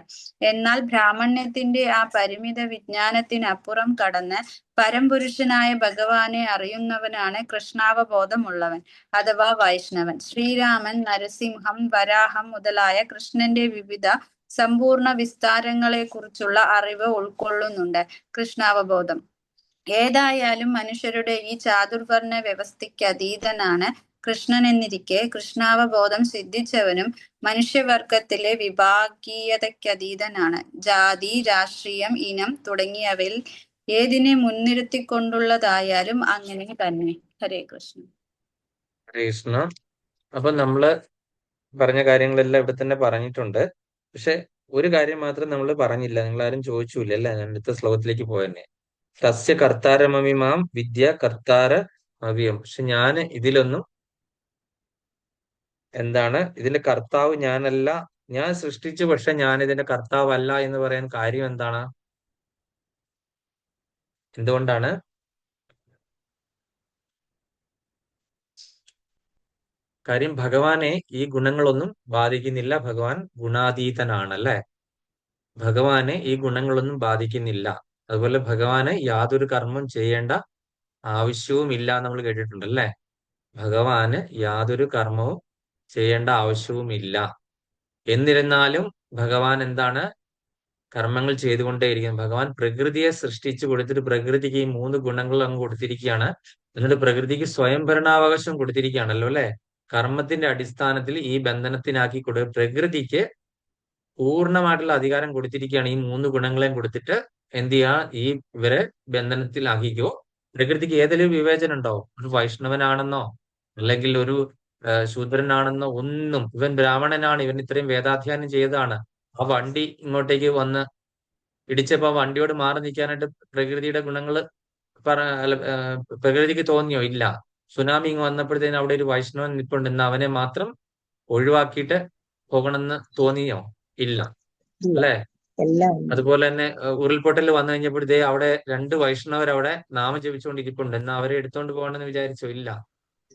എന്നാൽ ബ്രാഹ്മണ്യത്തിന്റെ ആ പരിമിത വിജ്ഞാനത്തിനപ്പുറം കടന്ന് പരംപുരുഷനായ ഭഗവാനെ അറിയുന്നവനാണ് കൃഷ്ണാവബോധമുള്ളവൻ അഥവാ വൈഷ്ണവൻ. ശ്രീരാമൻ, നരസിംഹം, വരാഹം മുതലായ കൃഷ്ണന്റെ വിവിധ സമ്പൂർണ്ണ വിസ്താരങ്ങളെക്കുറിച്ചുള്ള അറിവ് ഉൾക്കൊള്ളുന്നുണ്ട് കൃഷ്ണാവബോധം. ഏതായാലും മനുഷ്യരുടെ ഈ ചാതുർവർണ്ണ വ്യവസ്ഥയ്ക്ക് അതീതനാണ് കൃഷ്ണൻ എന്നിരിക്കെ കൃഷ്ണാവബോധം സിദ്ധിച്ചവനും മനുഷ്യവർഗത്തിലെ വിഭാഗീയതയ്ക്കതീതനാണ്. ജാതി, രാഷ്ട്രീയം, ഇനം തുടങ്ങിയവയിൽ ഏതിനെ മുൻനിർത്തിക്കൊണ്ടുള്ളതായാലും അങ്ങനെ തന്നെ. ഹരേ കൃഷ്ണ. ഹരേ കൃഷ്ണ. അപ്പൊ നമ്മള് പറഞ്ഞ കാര്യങ്ങളെല്ലാം ഇവിടെ തന്നെ പറഞ്ഞിട്ടുണ്ട്. പക്ഷെ ഒരു കാര്യം മാത്രം നമ്മൾ പറഞ്ഞില്ല, നിങ്ങൾ ആരും ചോദിച്ചില്ല അല്ലേ? ഞാൻ അടുത്ത ശ്ലോകത്തിലേക്ക് പോയെന്നെ. തസ്യ കർത്താരമമിമാം വിദ്യ കർത്താര അവിയം. പക്ഷെ ഞാൻ ഇതിലൊന്നും എന്താണ് ഇതിന്റെ കർത്താവ് ഞാനല്ല, ഞാൻ സൃഷ്ടിച്ചു പക്ഷെ ഞാൻ ഇതിന്റെ കർത്താവല്ല എന്ന് പറയാൻ കാര്യം എന്താണ്? എന്തുകൊണ്ടാണ്? കാര്യം ഭഗവാനെ ഈ ഗുണങ്ങളൊന്നും ബാധിക്കുന്നില്ല. ഭഗവാൻ ഗുണാതീതനാണ് അല്ലെ? ഭഗവാനെ ഈ ഗുണങ്ങളൊന്നും ബാധിക്കുന്നില്ല. അതുപോലെ ഭഗവാന് യാതൊരു കർമ്മം ചെയ്യേണ്ട ആവശ്യവും ഇല്ല നമ്മൾ കേട്ടിട്ടുണ്ട് അല്ലെ? ഭഗവാന് യാതൊരു കർമ്മവും ചെയ്യേണ്ട ആവശ്യവുമില്ല. എന്നിരുന്നാലും ഭഗവാൻ എന്താണ്? കർമ്മങ്ങൾ ചെയ്തുകൊണ്ടേയിരിക്കും. ഭഗവാൻ പ്രകൃതിയെ സൃഷ്ടിച്ചു കൊടുത്തിട്ട് പ്രകൃതിക്ക് ഈ 3 ഗുണങ്ങൾ അങ്ങ് കൊടുത്തിരിക്കുകയാണ്. എന്നിട്ട് പ്രകൃതിക്ക് സ്വയംഭരണാവകാശം കൊടുത്തിരിക്കുകയാണല്ലോ അല്ലെ? കർമ്മത്തിന്റെ അടിസ്ഥാനത്തിൽ ഈ ബന്ധനത്തിനാക്കി പ്രകൃതിക്ക് പൂർണ്ണമായിട്ടുള്ള അധികാരം കൊടുത്തിരിക്കുകയാണ്. ഈ 3 ഗുണങ്ങളെയും കൊടുത്തിട്ട് എന്ത് ചെയ്യാ? ഈ ഇവരെ ബന്ധനത്തിലാക്കിക്കോ. പ്രകൃതിക്ക് ഏതെങ്കിലും വിവേചനം ഉണ്ടോ? ഒരു വൈഷ്ണവനാണെന്നോ അല്ലെങ്കിൽ ഒരു ശൂദ്രനാണെന്നോ ഒന്നും. ഇവൻ ബ്രാഹ്മണനാണ്, ഇവൻ ഇത്രയും വേദാധ്യയനം ചെയ്തതാണ്. ആ വണ്ടി ഇങ്ങോട്ടേക്ക് വന്ന് ഇടിച്ചപ്പോ ആ വണ്ടിയോട് മാറി നിൽക്കാനായിട്ട് പ്രകൃതിയുടെ ഗുണങ്ങള് പ്രകൃതിക്ക് തോന്നിയോ? ഇല്ല. സുനാമി ഇങ്ങ് വന്നപ്പോഴത്തേന് അവിടെ ഒരു വൈഷ്ണവൻ നിൽപ്പുണ്ടെന്ന് അവനെ മാത്രം ഒഴിവാക്കിയിട്ട് പോകണമെന്ന് തോന്നിയോ? ഇല്ല അല്ലെ? അതുപോലെ തന്നെ ഉരുൾപൊട്ടൽ വന്നു കഴിഞ്ഞപ്പോഴത്തേ അവിടെ 2 വൈഷ്ണവർ അവിടെ നാമം ജപിച്ചുകൊണ്ടിരിപ്പുണ്ട്. എന്നാൽ അവരെ എടുത്തോണ്ട് പോകണമെന്ന് വിചാരിച്ചോ? ഇല്ല.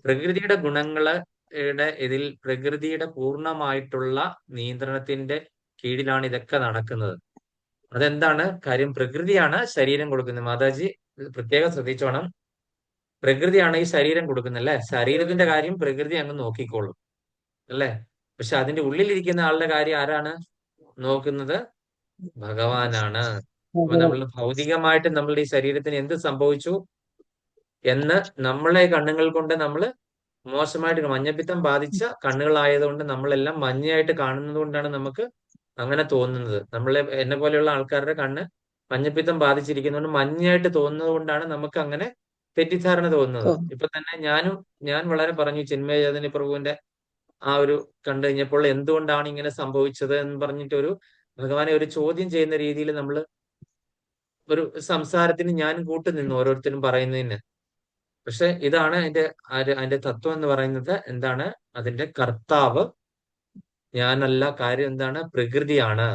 പ്രകൃതിയുടെ ഗുണങ്ങളുടെ ഇതിൽ പ്രകൃതിയുടെ പൂർണ്ണമായിട്ടുള്ള നിയന്ത്രണത്തിന്റെ കീഴിലാണ് ഇതൊക്കെ നടക്കുന്നത്. അതെന്താണ് കാര്യം? പ്രകൃതിയാണ് ശരീരം കൊടുക്കുന്നത്. മാതാജി പ്രത്യേകം ശ്രദ്ധിച്ചോണം. പ്രകൃതിയാണ് ഈ ശരീരം കൊടുക്കുന്നത് അല്ലെ? ശരീരത്തിന്റെ കാര്യം പ്രകൃതി അങ്ങ് നോക്കിക്കോളും അല്ലെ? പക്ഷെ അതിന്റെ ഉള്ളിലിരിക്കുന്ന ആളുടെ കാര്യം ആരാണ് നോക്കുന്നത്? ഭഗവാനാണ്. അപ്പൊ നമ്മൾ ഭൗതികമായിട്ട് നമ്മളുടെ ഈ ശരീരത്തിന് എന്ത് സംഭവിച്ചു എന്ന് നമ്മളെ കണ്ണുകൾ കൊണ്ട് നമ്മൾ മോശമായിട്ട് മഞ്ഞപ്പിത്തം ബാധിച്ച കണ്ണുകളായതുകൊണ്ട് നമ്മളെല്ലാം മഞ്ഞയായിട്ട് കാണുന്നത് കൊണ്ടാണ് നമുക്ക് അങ്ങനെ തോന്നുന്നത്. എന്നെ പോലെയുള്ള ആൾക്കാരുടെ കണ്ണ് മഞ്ഞപ്പിത്തം ബാധിച്ചിരിക്കുന്നതുകൊണ്ട് മഞ്ഞയായിട്ട് തോന്നുന്നത് കൊണ്ടാണ് നമുക്ക് അങ്ങനെ തെറ്റിദ്ധാരണ തോന്നുന്നത്. ഓ ഇപ്പൊ തന്നെ ഞാൻ വളരെ പറഞ്ഞു ചിന്മയ ചൈതന്യ പ്രഭുവിന്റെ ആ ഒരു കണ്ടു കഴിഞ്ഞപ്പോൾ എന്തുകൊണ്ടാണ് ഇങ്ങനെ സംഭവിച്ചത് എന്ന് പറഞ്ഞിട്ട് ഭഗവാനെ ഒരു ചോദ്യം ചെയ്യുന്ന രീതിയിൽ നമ്മൾ ഒരു സംസാരത്തിന് ഞാൻ കൂട്ടുനിന്നു ഓരോരുത്തരും പറയുന്നതിന്. പക്ഷെ ഇതാണ് അതിന്റെ തത്വം എന്ന് പറയുന്നത്. എന്താണ് അതിന്റെ കർത്താവ് ഞാനല്ല. കാര്യം എന്താണ്? പ്രകൃതിയാണ്.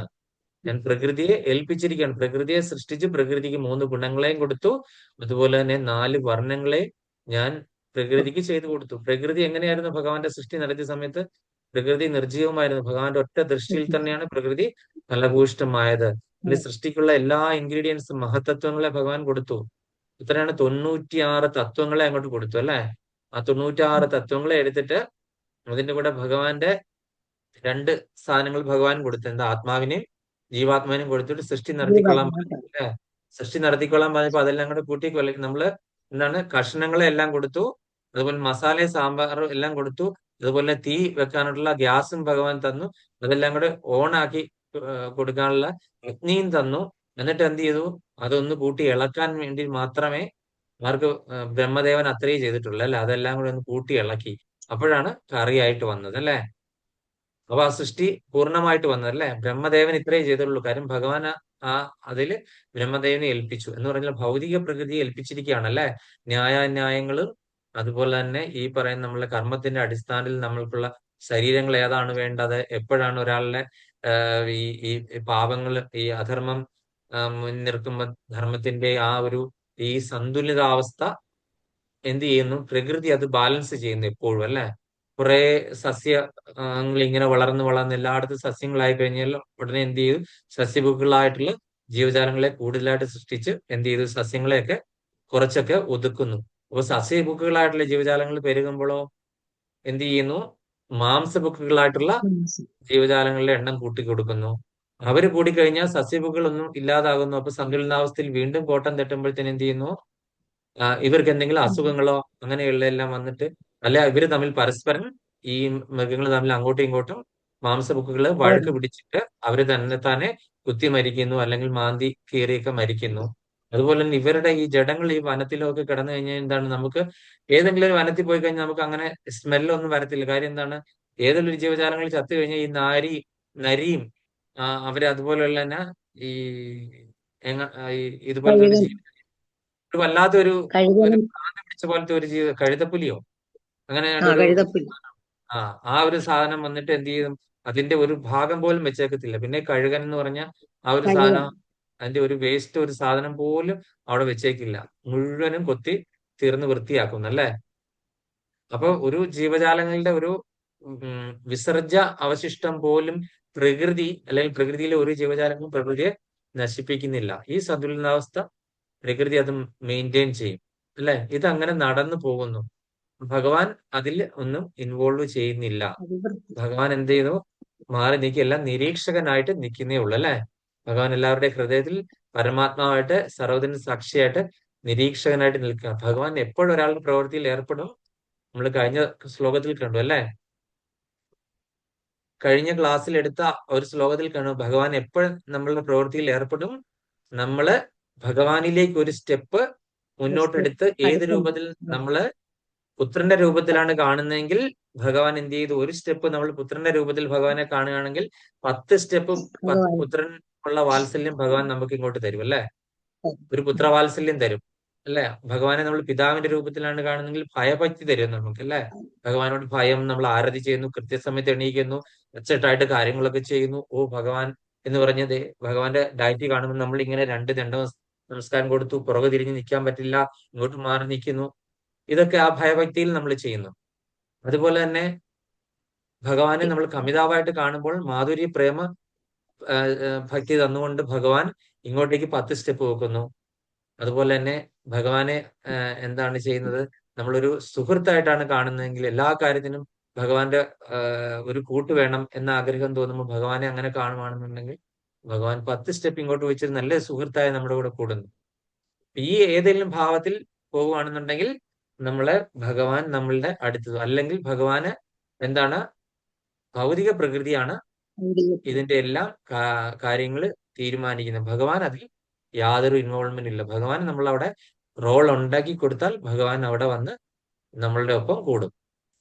ഞാൻ പ്രകൃതിയെ ഏൽപ്പിച്ചിരിക്കുകയാണ്. പ്രകൃതിയെ സൃഷ്ടിച്ച് പ്രകൃതിക്ക് 3 ഗുണങ്ങളെയും കൊടുത്തു. അതുപോലെ തന്നെ 4 വർണ്ണങ്ങളെ ഞാൻ പ്രകൃതിക്ക് ചെയ്തു കൊടുത്തു. പ്രകൃതി എങ്ങനെയായിരുന്നു ഭഗവാന്റെ സൃഷ്ടി നടത്തിയ സമയത്ത്? പ്രകൃതി നിർജീവമായിരുന്നു. ഭഗവാന്റെ ഒറ്റ ദൃഷ്ടിയിൽ തന്നെയാണ് പ്രകൃതി ഫലഭൂയിഷ്ഠമായത്. ഈ സൃഷ്ടിക്കുള്ള എല്ലാ ഇൻഗ്രീഡിയൻസും മഹത്തത്വങ്ങളെ ഭഗവാൻ കൊടുത്തു. ഇത്രയാണ് 96 തത്വങ്ങളെ അങ്ങോട്ട് കൊടുത്തു അല്ലെ. ആ 96 തത്വങ്ങളെ എടുത്തിട്ട് അതിന്റെ കൂടെ ഭഗവാന്റെ 2 സാധനങ്ങൾ ഭഗവാൻ കൊടുത്തു. എന്താ? ആത്മാവിനെയും ജീവാത്മാവിനെയും കൊടുത്തിട്ട് സൃഷ്ടി നടത്തിക്കൊള്ളാൻ പറഞ്ഞു അല്ലെ. സൃഷ്ടി നടത്തിക്കൊള്ളാൻ പറഞ്ഞപ്പോ അതെല്ലാം കൂടെ കൂട്ടിക്കൊല്ലും. നമ്മള് എന്താണ് കഷ്ണങ്ങളെ എല്ലാം കൊടുത്തു. അതുപോലെ മസാലയും സാമ്പാറും എല്ലാം കൊടുത്തു. അതുപോലെ തീ വെക്കാനുള്ള ഗ്യാസും ഭഗവാൻ തന്നു. അതെല്ലാം കൂടെ ഓണാക്കി കൊടുക്കാനുള്ള അഗ്നിയും തന്നു. എന്നിട്ട് എന്ത് ചെയ്തു? അതൊന്ന് കൂട്ടി ഇളക്കാൻ വേണ്ടി മാത്രമേ ബ്രഹ്മദേവൻ അത്രയും ചെയ്തിട്ടുള്ളൂ അല്ലെ. അതെല്ലാം കൂടെ ഒന്ന് കൂട്ടി ഇളക്കി. അപ്പോഴാണ് കറിയായിട്ട് വന്നത് അല്ലെ. അപ്പൊ ആ സൃഷ്ടി പൂർണ്ണമായിട്ട് വന്നതല്ലേ. ബ്രഹ്മദേവൻ ഇത്രയേ ചെയ്തുള്ളൂ. കാര്യം ഭഗവാൻ അതില് ബ്രഹ്മദേവനെ ഏൽപ്പിച്ചു എന്ന് പറഞ്ഞാൽ ഭൗതിക പ്രകൃതിയെ ഏൽപ്പിച്ചിരിക്കുകയാണ് അല്ലെ. ന്യായാന്യായങ്ങളും അതുപോലെ തന്നെ ഈ പറയുന്ന നമ്മളെ കർമ്മത്തിന്റെ അടിസ്ഥാനത്തിൽ നമ്മൾക്കുള്ള ശരീരങ്ങൾ ഏതാണ് വേണ്ടത്, എപ്പോഴാണ് ഒരാളുടെ ഈ ഈ പാപങ്ങൾ ഈ അധർമ്മം മുൻനിർത്തുമ്പോൾ ധർമ്മത്തിന്റെ ഈ സന്തുലിതാവസ്ഥ എന്ത് ചെയ്യുന്നു? പ്രകൃതി അത് ബാലൻസ് ചെയ്യുന്നു എപ്പോഴും അല്ലെ. കുറെ സസ്യങ്ങൾ ഇങ്ങനെ വളർന്ന് എല്ലായിടത്തും സസ്യങ്ങളായി കഴിഞ്ഞാൽ ഉടനെ എന്ത് ചെയ്തു? സസ്യഭുക്കുകളായിട്ടുള്ള ജീവജാലങ്ങളെ കൂടുതലായിട്ട് സൃഷ്ടിച്ച് എന്ത് ചെയ്തു? സസ്യങ്ങളെയൊക്കെ കുറച്ചൊക്കെ ഒതുക്കുന്നു. അപ്പൊ സസ്യഭുക്കുകളായിട്ടുള്ള ജീവജാലങ്ങൾ പെരുകുമ്പോഴോ എന്ത് ചെയ്യുന്നു? മാംസഭുക്കുകളായിട്ടുള്ള ജീവജാലങ്ങളുടെ എണ്ണം കൂട്ടിക്കൊടുക്കുന്നു. അവര് കൂടിക്കഴിഞ്ഞാൽ സസ്യഭുക്കുകളൊന്നും ഇല്ലാതാകുന്നു. അപ്പൊ സന്തുലനാവസ്ഥയിൽ വീണ്ടും കോട്ടം തട്ടുമ്പോഴത്തേന് എന്ത് ചെയ്യുന്നു? ഇവർക്ക് എന്തെങ്കിലും അസുഖങ്ങളോ അങ്ങനെയുള്ള എല്ലാം വന്നിട്ട് അല്ലെ ഇവര് തമ്മിൽ പരസ്പരം ഈ മൃഗങ്ങൾ തമ്മിൽ അങ്ങോട്ടും ഇങ്ങോട്ടും മാംസബുക്കുകള് വഴക്ക് പിടിച്ചിട്ട് അവര് തന്നെ കുത്തി മരിക്കുന്നു, അല്ലെങ്കിൽ മാന്തി കീറിയൊക്കെ മരിക്കുന്നു. അതുപോലെ തന്നെ ഇവരുടെ ഈ ജഡങ്ങൾ ഈ വനത്തിലൊക്കെ കിടന്നു കഴിഞ്ഞാൽ എന്താണ്? നമുക്ക് ഏതെങ്കിലും ഒരു വനത്തിൽ പോയി കഴിഞ്ഞാൽ നമുക്ക് അങ്ങനെ സ്മെല്ലൊന്നും വരത്തില്ല. കാര്യം എന്താണ്? ഏതെങ്കിലും ഒരു ജീവജാലങ്ങൾ ചത്തു കഴിഞ്ഞാൽ ഈ നരിയും അവര് അതുപോലെയുള്ള തന്നെ ഈ ഇതുപോലത്തെ ഒരു ഒരു വല്ലാത്തൊരു ഭ്രാന്ത് പിടിച്ച പോലത്തെ ഒരു കഴുതപ്പുലിയോ അങ്ങനെ ആ ഒരു സാധനം വന്നിട്ട് എന്ത് ചെയ്യും? അതിന്റെ ഒരു ഭാഗം പോലും വെച്ചേക്കത്തില്ല. പിന്നെ കഴുകൻ എന്ന് പറഞ്ഞ ആ ഒരു സാധനം, അതിന്റെ ഒരു വേസ്റ്റ് ഒരു സാധനം പോലും അവിടെ വെച്ചേക്കില്ല. മുഴുവനും കൊത്തി തീർന്ന് വൃത്തിയാക്കുന്നു അല്ലേ. അപ്പൊ ഒരു ജീവജാലങ്ങളുടെ ഒരു വിസർജ്യ അവശിഷ്ടം പോലും പ്രകൃതി അല്ലെങ്കിൽ പ്രകൃതിയിലെ ഒരു ജീവജാലങ്ങളും പ്രകൃതിയെ നശിപ്പിക്കുന്നില്ല. ഈ സന്തുലനാവസ്ഥ പ്രകൃതി അത് മെയിൻറ്റെയിൻ ചെയ്യും അല്ലെ. ഇത് അങ്ങനെ നടന്നു പോകുന്നു. ഭഗവാൻ അതിൽ ഒന്നും ഇൻവോൾവ് ചെയ്യുന്നില്ല. ഭഗവാൻ എന്ത് ചെയ്യുന്നു? മാറി നിൽക്കുക, എല്ലാം നിരീക്ഷകനായിട്ട് നിൽക്കുന്നേ ഉള്ളു അല്ലെ. ഭഗവാൻ എല്ലാവരുടെയും ഹൃദയത്തിൽ പരമാത്മാവായിട്ട് സർവ്വതിന് സാക്ഷിയായിട്ട് നിരീക്ഷകനായിട്ട് നിൽക്കുക. ഭഗവാൻ എപ്പോഴും ഒരാളുടെ പ്രവൃത്തിയിൽ ഏർപ്പെടും. നമ്മൾ കഴിഞ്ഞ ശ്ലോകത്തിൽ കണ്ടു അല്ലെ. കഴിഞ്ഞ ക്ലാസ്സിൽ എടുത്ത ഒരു ശ്ലോകത്തിൽ കണ്ടു ഭഗവാൻ എപ്പോഴും നമ്മളുടെ പ്രവൃത്തിയിൽ ഏർപ്പെടും. നമ്മള് ഭഗവാനിലേക്ക് ഒരു സ്റ്റെപ്പ് മുന്നോട്ടെടുത്ത് ഏത് രൂപത്തിൽ നമ്മള് പുത്രന്റെ രൂപത്തിലാണ് കാണുന്നതെങ്കിൽ ഭഗവാൻ എന്ത് ചെയ്തു? ഒരു സ്റ്റെപ്പ് നമ്മൾ പുത്രന്റെ രൂപത്തിൽ ഭഗവാനെ കാണുകയാണെങ്കിൽ 10 സ്റ്റെപ്പ് പുത്രൻ ഉള്ള വാത്സല്യം ഭഗവാൻ നമുക്ക് ഇങ്ങോട്ട് തരും അല്ലെ. ഒരു പുത്രവാത്സല്യം തരും അല്ലെ. ഭഗവാനെ നമ്മൾ പിതാവിന്റെ രൂപത്തിലാണ് കാണുന്നെങ്കിൽ ഭയഭക്തി തരും നമുക്ക് അല്ലെ. ഭഗവാനോട് ഭയം, നമ്മൾ ആരതി ചെയ്യുന്നു, കൃത്യസമയത്ത് എണീക്കുന്നു, അച്ചട്ടായിട്ട് കാര്യങ്ങളൊക്കെ ചെയ്യുന്നു. ഓ ഭഗവാൻ എന്ന് പറഞ്ഞത് ഭഗവാന്റെ ഡയറ്റി കാണുമ്പോൾ നമ്മൾ ഇങ്ങനെ 2 ദണ്ഡം നമസ്കാരം കൊടുത്തു, പുറകെ തിരിഞ്ഞ് നിൽക്കാൻ പറ്റില്ല, ഇങ്ങോട്ട് മാറി നിൽക്കുന്നു. ഇതൊക്കെ ആ ഭയഭക്തിയിൽ നമ്മൾ ചെയ്യുന്നു. അതുപോലെ തന്നെ ഭഗവാനെ നമ്മൾ കമിതാവായിട്ട് കാണുമ്പോൾ മാധുര്യ പ്രേമ ഭക്തി തന്നുകൊണ്ട് ഭഗവാൻ ഇങ്ങോട്ടേക്ക് 10 സ്റ്റെപ്പ് വെക്കുന്നു. അതുപോലെ തന്നെ ഭഗവാനെ എന്താണ് ചെയ്യുന്നത്? നമ്മളൊരു സുഹൃത്തായിട്ടാണ് കാണുന്നതെങ്കിൽ എല്ലാ കാര്യത്തിനും ഭഗവാന്റെ ഒരു കൂട്ട് വേണം എന്ന ആഗ്രഹം തോന്നുമ്പോൾ ഭഗവാനെ അങ്ങനെ കാണുവാണെന്നുണ്ടെങ്കിൽ ഭഗവാൻ 10 സ്റ്റെപ്പ് ഇങ്ങോട്ട് വെച്ചിട്ട് നല്ല സുഹൃത്തായി നമ്മുടെ കൂടെ കൂടുന്നു. ഈ ഏതെങ്കിലും ഭാവത്തിൽ പോകുകയാണെന്നുണ്ടെങ്കിൽ നമ്മളെ ഭഗവാൻ നമ്മളുടെ അടുത്തത്, അല്ലെങ്കിൽ ഭഗവാന് എന്താണ്? ഭൗതിക പ്രകൃതിയാണ് ഇതിന്റെ എല്ലാ കാര്യങ്ങൾ തീരുമാനിക്കുന്നത്. ഭഗവാൻ അതിൽ യാതൊരു ഇൻവോൾവ്മെന്റ് ഇല്ല. ഭഗവാൻ നമ്മളവിടെ റോൾ ഉണ്ടാക്കി കൊടുത്താൽ ഭഗവാൻ അവിടെ വന്ന് നമ്മളുടെ ഒപ്പം കൂടും.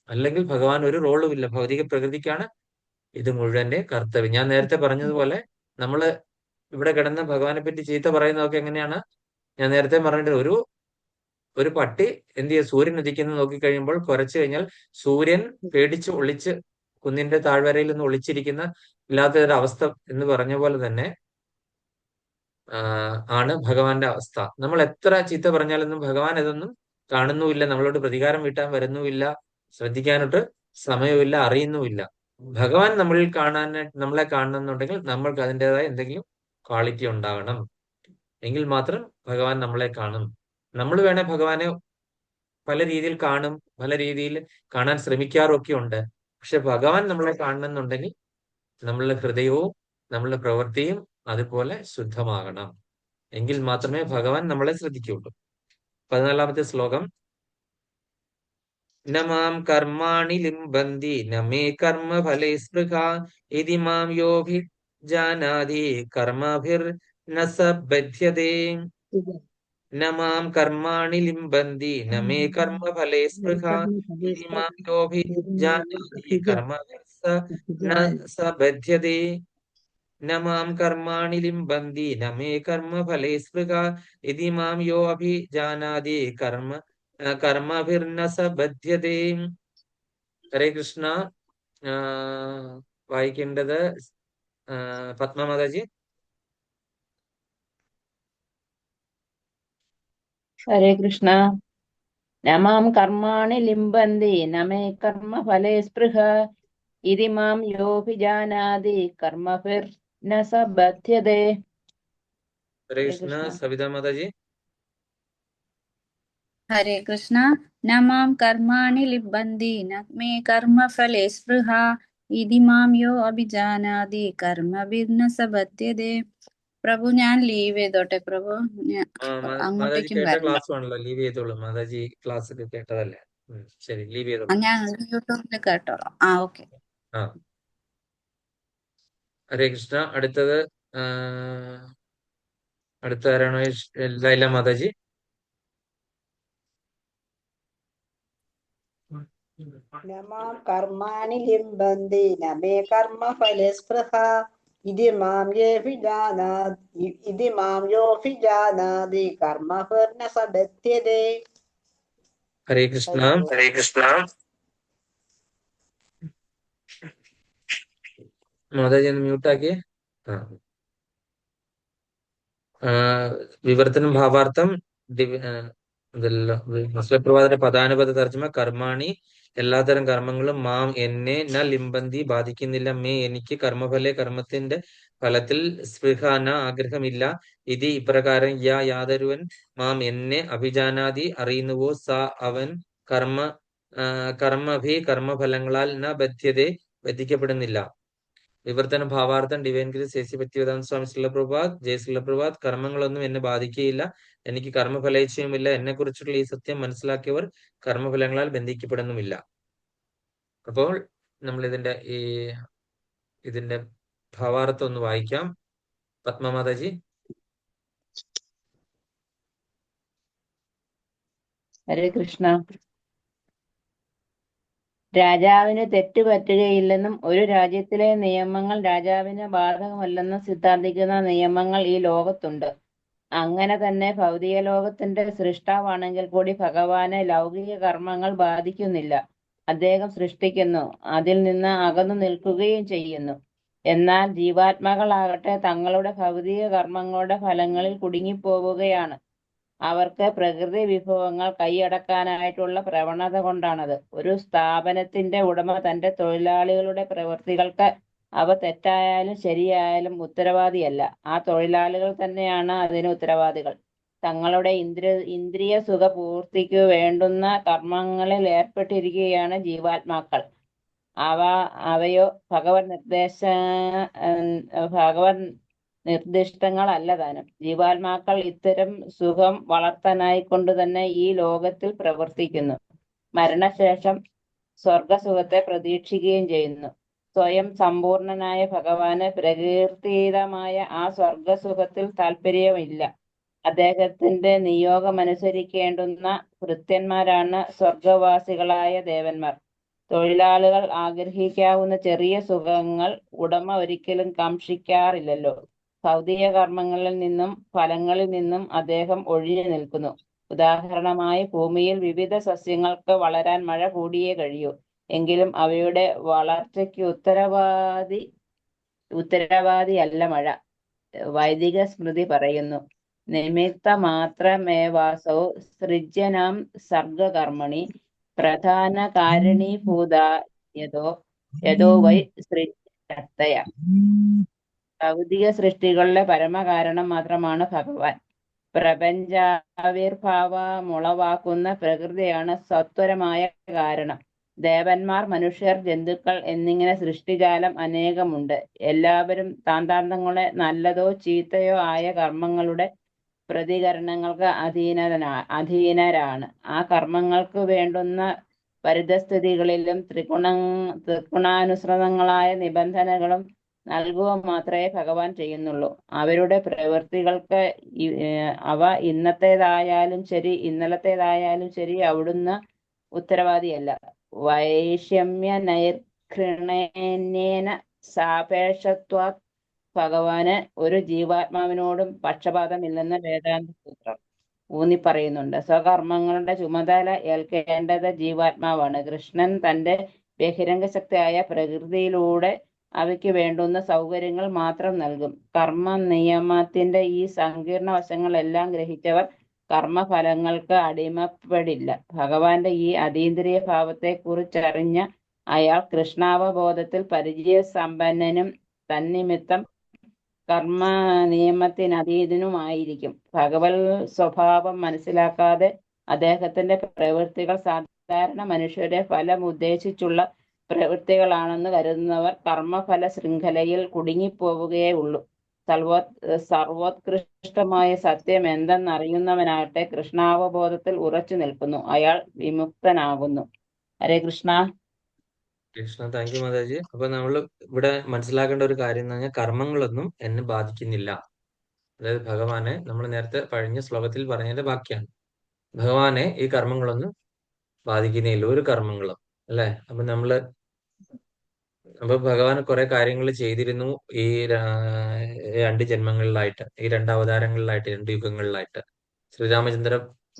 അല്ലെങ്കിൽ ഭഗവാൻ ഒരു റോളും ഇല്ല. ഭൗതിക പ്രകൃതിക്കാണ് ഇത് മുഴുവന്റെ കർത്തവ്യം. ഞാൻ നേരത്തെ പറഞ്ഞതുപോലെ നമ്മള് ഇവിടെ കിടന്ന് ഭഗവാനെ പറ്റി ചീത്ത പറയുന്നതൊക്കെ എങ്ങനെയാണ്? ഞാൻ നേരത്തെ പറഞ്ഞിട്ട് ഒരു പട്ടി എന്ത് ചെയ്യും? സൂര്യൻ ഉദിക്കുന്നത് നോക്കിക്കഴിയുമ്പോൾ കുരച്ചു കഴിഞ്ഞാൽ സൂര്യൻ പേടിച്ച് ഒളിച്ച് കുന്നിന്റെ താഴ്വരയിൽ നിന്ന് ഒളിച്ചിരിക്കുന്ന ഇല്ലാത്തൊരു അവസ്ഥ എന്ന് പറഞ്ഞ പോലെ തന്നെ ആണ് ഭഗവാന്റെ അവസ്ഥ. നമ്മൾ എത്ര ചീത്ത പറഞ്ഞാലൊന്നും ഭഗവാൻ ഇതൊന്നും കാണുന്നുമില്ല, നമ്മളോട് പ്രതികാരം വീട്ടാൻ വരുന്നുമില്ല, ശ്രദ്ധിക്കാനൊട്ട് സമയമില്ല, അറിയുന്നുമില്ല. ഭഗവാൻ നമ്മളെ കാണണമെന്നുണ്ടെങ്കിൽ നമ്മൾക്ക് അതിൻ്റെതായ എന്തെങ്കിലും ക്വാളിറ്റി ഉണ്ടാകണം. എങ്കിൽ മാത്രം ഭഗവാൻ നമ്മളെ കാണും. നമ്മൾ വേണേ ഭഗവാനെ പല രീതിയിൽ കാണും, പല രീതിയിൽ കാണാൻ ശ്രമിക്കാറൊക്കെ ഉണ്ട്. പക്ഷെ ഭഗവാൻ നമ്മളെ കാണണമെന്നുണ്ടെങ്കിൽ നമ്മളുടെ ഹൃദയവും നമ്മളുടെ പ്രവൃത്തിയും അതുപോലെ ശുദ്ധമാകണം. എങ്കിൽ മാത്രമേ ഭഗവാൻ നമ്മളെ ശ്രദ്ധിക്കുകയുള്ളൂ. 14-ാമത്തെ ശ്ലോകം. ന മാം കർമാണി ലിംബന്തി ന മേ കർമ്മ ഫലേ സ്പൃഹ ഇതി മാം യോഭിജാനാതി കർമ്മഭിർ ന സ ബധ്യതേ. ന മാം കർമാണി ലിംബന്തി ന മേ കർമ്മ ഫലേ സ്പൃഹ ഇതി മാം യോഭിജാനാതി കർമ്മഭിർ ന സ ബധ്യതേ. ന മാം കർമാണി ലിംബന്തി ന മേ കർമ്മ ഫലേ സ്പൃഹ ഇതി മാം യോ അഭിജാനാതി കർമ്മഭിർന സ ബധ്യതേ. ഹരേ കൃഷ്ണ. വായിക്കേണ്ടത് പത്മമാതാജി. ഹരേ കൃഷ്ണ. നമാം കർമാണി ലിംബന്തി നമേ കർമ്മ ഫലേ സ്പൃഹ ഇതി മാം യോഭിജാനാതി കർമ്മഭിർ ന സ ബധ്യതേ. ഹരേ കൃഷ്ണ. സവിതാ മാതാജി. ഹരേ കൃഷ്ണ. ന മാം കർമാണി ലിബന്തി ന മേ കർമ്മ ഫലേ സ്പൃഹ ഇതി മാം യോ അഭിജാനാതി കർമ്മഭിർന സ ബധ്യതേ. പ്രഭു ഞാൻ ലീവ് ചെയ്തോട്ടെ പ്രഭു, മാതാജി അങ്ങോട്ടേക്കും കേട്ട വരണ്ട. ക്ലാസ് ആണല്ലോ, ലീവ് ചെയ്തോളൂ. മാതാജി ക്ലാസ് ഒക്കെ കേട്ടതല്ലേ. ശരി, ലീവ് ചെയ്തോളൂ. ഞാൻ യൂട്യൂബിൽ കേട്ടോളാം. ഓക്കെ. ഹരേ കൃഷ്ണ. അടുത്ത ആരാണോ? ലൈല മാതാജി. നമാം കർമാണി ലിംബന്തി ന മേ കർമ്മ ഫലേ സ്പൃഹ ഇതി മാം യോഭിജാനാതി കർമ്മഭിർന സ ബധ്യതേ. ഹരേ കൃഷ്ണ. ഹരേ കൃഷ്ണ. മാതാജി ഒന്ന് മ്യൂട്ടാക്കിയേ. വിവർത്തനം ഭാവാർത്ഥം പ്രഭാതന്റെ പദാനുപത തർജ്ജമ. കർമാണി എല്ലാത്തരം കർമ്മങ്ങളും മാം എന്നെ ന ലിംബന്തി ബാധിക്കുന്നില്ല, മേ എനിക്ക് കർമ്മഫലെ കർമ്മത്തിന്റെ ഫലത്തിൽ സ്പൃഹ ന ആഗ്രഹമില്ല, ഇത് ഇപ്രകാരം യാതൊരുവൻ മാം എന്നെ അഭിജാനാതി അറിയുന്നുവോ സ അവൻ കർമ്മഭി കർമ്മഫലങ്ങളാൽ ന ബന്ധിക്കപ്പെടുന്നില്ല. വിവർത്തന ഭാവാർത്ഥം divine grace AC. Bhaktivedanta Swami Srila Prabhupad. ജയ ശ്രീല പ്രഭുപാദ്. കർമ്മങ്ങളൊന്നും എന്നെ ബാധിക്കുകയില്ല, എനിക്ക് കർമ്മഫലേച്ഛയുമില്ല, എന്നെ കുറിച്ചുള്ള ഈ സത്യം മനസ്സിലാക്കിയവർ കർമ്മഫലങ്ങളാൽ ബന്ധിക്കപ്പെടുന്നുമില്ല. അപ്പോൾ നമ്മൾ ഇതിന്റെ ഭാവാർത്ഥം ഒന്ന് വായിക്കാം. പത്മമാതാജി. ഹരേ കൃഷ്ണ. രാജാവിന് തെറ്റ് പറ്റുകയില്ലെന്നും ഒരു രാജ്യത്തിലെ നിയമങ്ങൾ രാജാവിന് ബാധകമല്ലെന്നും സിദ്ധാന്തിക്കുന്ന നിയമങ്ങൾ ഈ ലോകത്തുണ്ട്. അങ്ങനെ തന്നെ ഭൗതിക ലോകത്തിന്റെ സൃഷ്ടാവാണെങ്കിൽ കൂടി ഭഗവാനെ ലൗകിക കർമ്മങ്ങൾ ബാധിക്കുന്നില്ല. അദ്ദേഹം സൃഷ്ടിക്കുന്നു, അതിൽ നിന്ന് അകന്നു നിൽക്കുകയും ചെയ്യുന്നു. എന്നാൽ ജീവാത്മാക്കളാകട്ടെ തങ്ങളുടെ ഭൗതിക കർമ്മങ്ങളുടെ ഫലങ്ങളിൽ കുടുങ്ങിപ്പോവുകയാണ്. അവർക്ക് പ്രകൃതി വിഭവങ്ങൾ കൈയടക്കാനായിട്ടുള്ള പ്രവണത കൊണ്ടാണത്. ഒരു സ്ഥാപനത്തിന്റെ ഉടമ തന്റെ തൊഴിലാളികളുടെ പ്രവൃത്തികൾക്ക് അവ തെറ്റായാലും ശരിയായാലും ഉത്തരവാദിയല്ല. ആ തൊഴിലാളികൾ തന്നെയാണ് അതിന് ഉത്തരവാദികൾ. തങ്ങളുടെ ഇന്ദ്രിയ സുഖപൂർത്തിക്കു വേണ്ടുന്ന കർമ്മങ്ങളിൽ ഏർപ്പെട്ടിരിക്കുകയാണ് ജീവാത്മാക്കൾ. അവയോ ഭഗവത് നിർദ്ദിഷ്ടങ്ങളല്ല താനും. ജീവാത്മാക്കൾ ഇത്തരം സുഖം വളർത്താനായി കൊണ്ട് തന്നെ ഈ ലോകത്തിൽ പ്രവർത്തിക്കുന്നു. മരണശേഷം സ്വർഗസുഖത്തെ പ്രതീക്ഷിക്കുകയും ചെയ്യുന്നു. സ്വയം സമ്പൂർണനായ ഭഗവാന് പ്രകീർത്തിതമായ ആ സ്വർഗസുഖത്തിൽ താല്പര്യമില്ല. അദ്ദേഹത്തിന്റെ നിയോഗമനുസരിക്കേണ്ടുന്ന ഭൃത്യന്മാരാണ് സ്വർഗവാസികളായ ദേവന്മാർ. തൊഴിലാളികൾ ആഗ്രഹിക്കാവുന്ന ചെറിയ സുഖങ്ങൾ ഉടമ ഒരിക്കലും കാക്ഷിക്കാറില്ലല്ലോ. ഭൗതിക കർമ്മങ്ങളിൽ നിന്നും ഫലങ്ങളിൽ നിന്നും അദ്ദേഹം ഒഴിഞ്ഞു നിൽക്കുന്നു. ഉദാഹരണമായി, ഭൂമിയിൽ വിവിധ സസ്യങ്ങൾക്ക് വളരാൻ മഴ കൂടിയേ കഴിയൂ. എങ്കിലും അവയുടെ വളർച്ചയ്ക്ക് ഉത്തരവാദിയല്ല മഴ. വൈദിക സ്മൃതി പറയുന്നു, നിമിത്ത മാത്രമേവാസൗ സൃജ്യനാം സർഗകർമ്മണി പ്രധാന കാരണീഭൂത യഥോ വൈ സൃജ്യകർത്തയ. ഭൗതിക സൃഷ്ടികളുടെ പരമകാരണം മാത്രമാണ് ഭഗവാൻ. പ്രപഞ്ചാവിർഭാവമുളവാക്കുന്ന പ്രകൃതിയാണ് സത്വരമായ കാരണം. ദേവന്മാർ, മനുഷ്യർ, ജന്തുക്കൾ എന്നിങ്ങനെ സൃഷ്ടിജാലം അനേകമുണ്ട്. എല്ലാവരും താന്താന്തങ്ങളെ നല്ലതോ ചീത്തയോ ആയ കർമ്മങ്ങളുടെ പ്രതികരണങ്ങൾക്ക് അധീനരാണ്. ആ കർമ്മങ്ങൾക്ക് വേണ്ടുന്ന പരിതസ്ഥിതികളിലും ത്രിഗുണാനുസൃതങ്ങളായ നിബന്ധനകളും നൽകുക മാത്രമേ ഭഗവാൻ ചെയ്യുന്നുള്ളൂ. അവരുടെ പ്രവൃത്തികൾക്ക് അവ ഇന്നത്തേതായാലും ശരി ഇന്നലത്തേതായാലും ശരി അവിടുന്ന് ഉത്തരവാദിയല്ല. വൈഷമ്യ നൈർഘൃണേന സാപേക്ഷത്വാത് ഭഗവാന് ഒരു ജീവാത്മാവിനോടും പക്ഷപാതമില്ലെന്ന് വേദാന്ത സൂത്രം ഊന്നിപ്പറയുന്നുണ്ട്. സ്വകർമ്മങ്ങളുടെ ചുമതല ഏൽക്കേണ്ടത് ജീവാത്മാവാണ്. കൃഷ്ണൻ തന്റെ ബഹിരംഗ ശക്തിയായ പ്രകൃതിയിലൂടെ അവയ്ക്ക് വേണ്ടുന്ന സൗകര്യങ്ങൾ മാത്രം നൽകും. കർമ്മ നിയമത്തിന്റെ ഈ സങ്കീർണ വശങ്ങളെല്ലാം ഗ്രഹിച്ചവർ കർമ്മഫലങ്ങൾക്ക് അടിമപ്പെടില്ല. ഭഗവാന്റെ ഈ അതീന്ദ്രിയ ഭാവത്തെ കുറിച്ചറിഞ്ഞ അയാൾ കൃഷ്ണാവബോധത്തിൽ പരിചയസമ്പന്നനും തന്നിമിത്തം കർമ്മ നിയമത്തിനധീനനുമായിരിക്കും. ഭഗവത് സ്വഭാവം മനസ്സിലാക്കാതെ അദ്ദേഹത്തിന്റെ പ്രവൃത്തികൾ സാധാരണ മനുഷ്യരെ ഫലം ഉദ്ദേശിച്ചുള്ള പ്രവൃത്തികളാണെന്ന് കരുതുന്നവർ കർമ്മഫല ശൃംഖലയിൽ കുടുങ്ങിപ്പോവുകയേ ഉള്ളൂ. സർവോത്കൃഷ്ടമായ സത്യം എന്തെന്നറിയുന്നവനാകട്ടെ കൃഷ്ണാവബോധത്തിൽ ഉറച്ചു നിൽക്കുന്നു. അയാൾ വിമുക്തനാകുന്നു. ഹരേ കൃഷ്ണ. കൃഷ്ണ, താങ്ക് യു മാതാജി. അപ്പൊ നമ്മൾ ഇവിടെ മനസ്സിലാക്കേണ്ട ഒരു കാര്യം എന്ന് പറഞ്ഞാൽ കർമ്മങ്ങളൊന്നും എന്നെ ബാധിക്കുന്നില്ല. അതായത് ഭഗവാനെ, നമ്മൾ നേരത്തെ കഴിഞ്ഞ ശ്ലോകത്തിൽ പറഞ്ഞതിന്റെ ബാക്കിയാണ്, ഭഗവാനെ ഈ കർമ്മങ്ങളൊന്നും ബാധിക്കുന്നില്ല, ഒരു കർമ്മങ്ങളും, അല്ലെ? അപ്പൊ ഭഗവാൻ കുറെ കാര്യങ്ങൾ ചെയ്തിരുന്നു ഈ രണ്ട് ജന്മങ്ങളിലായിട്ട്, ഈ രണ്ട് അവതാരങ്ങളിലായിട്ട്, രണ്ട് യുഗങ്ങളിലായിട്ട്. ശ്രീരാമചന്ദ്ര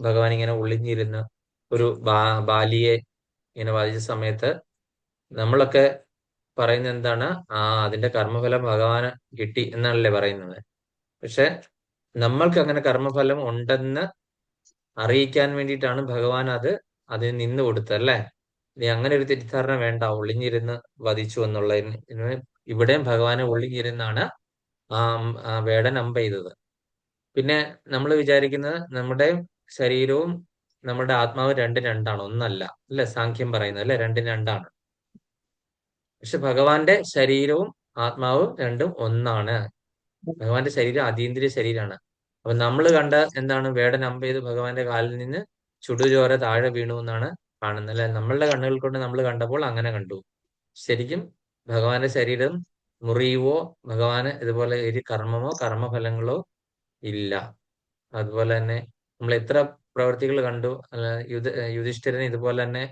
ഭഗവാൻ ഇങ്ങനെ ഒളിഞ്ഞിരുന്ന് ഒരു ബാലിയെ ഇങ്ങനെ വധിച്ച സമയത്ത് നമ്മളൊക്കെ പറയുന്നത് എന്താണ്? അതിന്റെ കർമ്മഫലം ഭഗവാന് കിട്ടി എന്നാണല്ലേ പറയുന്നത്. പക്ഷെ നമ്മൾക്ക് അങ്ങനെ കർമ്മഫലം ഉണ്ടെന്ന് അറിയിക്കാൻ വേണ്ടിയിട്ടാണ് ഭഗവാൻ അതിൽ നിന്ന് കൊടുത്തത്, അല്ലേ? ഇനി അങ്ങനെ ഒരു തെറ്റിദ്ധാരണ വേണ്ട, ഒളിഞ്ഞിരുന്ന് വധിച്ചു എന്നുള്ളതിന്. ഇവിടെയും ഭഗവാനെ ഒളിഞ്ഞിരുന്നാണ് ആ വേടൻ അമ്പ ചെയ്തത്. പിന്നെ നമ്മൾ വിചാരിക്കുന്നത് നമ്മുടെ ശരീരവും നമ്മുടെ ആത്മാവും രണ്ടും രണ്ടാണ്, ഒന്നല്ല, അല്ലെ? സാഖ്യം പറയുന്നത്, അല്ലെ? രണ്ടും രണ്ടാണ്. പക്ഷെ ഭഗവാന്റെ ശരീരവും ആത്മാവും രണ്ടും ഒന്നാണ്. ഭഗവാന്റെ ശരീരം അതീന്ദ്രിയ ശരീരമാണ്. അപ്പൊ നമ്മൾ കണ്ട എന്താണ്? വേടൻ അമ്പ ചെയ്ത് ഭഗവാന്റെ കാലിൽ നിന്ന് ചുടുചോര താഴെ വീണു എന്നാണ് കാണുന്നത്, അല്ലെ? നമ്മളുടെ കണ്ണുകൾ കൊണ്ട് നമ്മൾ കണ്ടപ്പോൾ അങ്ങനെ കണ്ടു. ശരിക്കും ഭഗവാന്റെ ശരീരം മുറിയുവോ ഭഗവാന് ഇതുപോലെ ഒരു കർമ്മമോ കർമ്മഫലങ്ങളോ ഇല്ല. അതുപോലെ തന്നെ നമ്മൾ എത്ര പ്രവൃത്തികൾ കണ്ടു. യുധിഷ്ഠിരൻ ഇതുപോലെ തന്നെ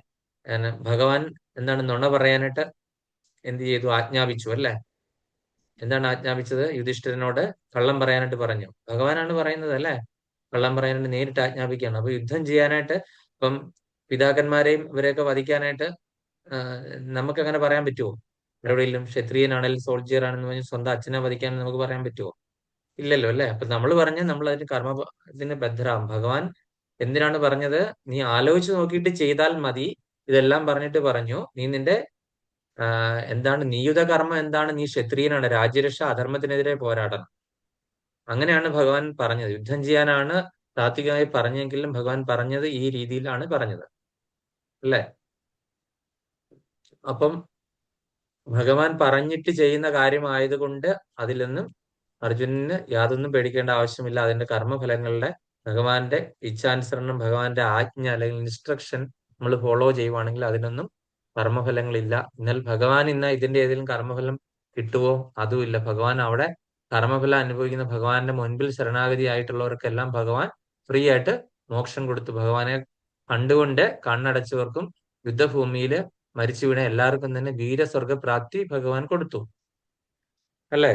ഭഗവാൻ എന്താണ് നുണ പറയാനായിട്ട് എന്ത് ചെയ്തു? ആജ്ഞാപിച്ചു, അല്ലെ? എന്താണ് ആജ്ഞാപിച്ചത്? യുധിഷ്ഠിരനോട് കള്ളം പറയാനായിട്ട് പറഞ്ഞു. ഭഗവാനാണ് പറയുന്നത്, അല്ലെ? കള്ളം പറയാനായിട്ട് നേരിട്ട് ആജ്ഞാപിക്കുകയാണ്. അപ്പൊ യുദ്ധം ചെയ്യാനായിട്ട്, ഇപ്പം പിതാക്കന്മാരെയും ഇവരെയൊക്കെ വധിക്കാനായിട്ട് നമുക്ക് അങ്ങനെ പറയാൻ പറ്റുമോ? എവിടെയെങ്കിലും ക്ഷത്രിയനാണെങ്കിലും സോൾജിയർ ആണെന്ന് പറഞ്ഞ് സ്വന്തം അച്ഛനെ വധിക്കാൻ നമുക്ക് പറയാൻ പറ്റുമോ? ഇല്ലല്ലോ, അല്ലെ? അപ്പൊ നമ്മൾ പറഞ്ഞ നമ്മൾ അതിന് കർമ്മത്തിന് ബദ്ധരാകും. ഭഗവാൻ എന്തിനാണ് പറഞ്ഞത്? നീ ആലോചിച്ച് നോക്കിയിട്ട് ചെയ്താൽ മതി. ഇതെല്ലാം പറഞ്ഞിട്ട് പറഞ്ഞു, നീ നിന്റെ എന്താണ് നിയുത കർമ്മം എന്താണ്? നീ ക്ഷത്രിയനാണ്, രാജ്യരക്ഷ, അധർമ്മത്തിനെതിരെ പോരാടണം. അങ്ങനെയാണ് ഭഗവാൻ പറഞ്ഞത്. യുദ്ധം ചെയ്യാനാണ് താത്വികമായി പറഞ്ഞെങ്കിലും ഭഗവാൻ പറഞ്ഞത് ഈ രീതിയിലാണ് പറഞ്ഞത്, അല്ലെ? അപ്പം ഭഗവാൻ പറഞ്ഞിട്ട് ചെയ്യുന്ന കാര്യമായതുകൊണ്ട് അതിൽ നിന്നും അർജുനന് യാതൊന്നും പേടിക്കേണ്ട ആവശ്യമില്ല. അതിന്റെ കർമ്മഫലങ്ങളുടെ ഭഗവാന്റെ ഇച്ഛാനുസരണം, ഭഗവാന്റെ ആജ്ഞ അല്ലെങ്കിൽ ഇൻസ്ട്രക്ഷൻ നമ്മൾ ഫോളോ ചെയ്യുവാണെങ്കിൽ അതിനൊന്നും കർമ്മഫലങ്ങളില്ല. എന്നാൽ ഭഗവാൻ ഇതിന്റെ ഏതെങ്കിലും കർമ്മഫലം കിട്ടുവോ? അതുമില്ല. ഭഗവാൻ അവിടെ കർമ്മഫലം അനുഭവിക്കുന്ന ഭഗവാന്റെ മുൻപിൽ ശരണാഗതി ആയിട്ടുള്ളവർക്കെല്ലാം ഭഗവാൻ ഫ്രീ ആയിട്ട് മോക്ഷം കൊടുത്തു. ഭഗവാനെ കണ്ടുകൊണ്ട് കണ്ണടച്ചവർക്കും യുദ്ധഭൂമിയിൽ മരിച്ചു വീണ എല്ലാവർക്കും തന്നെ വീരസ്വർഗ പ്രാപ്തി ഭഗവാൻ കൊടുത്തു. അല്ലേ?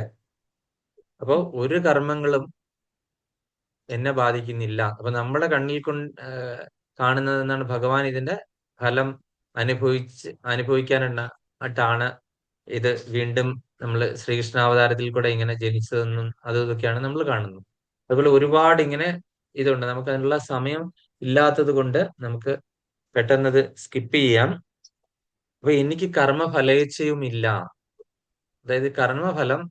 അപ്പൊ ഒരു കർമ്മങ്ങളും എന്നെ ബാധിക്കുന്നില്ല. അപ്പൊ നമ്മുടെ കണ്ണിൽ കാണുന്നത് എന്നാണ്, ഭഗവാൻ ഇതിന്റെ ഫലം അനുഭവിക്കാനായിട്ടാണ് ഇത് വീണ്ടും നമ്മൾ ശ്രീകൃഷ്ണാവതാരത്തിൽ കൂടെ ഇങ്ങനെ ജനിച്ചതെന്നും ഇതൊക്കെയാണ് നമ്മൾ കാണുന്നത്. അതുപോലെ ഒരുപാട് ഇങ്ങനെ ഇതുണ്ട്. നമുക്ക് അതിനുള്ള സമയം ഇല്ലാത്തത് കൊണ്ട് നമുക്ക് പെട്ടെന്നത് സ്കിപ്പ് ചെയ്യാം. അപ്പൊ എനിക്ക് കർമ്മഫലേച്ഛയും ഇല്ല. അതായത് കർമ്മഫലം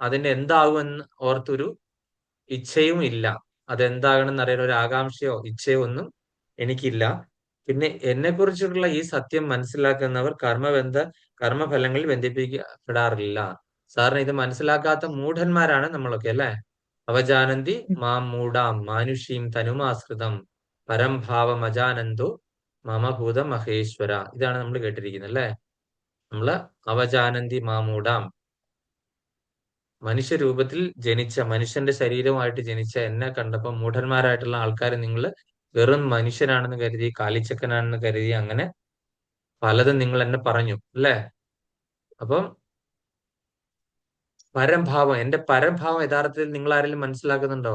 അതിന്റെ എന്താകുമെന്ന് ഓർത്തൊരു ഇച്ഛയും ഇല്ല. അതെന്താകണമെന്ന് അറിയാൻ ഒരു ആകാംക്ഷയോ ഇച്ഛയോ ഒന്നും എനിക്കില്ല. പിന്നെ എന്നെ കുറിച്ചുള്ള ഈ സത്യം മനസ്സിലാക്കുന്നവർ കർമ്മഫലങ്ങളിൽ ബന്ധിപ്പിക്കപ്പെടാറില്ല. സാറിന് ഇത് മനസ്സിലാക്കാത്ത മൂഢന്മാരാണ് നമ്മളൊക്കെ, അല്ലെ? അവജാനന്തി മാം മൂഢാം മാനുഷീം തനുമാശ്രിതം പരംഭാവം അജാനന്തോ മമഭൂത മഹേശ്വര. ഇതാണ് നമ്മൾ കേട്ടിരിക്കുന്നത്, അല്ലെ? നമ്മള് അവജാനന്തി മാമൂഢാം, മനുഷ്യരൂപത്തിൽ ജനിച്ച, മനുഷ്യന്റെ ശരീരമായിട്ട് ജനിച്ച എന്നെ കണ്ടപ്പോൾ മൂഢന്മാരായിട്ടുള്ള ആൾക്കാർ നിങ്ങൾ വെറും മനുഷ്യനാണെന്ന് കരുതി, കാലിച്ചക്കനാണെന്ന് കരുതി, അങ്ങനെ പലതും നിങ്ങൾ എന്നെ പറഞ്ഞു, അല്ലേ? അപ്പം പരംഭാവം, എന്റെ പരംഭാവം യഥാർത്ഥത്തിൽ നിങ്ങൾ ആരെങ്കിലും മനസ്സിലാക്കുന്നുണ്ടോ?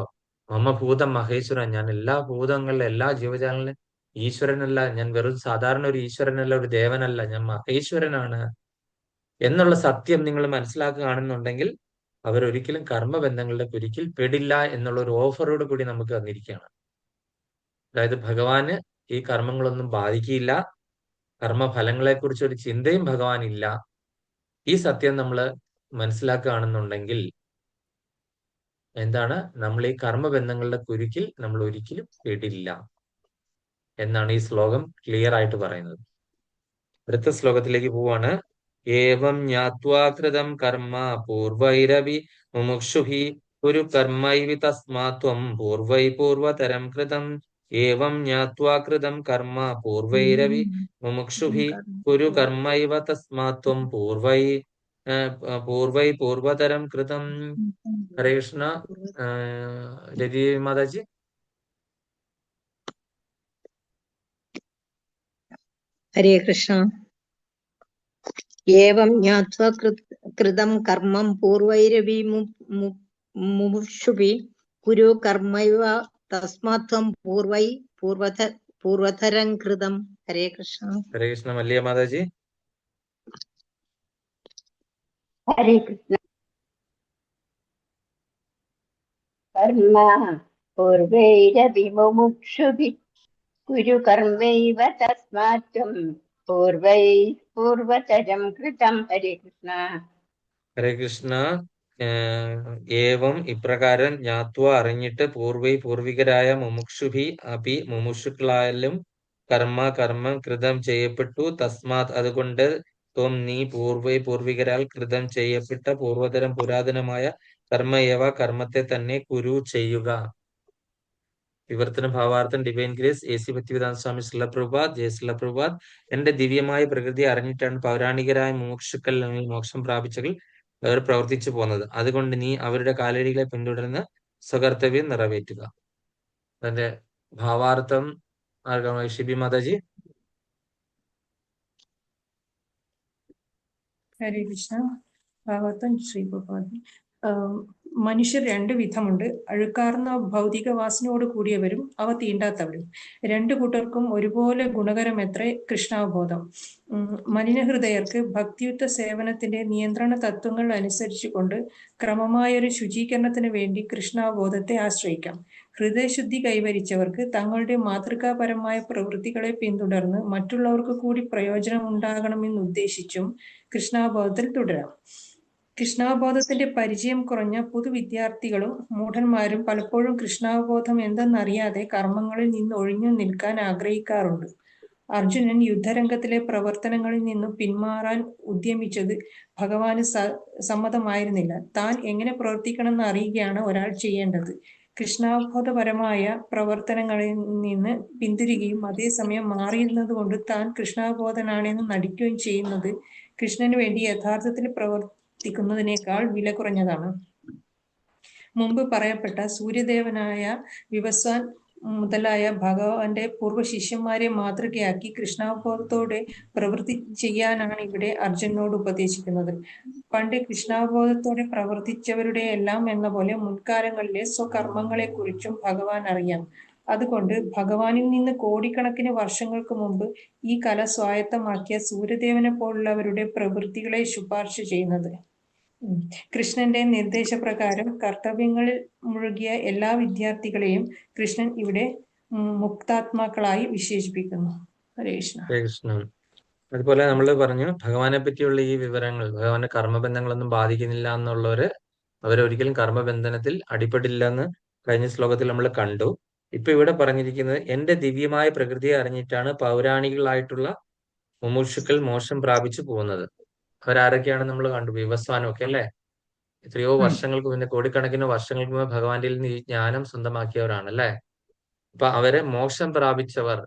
മമഭൂതം മഹേശ്വരൻ, ഞാൻ എല്ലാ ഭൂതങ്ങളിലും എല്ലാ ജീവജാലങ്ങളിലും ഈശ്വരനല്ല, ഞാൻ വെറും സാധാരണ ഒരു ഈശ്വരനല്ല, ഒരു ദേവനല്ല, ഞാൻ മഹേശ്വരനാണ് എന്നുള്ള സത്യം നിങ്ങൾ മനസ്സിലാക്കുകയാണെന്നുണ്ടെങ്കിൽ അവരൊരിക്കലും കർമ്മബന്ധങ്ങളുടെ കുരുക്കിൽ പെടില്ല എന്നുള്ള ഒരു ഓഫറോട് കൂടി നമുക്ക് തന്നിരിക്കുകയാണ്. അതായത് ഭഗവാന് ഈ കർമ്മങ്ങളൊന്നും ബാധിക്കില്ല, കർമ്മഫലങ്ങളെ കുറിച്ച് ഒരു ചിന്തയും ഭഗവാൻ ഇല്ല. ഈ സത്യം നമ്മൾ മനസ്സിലാക്കുകയാണെന്നുണ്ടെങ്കിൽ എന്താണ്, നമ്മൾ ഈ കർമ്മബന്ധങ്ങളുടെ കുരുക്കിൽ നമ്മൾ ഒരിക്കലും പെടില്ല എന്നാണ് ഈ ശ്ലോകം ക്ലിയർ ആയിട്ട് പറയുന്നത്. അടുത്ത ശ്ലോകത്തിലേക്ക് പോവാണ്. ഏവം ജ്ഞാത്വാ കൃതം കർമ്മ പൂർവൈരവി മുമുക്ഷുഭി കുരു കർമ്മൈവി തസ്മാത്വം പൂർവൈ പൂർവതരം കൃതം. ഏവം ജ്ഞാത്വാ കൃതം കർമ്മ പൂർവൈരവി മുമുക്ഷുഭി കുരു കർമ്മൈവ തസ്മാത്വം പൂർവൈ പൂർവതരം കൃതം. ഹരേ കൃഷ്ണ. രതി മാതാജി. ഹരേ കൃഷ്ണ. ഏവം ജ്ഞാത്വാ കൃതം കർമ്മം പൂർവൈരവി മുമുക്ഷുഭി കുരു കർമ്മൈവ തസ്മാത്വം പൂർവൈ പൂർവതരം കൃതം. ഹരേ കൃഷ്ണ. ഹരേ കൃഷ്ണ. മല്ലിയ മാതാജി. ഹരേ കൃഷ്ണ. കർമ്മ പൂർവൈരവി മുമുക്ഷുഭി കുരു കർമ്മൈവ തസ്മാത്വം പൂർവൈ പൂർവതരം കൃതം. ഹരേ കൃഷ്ണ. ഹരേ കൃഷ്ണ. ഏവം ഇപ്രകാരം ജ്ഞാത്വ അറിഞ്ഞിട്ട് പൂർവൈ പൂർവികരായ മുമുക്ഷുഭി അപി മുമുക്ഷുക്കളായാലും കർമ്മം കൃതം ചെയ്യപ്പെട്ടു. തസ്മാത് അതുകൊണ്ട് ത്വം നീ പൂർവൈ പൂർവികരാൽ കൃതം ചെയ്യപ്പെട്ട പൂർവതരം പുരാതനമായ കർമ്മയേവ കർമ്മത്തെ തന്നെ കുരു ചെയ്യുക. വിവർത്തന ഭാവാർത്ഥം divine grace A C Bhaktivedanta Swami Srila Prabhupad. ജയ ശ്രീല പ്രഭുപാദ്. എന്റെ ദിവ്യമായ പ്രകൃതി അറിഞ്ഞിട്ടാണ് പൗരാണികരായ മോക്ഷുക്കൾ അല്ലെങ്കിൽ മോക്ഷം പ്രാപിച്ചകൾ അവർ പ്രവർത്തിച്ചു പോകുന്നത്. അതുകൊണ്ട് നീ അവരുടെ കാലടികളെ പിന്തുടർന്ന് സ്വകർത്തവ്യം നിറവേറ്റുക. അതിന്റെ ഭാവാർത്ഥം ഷിബി മാതാജി. ഹരേ കൃഷ്ണ. ഭാഗവതം ശ്രീ പ്രഭാതി. മനുഷ്യർ രണ്ടു വിധമുണ്ട്. അഴുക്കാർന്ന ഭൗതിക വാസനയോട് കൂടിയവരും അവ തീണ്ടാത്തവരും. രണ്ടു കൂട്ടർക്കും ഒരുപോലെ ഗുണകരമെത്രേ കൃഷ്ണാവബോധം. മലിനഹൃദയർക്ക് ഭക്തിയുക്ത സേവനത്തിന്റെ നിയന്ത്രണ തത്വങ്ങൾ അനുസരിച്ചുകൊണ്ട് ക്രമമായൊരു ശുചീകരണത്തിന് വേണ്ടി കൃഷ്ണാവബോധത്തെ ആശ്രയിക്കാം. ഹൃദയശുദ്ധി കൈവരിച്ചവർക്ക് തങ്ങളുടെ മാതൃകാപരമായ പ്രവൃത്തികളെ പിന്തുടർന്ന് മറ്റുള്ളവർക്ക് കൂടി പ്രയോജനം ഉണ്ടാകണമെന്നുദ്ദേശിച്ചും കൃഷ്ണാവബോധത്തിൽ തുടരാം. കൃഷ്ണാവബോധത്തിന്റെ പരിചയം കുറഞ്ഞ പുതുവിദ്യാർത്ഥികളും മൂഢന്മാരും പലപ്പോഴും കൃഷ്ണാവബോധം എന്തെന്നറിയാതെ കർമ്മങ്ങളിൽ നിന്ന് ഒഴിഞ്ഞു നിൽക്കാൻ ആഗ്രഹിക്കാറുണ്ട്. അർജുനൻ യുദ്ധരംഗത്തിലെ പ്രവർത്തനങ്ങളിൽ നിന്നും പിന്മാറാൻ ഉദ്യമിച്ചത് ഭഗവാന് സമ്മതമായിരുന്നില്ല. താൻ എങ്ങനെ പ്രവർത്തിക്കണമെന്ന് അറിയുകയാണ് ഒരാൾ ചെയ്യേണ്ടത്. കൃഷ്ണാവബോധപരമായ പ്രവർത്തനങ്ങളിൽ നിന്ന് പിന്തിരിയുകയും അതേസമയം മാറിയിരുന്നത് കൊണ്ട് താൻ കൃഷ്ണാവബോധനാണെന്ന് നടിക്കുകയും ചെയ്യുന്നത് കൃഷ്ണന് വേണ്ടി യഥാർത്ഥത്തിൽ പ്രവർത്തിക്കുന്നതിനേക്കാൾ വില കുറഞ്ഞതാണ്. മുമ്പ് പറയപ്പെട്ട സൂര്യദേവനായ വിവസ്വാൻ മുതലായ ഭഗവാന്റെ പൂർവ്വ ശിഷ്യന്മാരെ മാതൃകയാക്കി കൃഷ്ണാവബോധത്തോടെ പ്രവൃത്തി ചെയ്യാനാണ് ഇവിടെ അർജുനനോട് ഉപദേശിക്കുന്നത്. പണ്ട് കൃഷ്ണാവബോധത്തോടെ പ്രവർത്തിച്ചവരുടെ എല്ലാം എന്ന പോലെ മുൻകാലങ്ങളിലെ സ്വകർമ്മങ്ങളെക്കുറിച്ചും ഭഗവാൻ അറിയാം. അതുകൊണ്ട് ഭഗവാനിൽ നിന്ന് കോടിക്കണക്കിന് വർഷങ്ങൾക്ക് മുമ്പ് ഈ കല സ്വായത്തമാക്കിയ സൂര്യദേവനെ പോലുള്ളവരുടെ പ്രവൃത്തികളെ ശുപാർശ ചെയ്യുന്നത്. കൃഷ്ണന്റെ നിർദ്ദേശപ്രകാരം കർത്തവ്യങ്ങളിൽ മുഴുകിയ എല്ലാ വിദ്യാർത്ഥികളെയും കൃഷ്ണൻ ഇവിടെ മുക്താത്മാക്കളായി വിശേഷിപ്പിക്കുന്നു. ഹരേ കൃഷ്ണ. ഹരേ കൃഷ്ണ. അതുപോലെ നമ്മൾ പറഞ്ഞു ഭഗവാനെ പറ്റിയുള്ള ഈ വിവരങ്ങൾ ഭഗവാന്റെ കർമ്മബന്ധങ്ങളൊന്നും ബാധിക്കുന്നില്ല എന്നുള്ളവര് അവരൊരിക്കലും കർമ്മബന്ധനത്തിൽ അടിപ്പെടില്ല എന്ന് കഴിഞ്ഞ ശ്ലോകത്തിൽ നമ്മൾ കണ്ടു. ഇപ്പൊ ഇവിടെ പറഞ്ഞിരിക്കുന്നത് എന്റെ ദിവ്യമായ പ്രകൃതിയെ അറിഞ്ഞിട്ടാണ് പൗരാണികളായിട്ടുള്ള മുമുക്ഷുക്കൾ മോക്ഷം പ്രാപിച്ചു പോകുന്നത്. അവരാരൊക്കെയാണ് നമ്മൾ കണ്ടു? വിവസ്വാനും ഒക്കെ അല്ലെ? എത്രയോ വർഷങ്ങൾക്ക് മുന്നേ, കോടിക്കണക്കിന് വർഷങ്ങൾക്ക് മുമ്പ് ഭഗവാന്റെ നിന്ന് ഈ ജ്ഞാനം സ്വന്തമാക്കിയവരാണ് അല്ലെ? അപ്പൊ അവരെ മോക്ഷം പ്രാപിച്ചവർ,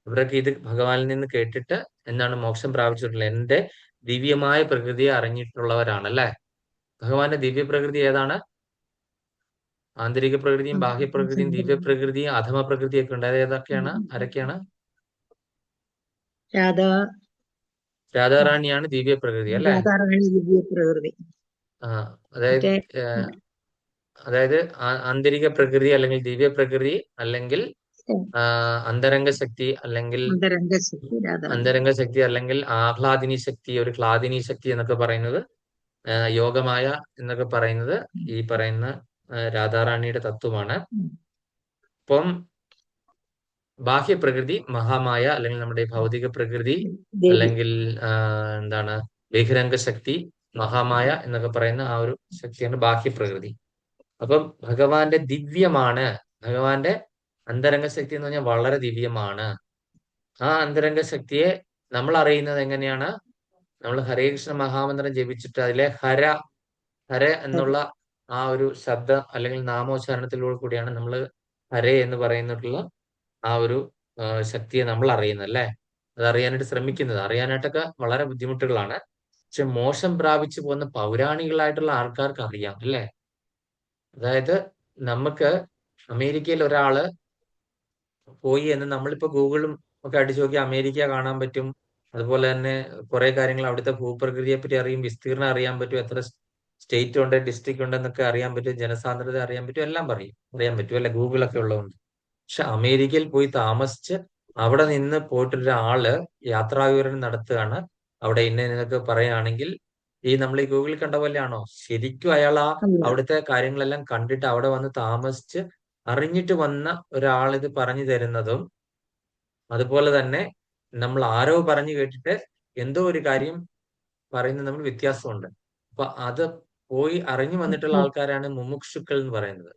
ഇവരൊക്കെ ഇത് ഭഗവാനിൽ നിന്ന് കേട്ടിട്ട് എന്താണ് മോക്ഷം പ്രാപിച്ചിട്ടുള്ളത്? എന്റെ ദിവ്യമായ പ്രകൃതിയെ അറിഞ്ഞിട്ടുള്ളവരാണല്ലേ? ഭഗവാന്റെ ദിവ്യ പ്രകൃതി ഏതാണ്? ആന്തരിക പ്രകൃതിയും ബാഹ്യപ്രകൃതിയും ദിവ്യപ്രകൃതിയും അധമ പ്രകൃതിയൊക്കെ ഉണ്ട്. അത് ഏതൊക്കെയാണ്? ആരൊക്കെയാണ്? രാധാറാണിയാണ് ദിവ്യ പ്രകൃതി അല്ലെ? പ്രകൃതി. അതായത് അതായത് ആന്തരിക പ്രകൃതി അല്ലെങ്കിൽ ദിവ്യ പ്രകൃതി അല്ലെങ്കിൽ അന്തരംഗ ശക്തി അല്ലെങ്കിൽ അന്തരംഗ ശക്തി അല്ലെങ്കിൽ ആഹ്ലാദിനി ശക്തി, ഒരു ക്ലാദിനി ശക്തി എന്നൊക്കെ പറയുന്നത്, യോഗമായ എന്നൊക്കെ പറയുന്നത് ഈ പറയുന്ന രാധാറാണിയുടെ തത്വമാണ്. അപ്പം ബാഹ്യപ്രകൃതി മഹാമായ അല്ലെങ്കിൽ നമ്മുടെ ഭൗതിക പ്രകൃതി അല്ലെങ്കിൽ എന്താണ് ബഹിരംഗ ശക്തി, മഹാമായ എന്നൊക്കെ പറയുന്ന ആ ഒരു ശക്തിയാണ് ബാഹ്യപ്രകൃതി. അപ്പം ഭഗവാന്റെ ദിവ്യമാണ്, ഭഗവാന്റെ അന്തരംഗ ശക്തി എന്ന് പറഞ്ഞാൽ വളരെ ദിവ്യമാണ്. ആ അന്തരംഗ ശക്തിയെ നമ്മൾ അറിയുന്നത് എങ്ങനെയാണ്? നമ്മൾ ഹരേ കൃഷ്ണ മഹാമന്ത്രം ജപിച്ചിട്ട് അതിലെ ഹര ഹര എന്നുള്ള ആ ഒരു ശബ്ദം അല്ലെങ്കിൽ നാമോച്ചാരണത്തിലൂടെ കൂടിയാണ് നമ്മൾ ഹരേ എന്ന് പറയുന്നിട്ടുള്ള ആ ഒരു ശക്തിയെ നമ്മൾ അറിയുന്നത് അല്ലെ? അത് അറിയാനായിട്ട് ശ്രമിക്കുന്നത്. അറിയാനായിട്ടൊക്കെ വളരെ ബുദ്ധിമുട്ടുകളാണ്. പക്ഷെ മോക്ഷം പ്രാപിച്ചു പോകുന്ന പൗരാണികളായിട്ടുള്ള ആൾക്കാർക്ക് അറിയാം അല്ലെ? അതായത് നമുക്ക് അമേരിക്കയിൽ ഒരാള് പോയി എന്ന് നമ്മളിപ്പോ ഗൂഗിളും ഒക്കെ അടിച്ചു നോക്കി അമേരിക്ക കാണാൻ പറ്റും. അതുപോലെ തന്നെ കുറെ കാര്യങ്ങൾ അവിടുത്തെ ഭൂപ്രകൃതിയെ പറ്റി അറിയും, വിസ്തീർണം അറിയാൻ പറ്റും, എത്ര സ്റ്റേറ്റ് ഉണ്ട് ഡിസ്ട്രിക്ട് ഉണ്ട് എന്നൊക്കെ അറിയാൻ പറ്റും, ജനസാന്ദ്രത അറിയാൻ പറ്റും, എല്ലാം അറിയാൻ പറ്റും അല്ലെ? ഗൂഗിളൊക്കെ ഉള്ളതുകൊണ്ട്. പക്ഷെ അമേരിക്കയിൽ പോയി താമസിച്ച് അവിടെ നിന്ന് പോയിട്ടൊരാള് യാത്രാവിവരണം നടത്തുകയാണ്. അവിടെ ഇന്നൊക്കെ പറയുകയാണെങ്കിൽ ഈ നമ്മൾ ഈ ഗൂഗിളിൽ കണ്ട പോലെയാണോ? ശരിക്കും അയാൾ അവിടുത്തെ കാര്യങ്ങളെല്ലാം കണ്ടിട്ട് അവിടെ വന്ന് താമസിച്ച് അറിഞ്ഞിട്ട് വന്ന ഒരാളിത് പറഞ്ഞു തരുന്നതും അതുപോലെ തന്നെ നമ്മൾ ആരോ പറഞ്ഞു കേട്ടിട്ട് എന്തോ ഒരു കാര്യം പറയുന്നത് നമ്മൾ വ്യത്യാസമുണ്ട്. അപ്പൊ അത് പോയി അറിഞ്ഞു വന്നിട്ടുള്ള ആൾക്കാരാണ് മുമുക്ഷുക്കൾ എന്ന് പറയുന്നത്.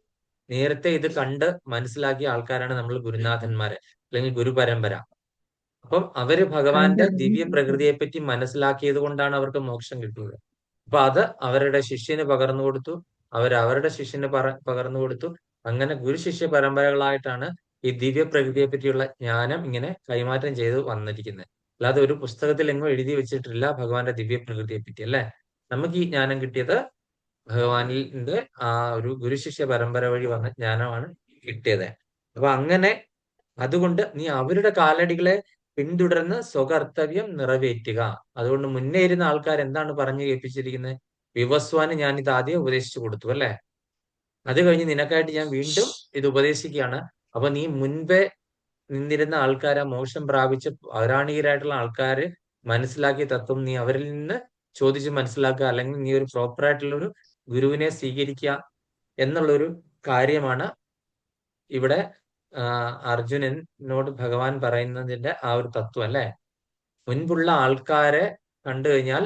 നേരത്തെ ഇത് കണ്ട് മനസ്സിലാക്കിയ ആൾക്കാരാണ് നമ്മൾ ഗുരുനാഥന്മാര് അല്ലെങ്കിൽ ഗുരുപരമ്പര. അപ്പം അവര് ഭഗവാന്റെ ദിവ്യ പ്രകൃതിയെ പറ്റി മനസ്സിലാക്കിയത് കൊണ്ടാണ് അവർക്ക് മോക്ഷം കിട്ടുന്നത്. അപ്പൊ അത് അവരുടെ ശിഷ്യന് പകർന്നു കൊടുത്തു, അവരവരുടെ ശിഷ്യന് പകർന്നു കൊടുത്തു. അങ്ങനെ ഗുരു ശിഷ്യ പരമ്പരകളായിട്ടാണ് ഈ ദിവ്യ പ്രകൃതിയെ പറ്റിയുള്ള ജ്ഞാനം ഇങ്ങനെ കൈമാറ്റം ചെയ്ത് വന്നിരിക്കുന്നത്. അല്ലാതെ ഒരു പുസ്തകത്തിൽ എങ്ങും എഴുതി വെച്ചിട്ടില്ല ഭഗവാന്റെ ദിവ്യ പ്രകൃതിയെ പറ്റി അല്ലെ? നമുക്ക് ഈ ജ്ഞാനം കിട്ടിയത് ഭഗവാനിന്റെ ആ ഒരു ഗുരുശിഷ്യ പരമ്പര വഴി വന്ന ജ്ഞാനമാണ് കിട്ടിയത്. അപ്പൊ അങ്ങനെ അതുകൊണ്ട് നീ അവരുടെ കാലടികളെ പിന്തുടർന്ന് സ്വകർത്തവ്യം നിറവേറ്റുക. അതുകൊണ്ട് മുന്നേ ഇരുന്ന ആൾക്കാർ എന്താണ് പറഞ്ഞു കേൾപ്പിച്ചിരിക്കുന്നത്? വിവസ്വാന് ഞാൻ ഇത് ആദ്യം ഉപദേശിച്ചു കൊടുത്തു അല്ലെ? അത് കഴിഞ്ഞ് നിനക്കായിട്ട് ഞാൻ വീണ്ടും ഇത് ഉപദേശിക്കുകയാണ്. അപ്പൊ നീ മുൻപേ നിന്നിരുന്ന ആൾക്കാരെ മോക്ഷം പ്രാപിച്ച് പൗരാണികരായിട്ടുള്ള ആൾക്കാര് മനസ്സിലാക്കിയ തത്വം നീ അവരിൽ നിന്ന് ചോദിച്ച് മനസ്സിലാക്കുക, അല്ലെങ്കിൽ നീ ഒരു പ്രോപ്പർ ആയിട്ടുള്ള ഒരു ഗുരുവിനെ സ്വീകരിക്കുക എന്നുള്ളൊരു കാര്യമാണ് ഇവിടെ അർജുനനോട് ഭഗവാൻ പറയുന്നതിന്റെ ആ ഒരു തത്വം അല്ലെ? മുൻപുള്ള ആൾക്കാരെ കണ്ടു കഴിഞ്ഞാൽ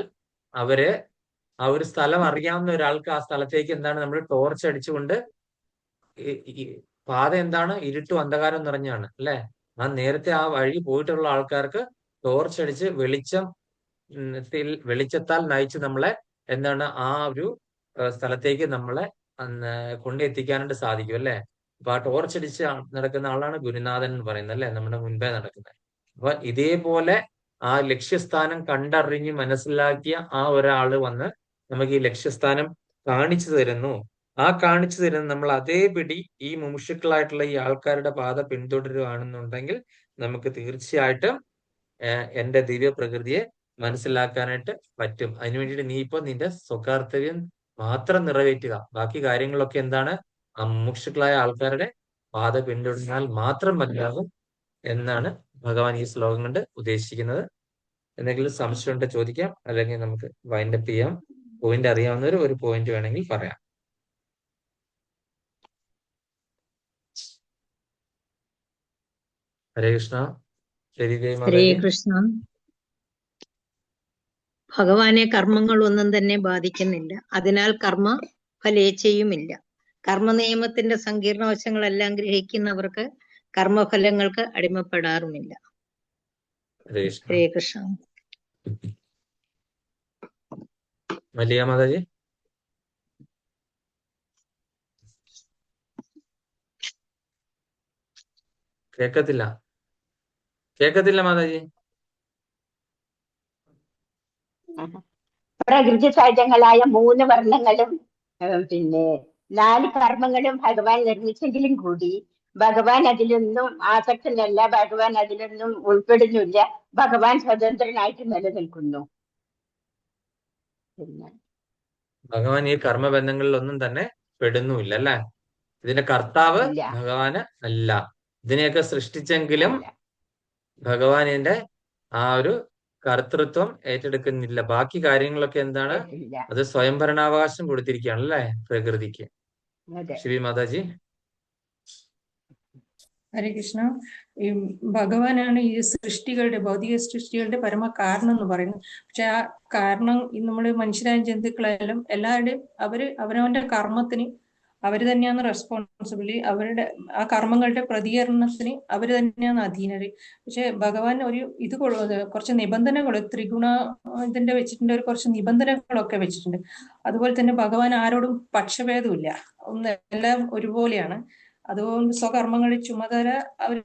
അവര് ആ ഒരു സ്ഥലം അറിയാവുന്ന ഒരാൾക്ക് ആ സ്ഥലത്തേക്ക് എന്താണ് നമ്മൾ ടോർച്ച് അടിച്ചുകൊണ്ട്, പാത എന്താണ്? ഇരുട്ടും അന്ധകാരം നിറഞ്ഞാണ് അല്ലെ? ആ നേരത്തെ ആ വഴി പോയിട്ടുള്ള ആൾക്കാർക്ക് ടോർച്ച് അടിച്ച് വെളിച്ചത്താൽ നയിച്ച് നമ്മളെ എന്താണ് ആ ഒരു സ്ഥലത്തേക്ക് നമ്മളെ കൊണ്ടെത്തിക്കാനായിട്ട് സാധിക്കും അല്ലെ? അപ്പൊ ആ ടോർച്ച് അടിച്ച് നടക്കുന്ന ആളാണ് ഗുരുനാഥൻ എന്ന് പറയുന്നത് അല്ലെ? നമ്മുടെ മുൻപേ നടക്കുന്നത്. അപ്പൊ ഇതേപോലെ ആ ലക്ഷ്യസ്ഥാനം കണ്ടറിഞ്ഞ് മനസ്സിലാക്കിയ ആ ഒരാള് വന്ന് നമുക്ക് ഈ ലക്ഷ്യസ്ഥാനം കാണിച്ചു തരുന്നു. ആ കാണിച്ചു തരുന്ന നമ്മൾ അതേപടി ഈ മുമുക്ഷുക്കളായിട്ടുള്ള ഈ ആൾക്കാരുടെ പാത പിന്തുടരുകയാണെന്നുണ്ടെങ്കിൽ നമുക്ക് തീർച്ചയായിട്ടും എന്റെ ദിവ്യ പ്രകൃതിയെ മനസ്സിലാക്കാനായിട്ട് പറ്റും. അതിനു വേണ്ടിയിട്ട് നീ ഇപ്പൊ നിന്റെ സ്വകർത്തവ്യം മാത്രം നിറവേറ്റുക. ബാക്കി കാര്യങ്ങളൊക്കെ എന്താണ്? ആ മുമുക്ഷുക്കളായ ആൾക്കാരുടെ പാത പിന്തുടർന്നാൽ മാത്രം മതിയാകും എന്നാണ് ഭഗവാൻ ഈ ശ്ലോകം കൊണ്ട് ഉദ്ദേശിക്കുന്നത്. എന്തെങ്കിലും സംശയം ഉണ്ടെ ചോദിക്കാം, അല്ലെങ്കിൽ നമുക്ക് വൈൻഡപ്പ് ചെയ്യാം. പോയിന്റ് അറിയാവുന്നവർ ഒരു പോയിന്റ് വേണമെങ്കിൽ പറയാം. ഹരേ കൃഷ്ണ. ശരി ഹരേ മാതാജി. കൃഷ്ണ. ഭഗവാനെ കർമ്മങ്ങളൊന്നും തന്നെ ബാധിക്കുന്നില്ല. അതിനാൽ കർമ്മ ഫലേച്ഛയുമില്ല. കർമ്മ നിയമത്തിന്റെ സങ്കീർണ വശങ്ങളെല്ലാം ഗ്രഹിക്കുന്നവർക്ക് കർമ്മഫലങ്ങൾക്ക് അടിമപ്പെടാറുമില്ല. ഹരേ കൃഷ്ണ. ഹരേ കൃഷ്ണ. മല്ലിക മാതാജി. കേക്കത്തില്ല മാതാജി. പ്രകൃതി സഹജങ്ങളായ 3 വർണ്ണങ്ങളും പിന്നെ 4 കർമ്മങ്ങളും ഭഗവാൻ നിർമ്മിച്ചെങ്കിലും കൂടി ഭഗവാൻ അതിലൊന്നും ആസക്തനല്ല, ഭഗവാൻ അതിലൊന്നും ഉൾപ്പെടുന്നില്ല. ഭഗവാൻ സ്വതന്ത്രനായിട്ട് നിലനിൽക്കുന്നു. ഭഗവാൻ ഈ കർമ്മബന്ധങ്ങളിലൊന്നും തന്നെ പെടുന്നുമില്ല അല്ലെ? ഇതിന്റെ കർത്താവ് ഇല്ല. ഭഗവാന് അല്ല. ഇതിനെയൊക്കെ സൃഷ്ടിച്ചെങ്കിലും അല്ല. ഭഗവാനിന്റെ ആ ഒരു കർത്തൃത്വം ഏറ്റെടുക്കുന്നില്ല. ബാക്കി കാര്യങ്ങളൊക്കെ എന്താണ്? ഇല്ല. അത് സ്വയംഭരണാവകാശം കൊടുത്തിരിക്കുകയാണ് അല്ലെ പ്രകൃതിക്ക്. അതെ. ശിവി മാതാജി. ഹരേ കൃഷ്ണ. ഈ ഭഗവാനാണ് ഈ സൃഷ്ടികളുടെ, ഭൗതിക സൃഷ്ടികളുടെ പരമ കാരണം എന്ന് പറയുന്നത്. പക്ഷെ ആ കാരണം നമ്മൾ മനുഷ്യരായ ജന്തുക്കളെല്ലാം എല്ലാവരുടെയും അവരവന്റെ കർമ്മത്തിന് അവര് തന്നെയാണ് റെസ്പോൺസിബിളി. അവരുടെ ആ കർമ്മങ്ങളുടെ പ്രതികരണത്തിന് അവര് തന്നെയാണ് അധീനര്. പക്ഷെ ഭഗവാൻ ഒരു ഇത് കുറച്ച് നിബന്ധനകൾ ത്രിഗുണ ഇതിന്റെ വെച്ചിട്ടുണ്ട്, ഒരു കുറച്ച് നിബന്ധനകളൊക്കെ വെച്ചിട്ടുണ്ട്. അതുപോലെ തന്നെ ഭഗവാൻ ആരോടും പക്ഷഭേദമില്ല, എല്ലാം ഒരുപോലെയാണ്. അതുകൊണ്ട് സ്വകർമ്മങ്ങളുടെ ചുമതല അവർ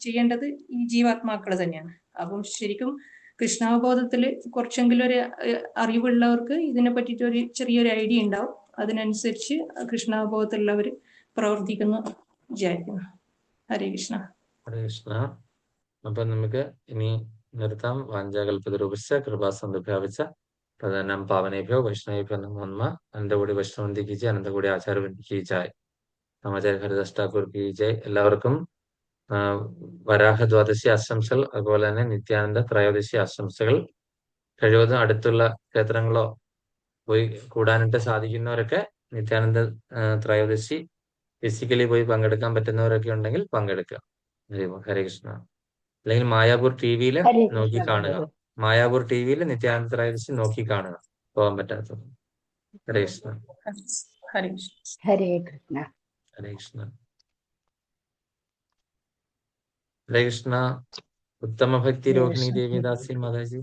ചെയ്യേണ്ടത് ഈ ജീവാത്മാക്കൾ തന്നെയാണ്. അപ്പം ശരിക്കും കൃഷ്ണാവബോധത്തിൽ കുറച്ചെങ്കിലും ഒരു അറിവുള്ളവർക്ക് ഇതിനെ പറ്റിയിട്ട് ഒരു ചെറിയൊരു ഐഡിയ ഉണ്ടാവും. അതിനനുസരിച്ച് കൃഷ്ണാവബോധത്തിലുള്ളവർ പ്രവർത്തിക്കുന്നു വിചാരിക്കുന്നു. ഹരേ കൃഷ്ണ. ഹരേ കൃഷ്ണ. അപ്പൊ നമുക്ക് ഇനി നിർത്താം. വാഞ്ചാകൽപതരൂപശ്ച കൃപാസന്ധഭ്യാപിച്ച പ്രധാനം പാവനേഭ്യോ വൈഷ്ണവേഭ്യോ നമോ നമഃ. അനന്തകോടി വൈഷ്ണവന്തി കി ജയ്, അനന്തകോടി ആചാര്യവന്തി കി ജയ്, രാമാചാര്യ ഹരിദാസ് ഠാക്കൂർ കി ജയ്. എല്ലാവർക്കും വരാഹ ദ്വാദശി ആശംസകൾ, അതുപോലെ തന്നെ നിത്യാനന്ദ ത്രയോദശി ആശംസകൾ. കഴിവതും അടുത്തുള്ള ക്ഷേത്രങ്ങളോ പോയി കൂടാനായിട്ട് സാധിക്കുന്നവരൊക്കെ നിത്യാനന്ദ ത്രയോദശി ഫിസിക്കലി പോയി പങ്കെടുക്കാൻ പറ്റുന്നവരൊക്കെ ഉണ്ടെങ്കിൽ പങ്കെടുക്കുക. ഹരേ കൃഷ്ണ. അല്ലെങ്കിൽ മായാപൂർ ടിവിയിൽ ഹരേ നോക്കി കൃഷ്ണ. കാണുക. മായാപൂർ ടിവിയിൽ നിത്യാനന്ദ ത്രയോദശി നോക്കി കാണുക, പോകാൻ പറ്റാത്തത്. ഹരേ കൃഷ്ണ. ഹരേ കൃഷ്ണ. ഹരേ കൃഷ്ണ. ഹരേ കൃഷ്ണ. ഹരേ കൃഷ്ണ. ഉത്തമ ഭക്തി രോഹിണി ദേവിദാസി മാതാജി.